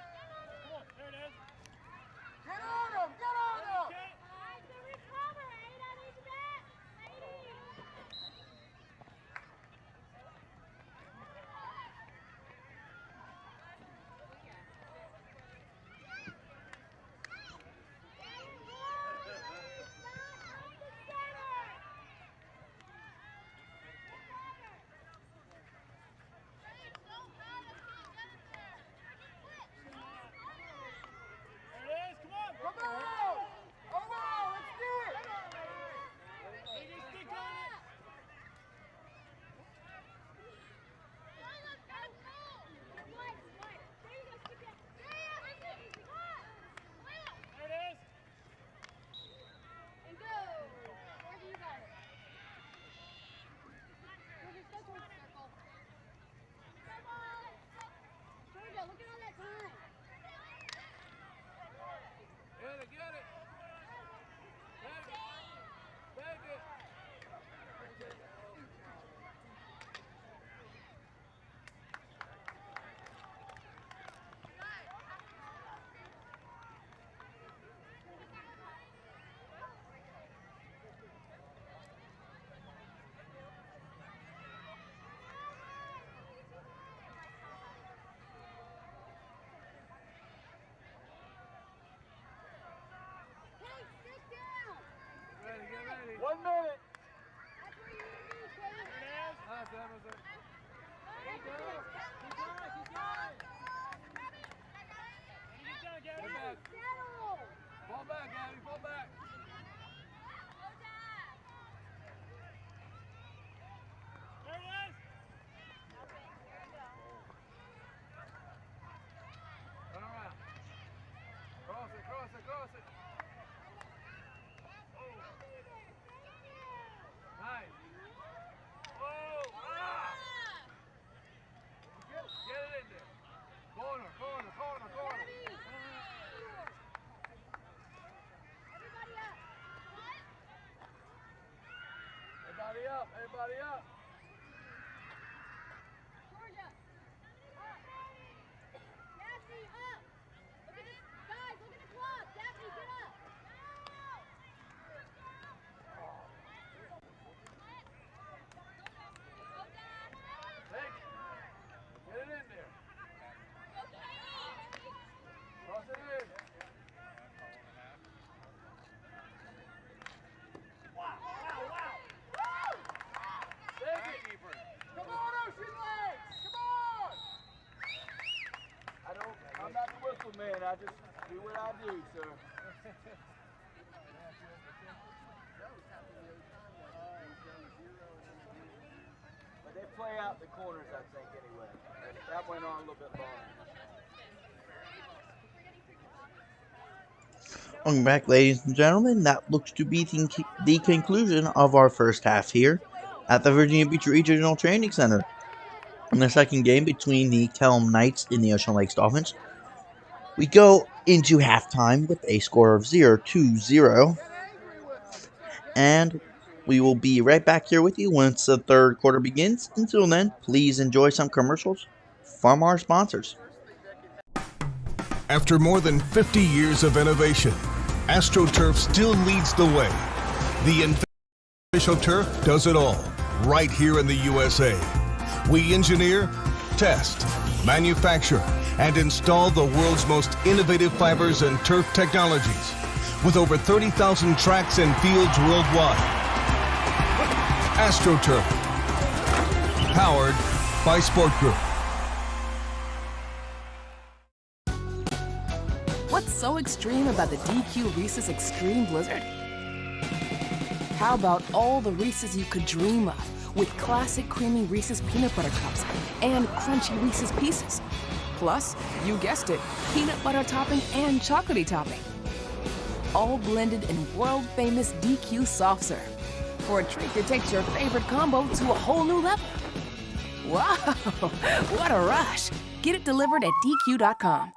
Everybody up.
Georgia. Daphne, up. Look at this. Guys, look at the clock. Daphne, get up.
Take it. Get it in there. Cross it in. I'm not the whistle man, I just do what I do, sir. But they play out the corners, I think, anyway. That went on a little bit longer.
Welcome back, ladies and gentlemen. That looks to be the conclusion of our first half here at the Virginia Beach Regional Training Center. In the second game between the Salem Knights and the Ocean Lakes Dolphins, we go into halftime with a score of 0-0. And we will be right back here with you once the third quarter begins. Until then, please enjoy some commercials from our sponsors.
After more than 50 years of innovation, AstroTurf still leads the way. The official turf does it all, right here in the USA. We engineer, test, manufacture, and install the world's most innovative fibers and turf technologies, with over 30,000 tracks and fields worldwide. AstroTurf, powered by Sport Group.
What's so extreme about the DQ Reese's Extreme Blizzard? How about all the Reese's you could dream of, with classic creamy Reese's peanut butter cups and crunchy Reese's Pieces? Plus, you guessed it, peanut butter topping and chocolatey topping. All blended in world-famous DQ soft serve, for a treat that takes your favorite combo to a whole new level. Wow, what a rush. Get it delivered at DQ.com.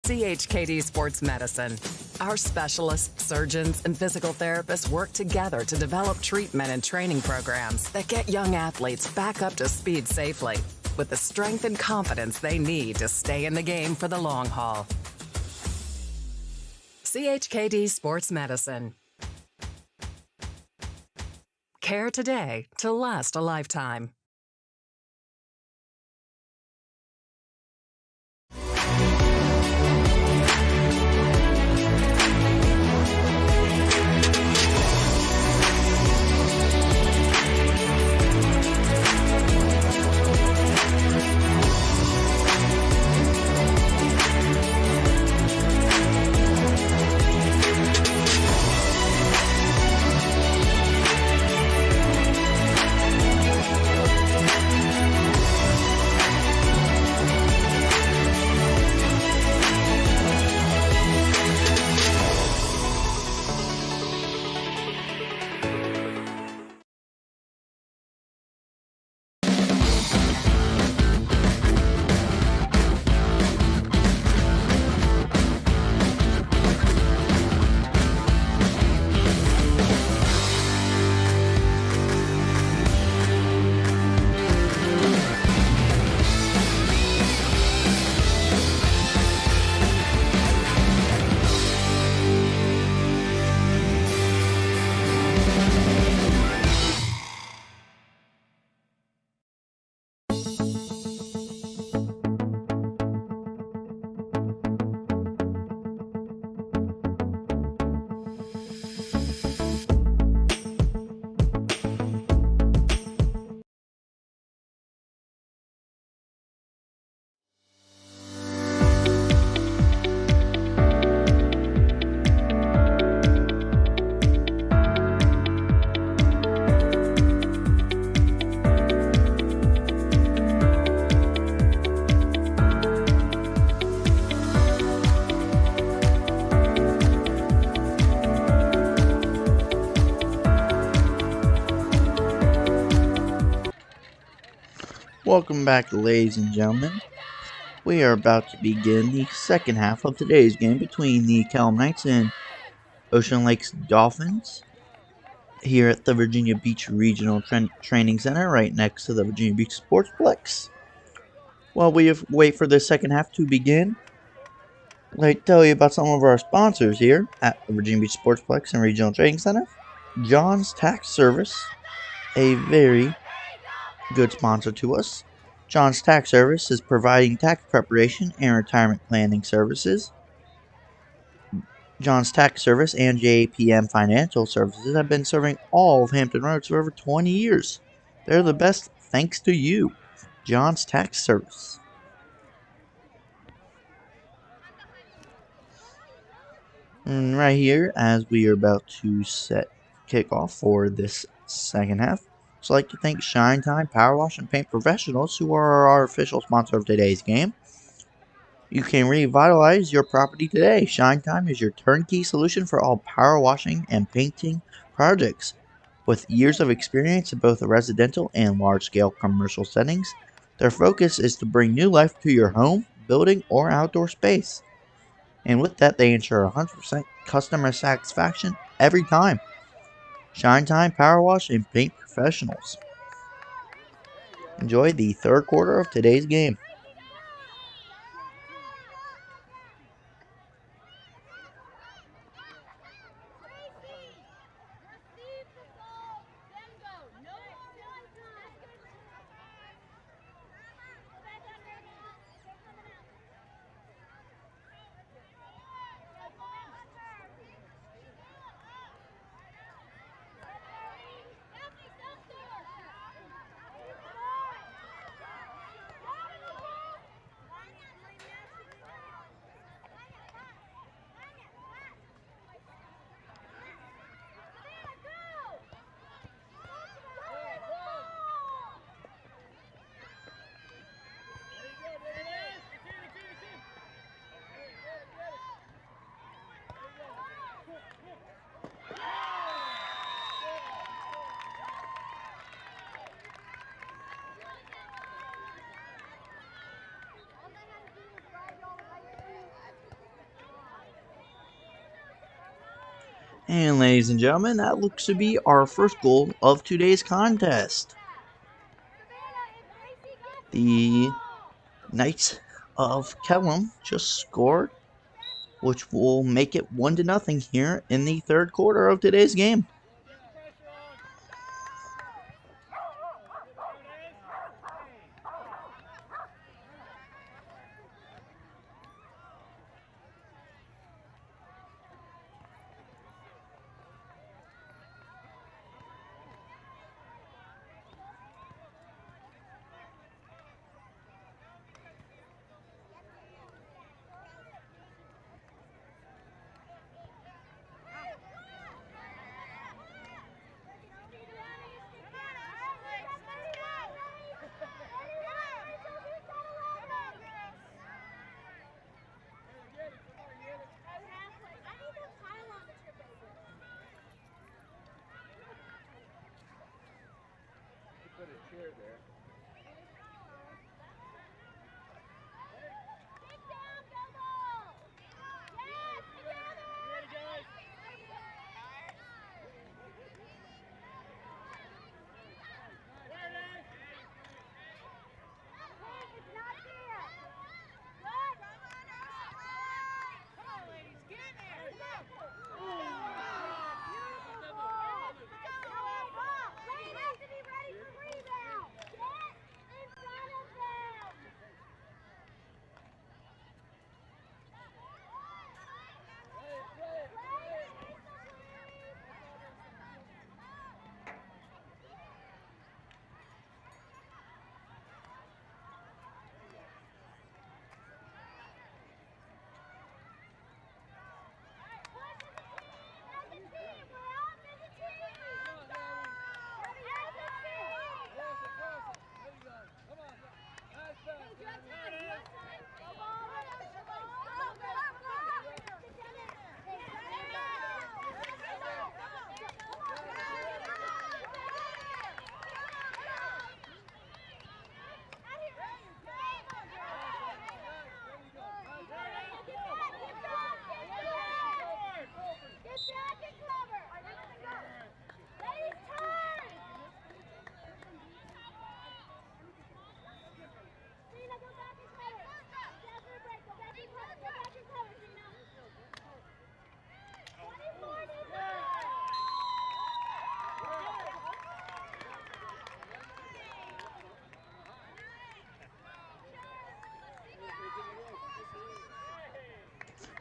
CHKD Sports Medicine. Our specialists, surgeons, and physical therapists work together to develop treatment and training programs that get young athletes back up to speed safely with the strength and confidence they need to stay in the game for the long haul. CHKD Sports Medicine. Care today to last a lifetime.
Welcome back, ladies and gentlemen. We are about to begin the second half of today's game between the Salem Knights and Ocean Lakes Dolphins here at the Virginia Beach Regional Training Center right next to the Virginia Beach Sportsplex. While we wait for the second half to begin, I'd like to tell you about some of our sponsors here at the Virginia Beach Sportsplex and Regional Training Center. John's Tax Service, a very good sponsor to us. John's Tax Service is providing tax preparation and retirement planning services. John's Tax Service and JPM Financial Services have been serving all of Hampton Roads for over 20 years. They're the best thanks to you. John's Tax Service. And right here, as we are about to set kickoff for this second half, I'd like to thank Shine Time Power Wash and Paint Professionals, who are our official sponsor of today's game. You can revitalize your property today. Shine Time is your turnkey solution for all power washing and painting projects. With years of experience in both residential and large-scale commercial settings, their focus is to bring new life to your home, building, or outdoor space. And with that, they ensure 100% customer satisfaction every time. Shine Time Power Wash and Paint Professionals. Enjoy the third quarter of today's game. And ladies and gentlemen, that looks to be our first goal of today's contest. The Knights of Kellam just scored, which will make it 1-0 here in the third quarter of today's game.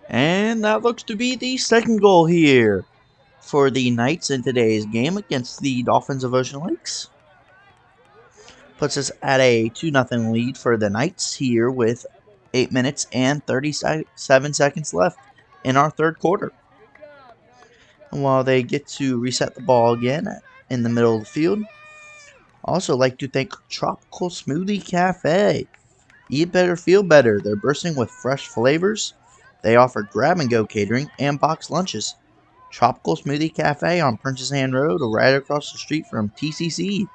And that looks to be the second goal here for the Knights in today's game against the Dolphins of Ocean Lakes. Puts us at a 2-0 lead for the Knights here with 8 minutes and 37 seconds left in our third quarter. And while they get to reset the ball again in the middle of the field, also like to thank Tropical Smoothie Cafe. Eat better, feel better. They're bursting with fresh flavors. They offer grab-and-go catering and boxed lunches. Tropical Smoothie Cafe on Princess Anne Road, right across the street from TCC.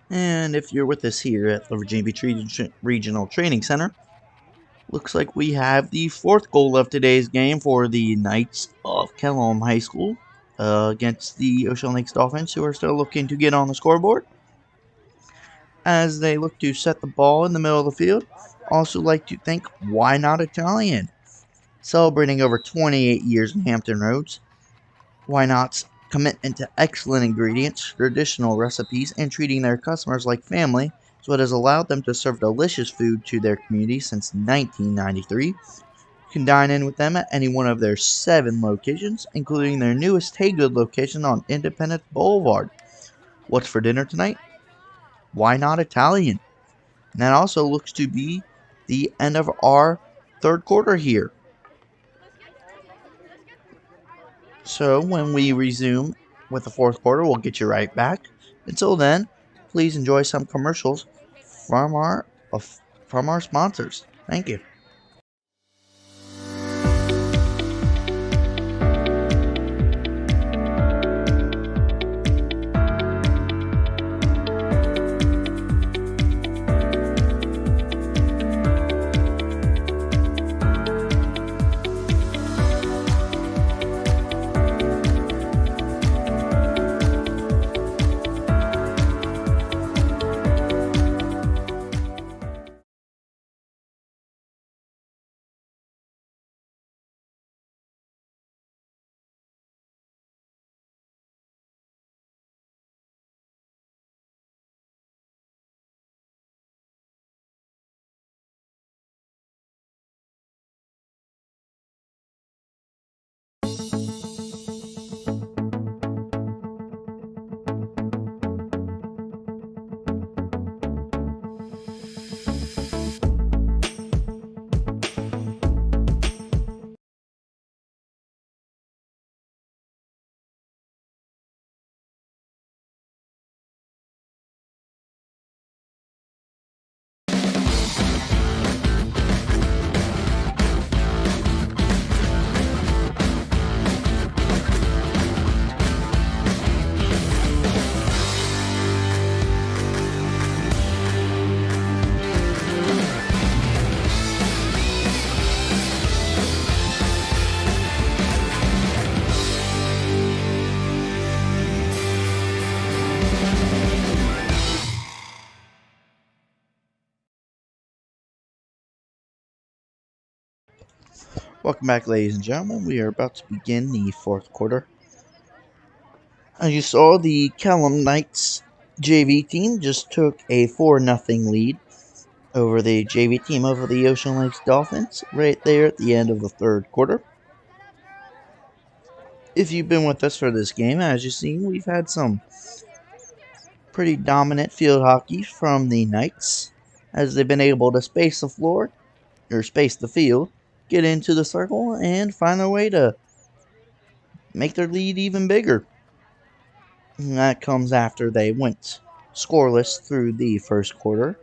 And if you're with us here at the Virginia Beach Regional Training Center, looks like we have the fourth goal of today's game for the Knights of Salem High School against the Ocean Lakes Dolphins, who are still looking to get on the scoreboard. As they look to set the ball in the middle of the field, also like to thank Why Not Italian, celebrating over 28 years in Hampton Roads. Why Not's commitment to excellent ingredients, traditional recipes, and treating their customers like family is what has allowed them to serve delicious food to their community since 1993. You can dine in with them at any one of their 7 locations, including their newest Haygood location on Independence Boulevard. What's for dinner tonight? Why Not Italian? And that also looks to be the end of our third quarter here. So when we resume with the fourth quarter, we'll get you right back. Until then, please enjoy some commercials from our sponsors. Thank you. Welcome back, ladies and gentlemen. We are about to begin the fourth quarter. As you saw, the Salem Knights JV team just took a 4-0 lead over the JV team over the Ocean Lakes Dolphins right there at the end of the third quarter. If you've been with us for this game, as you've seen, we've had some pretty dominant field hockey from the Knights as they've been able to space the floor, or space the field, get into the circle, and find a way to make their lead even bigger. And that comes after they went scoreless through the first quarter.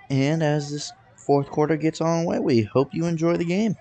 And as this fourth quarter gets on the way, we hope you enjoy the game.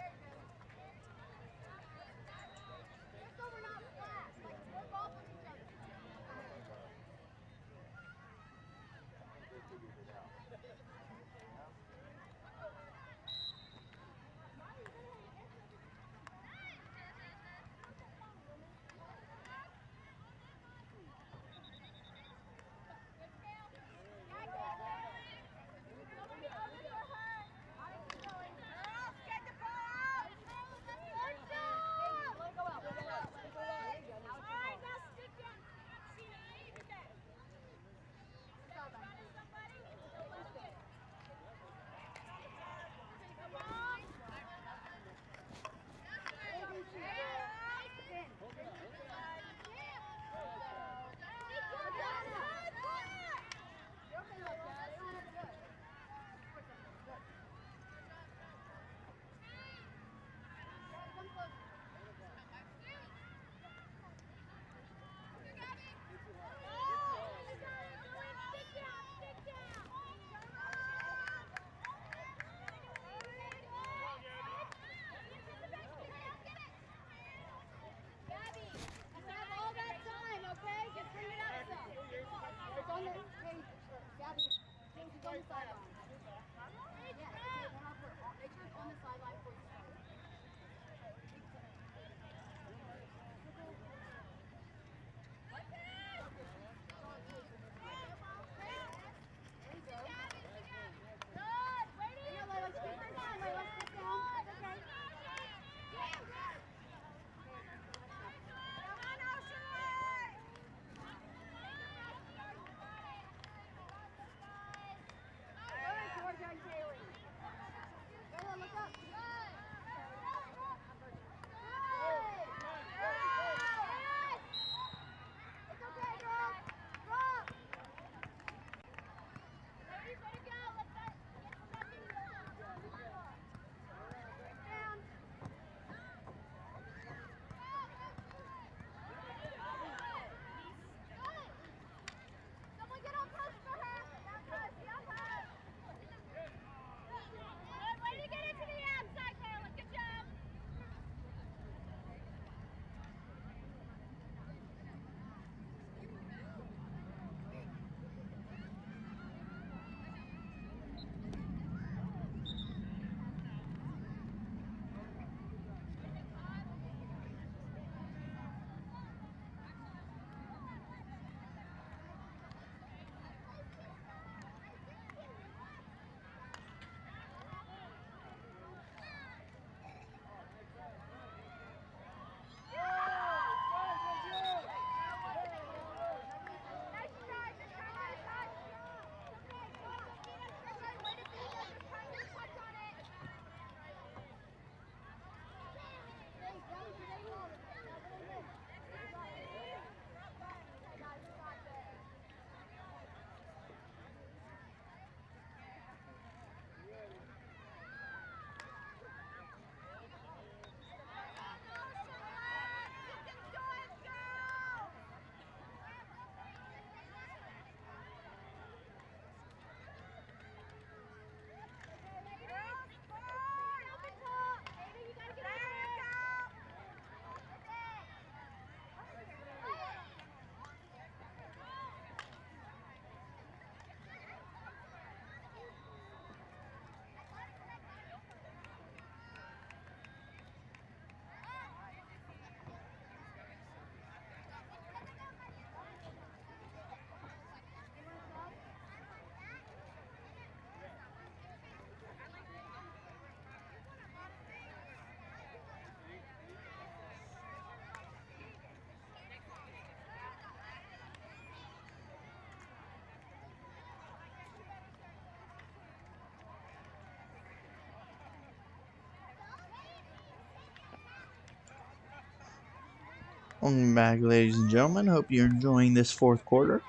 Welcome back, ladies and gentlemen. Hope you're enjoying this fourth quarter.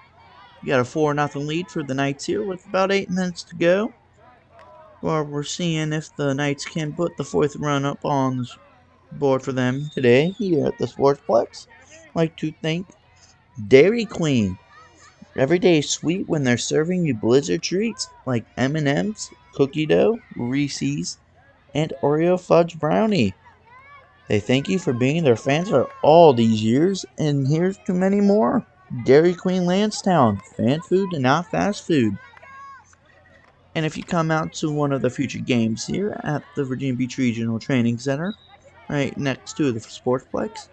You got a 4-0 lead for the Knights here with about 8 minutes to go. Well, we're seeing if the Knights can put the fourth run up on the board for them today here at the Sportsplex. Like to thank Dairy Queen. Every day is sweet when they're serving you Blizzard treats like M&M's, cookie dough, Reese's, and Oreo fudge brownie. They thank you for being their fans for all these years, and here's to many more. Dairy Queen Lansdowne, fan food and not fast food. And if you come out to one of the future games here at the Virginia Beach Regional Training Center, right next to the Sportsplex,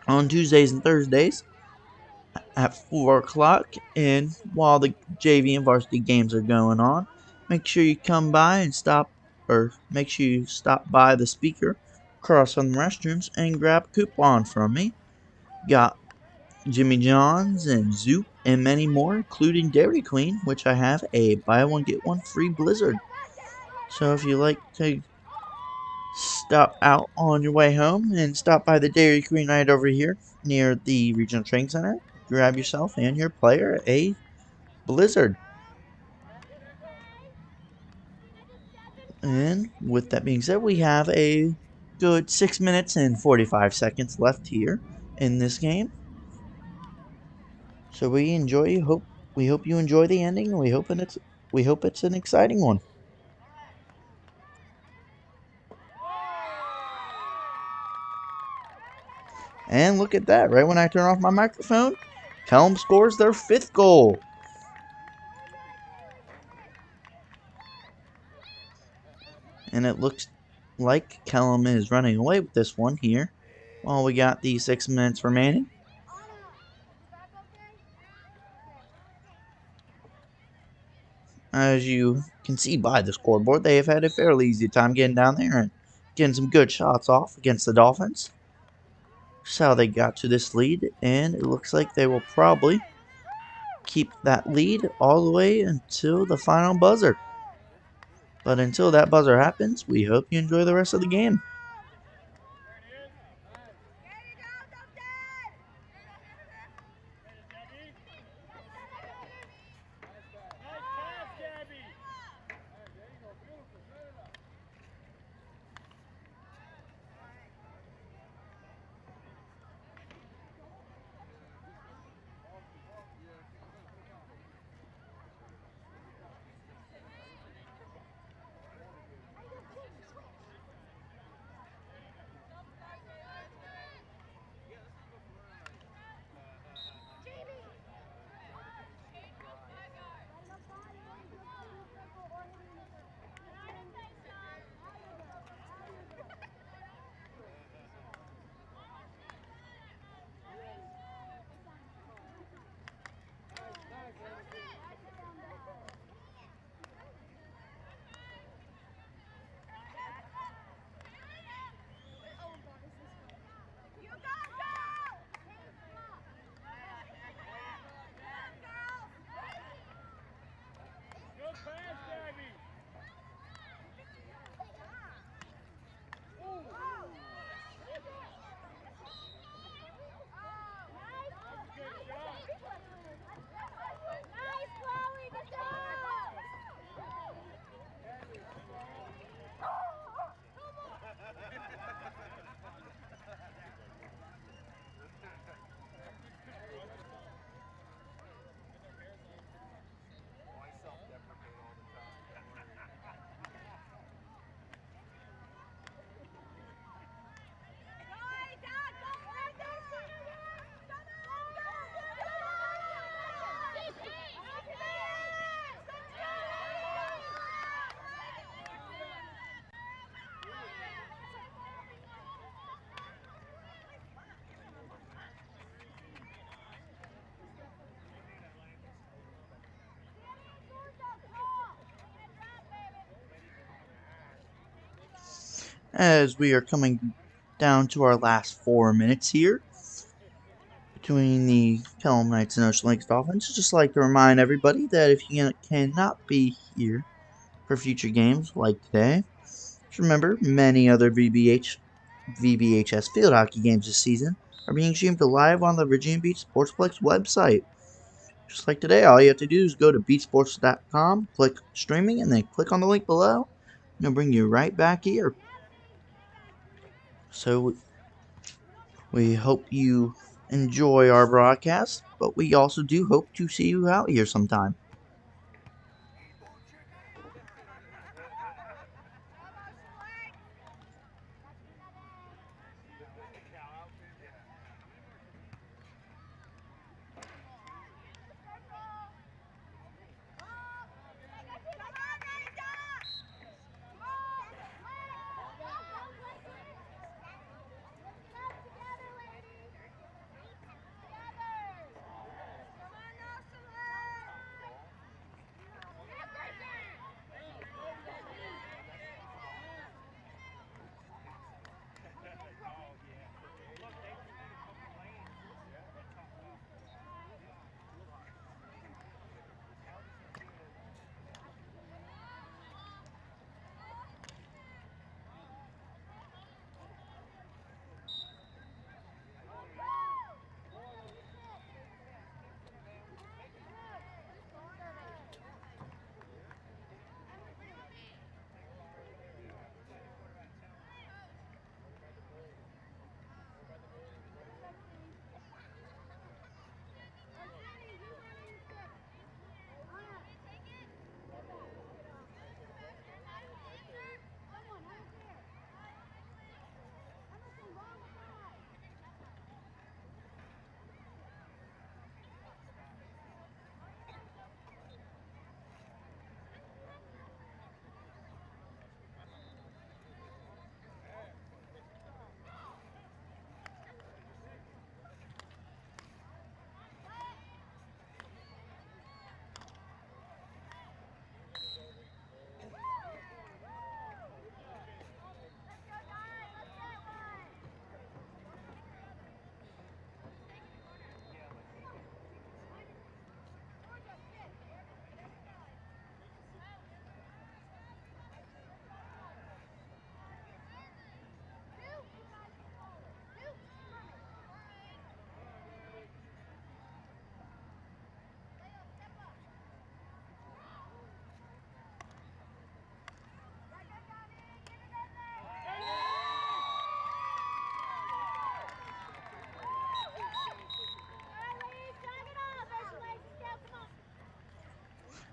on Tuesdays and Thursdays at 4 o'clock, and while the JV and varsity games are going on, make sure you come by and make sure you stop by the speaker across from the restrooms and grab a coupon from me. Got Jimmy John's and Zoop and many more, including Dairy Queen, which I have a buy one get one free Blizzard. So if you like to stop out on your way home and stop by the Dairy Queen right over here near the Regional Training Center, grab yourself and your player a Blizzard. And with that being said, we have a good 6 minutes and 45 seconds left here in this game. So we hope you enjoy the ending, and we hope it's an exciting one. And look at that, right when I turn off my microphone, Pelham scores their 5th goal. And it looks like Kellum is running away with this one here. While we got the 6 minutes remaining. As you can see by the scoreboard, they have had a fairly easy time getting down there and getting some good shots off against the Dolphins. That's how they got to this lead, and it looks like they will probably keep that lead all the way until the final buzzer. But until that buzzer happens, we hope you enjoy the rest of the game. As we are coming down to our last 4 minutes here between the Pelham Knights and Ocean Lakes Dolphins, I'd just like to remind everybody that if you cannot be here for future games like today, just remember many other VBHS field hockey games this season are being streamed live on the Virginia Beach Sportsplex website. Just like today, all you have to do is go to beachsports.com, click streaming, and then click on the link below, and it'll bring you right back here. So we hope you enjoy our broadcast, but we also do hope to see you out here sometime.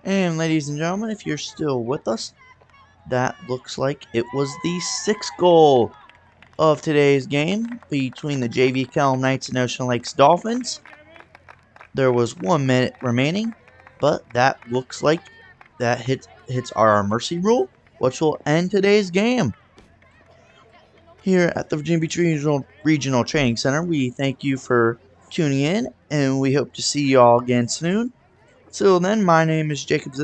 And ladies and gentlemen, if you're still with us, that looks like it was the 6th goal of today's game between the JV Kellam Knights and Ocean Lakes Dolphins. There was 1 minute remaining, but that looks like that hits our mercy rule, which will end today's game. Here at the Virginia Beach Regional Training Center, we thank you for tuning in, and we hope to see you all again soon. Till then, my name is Jacob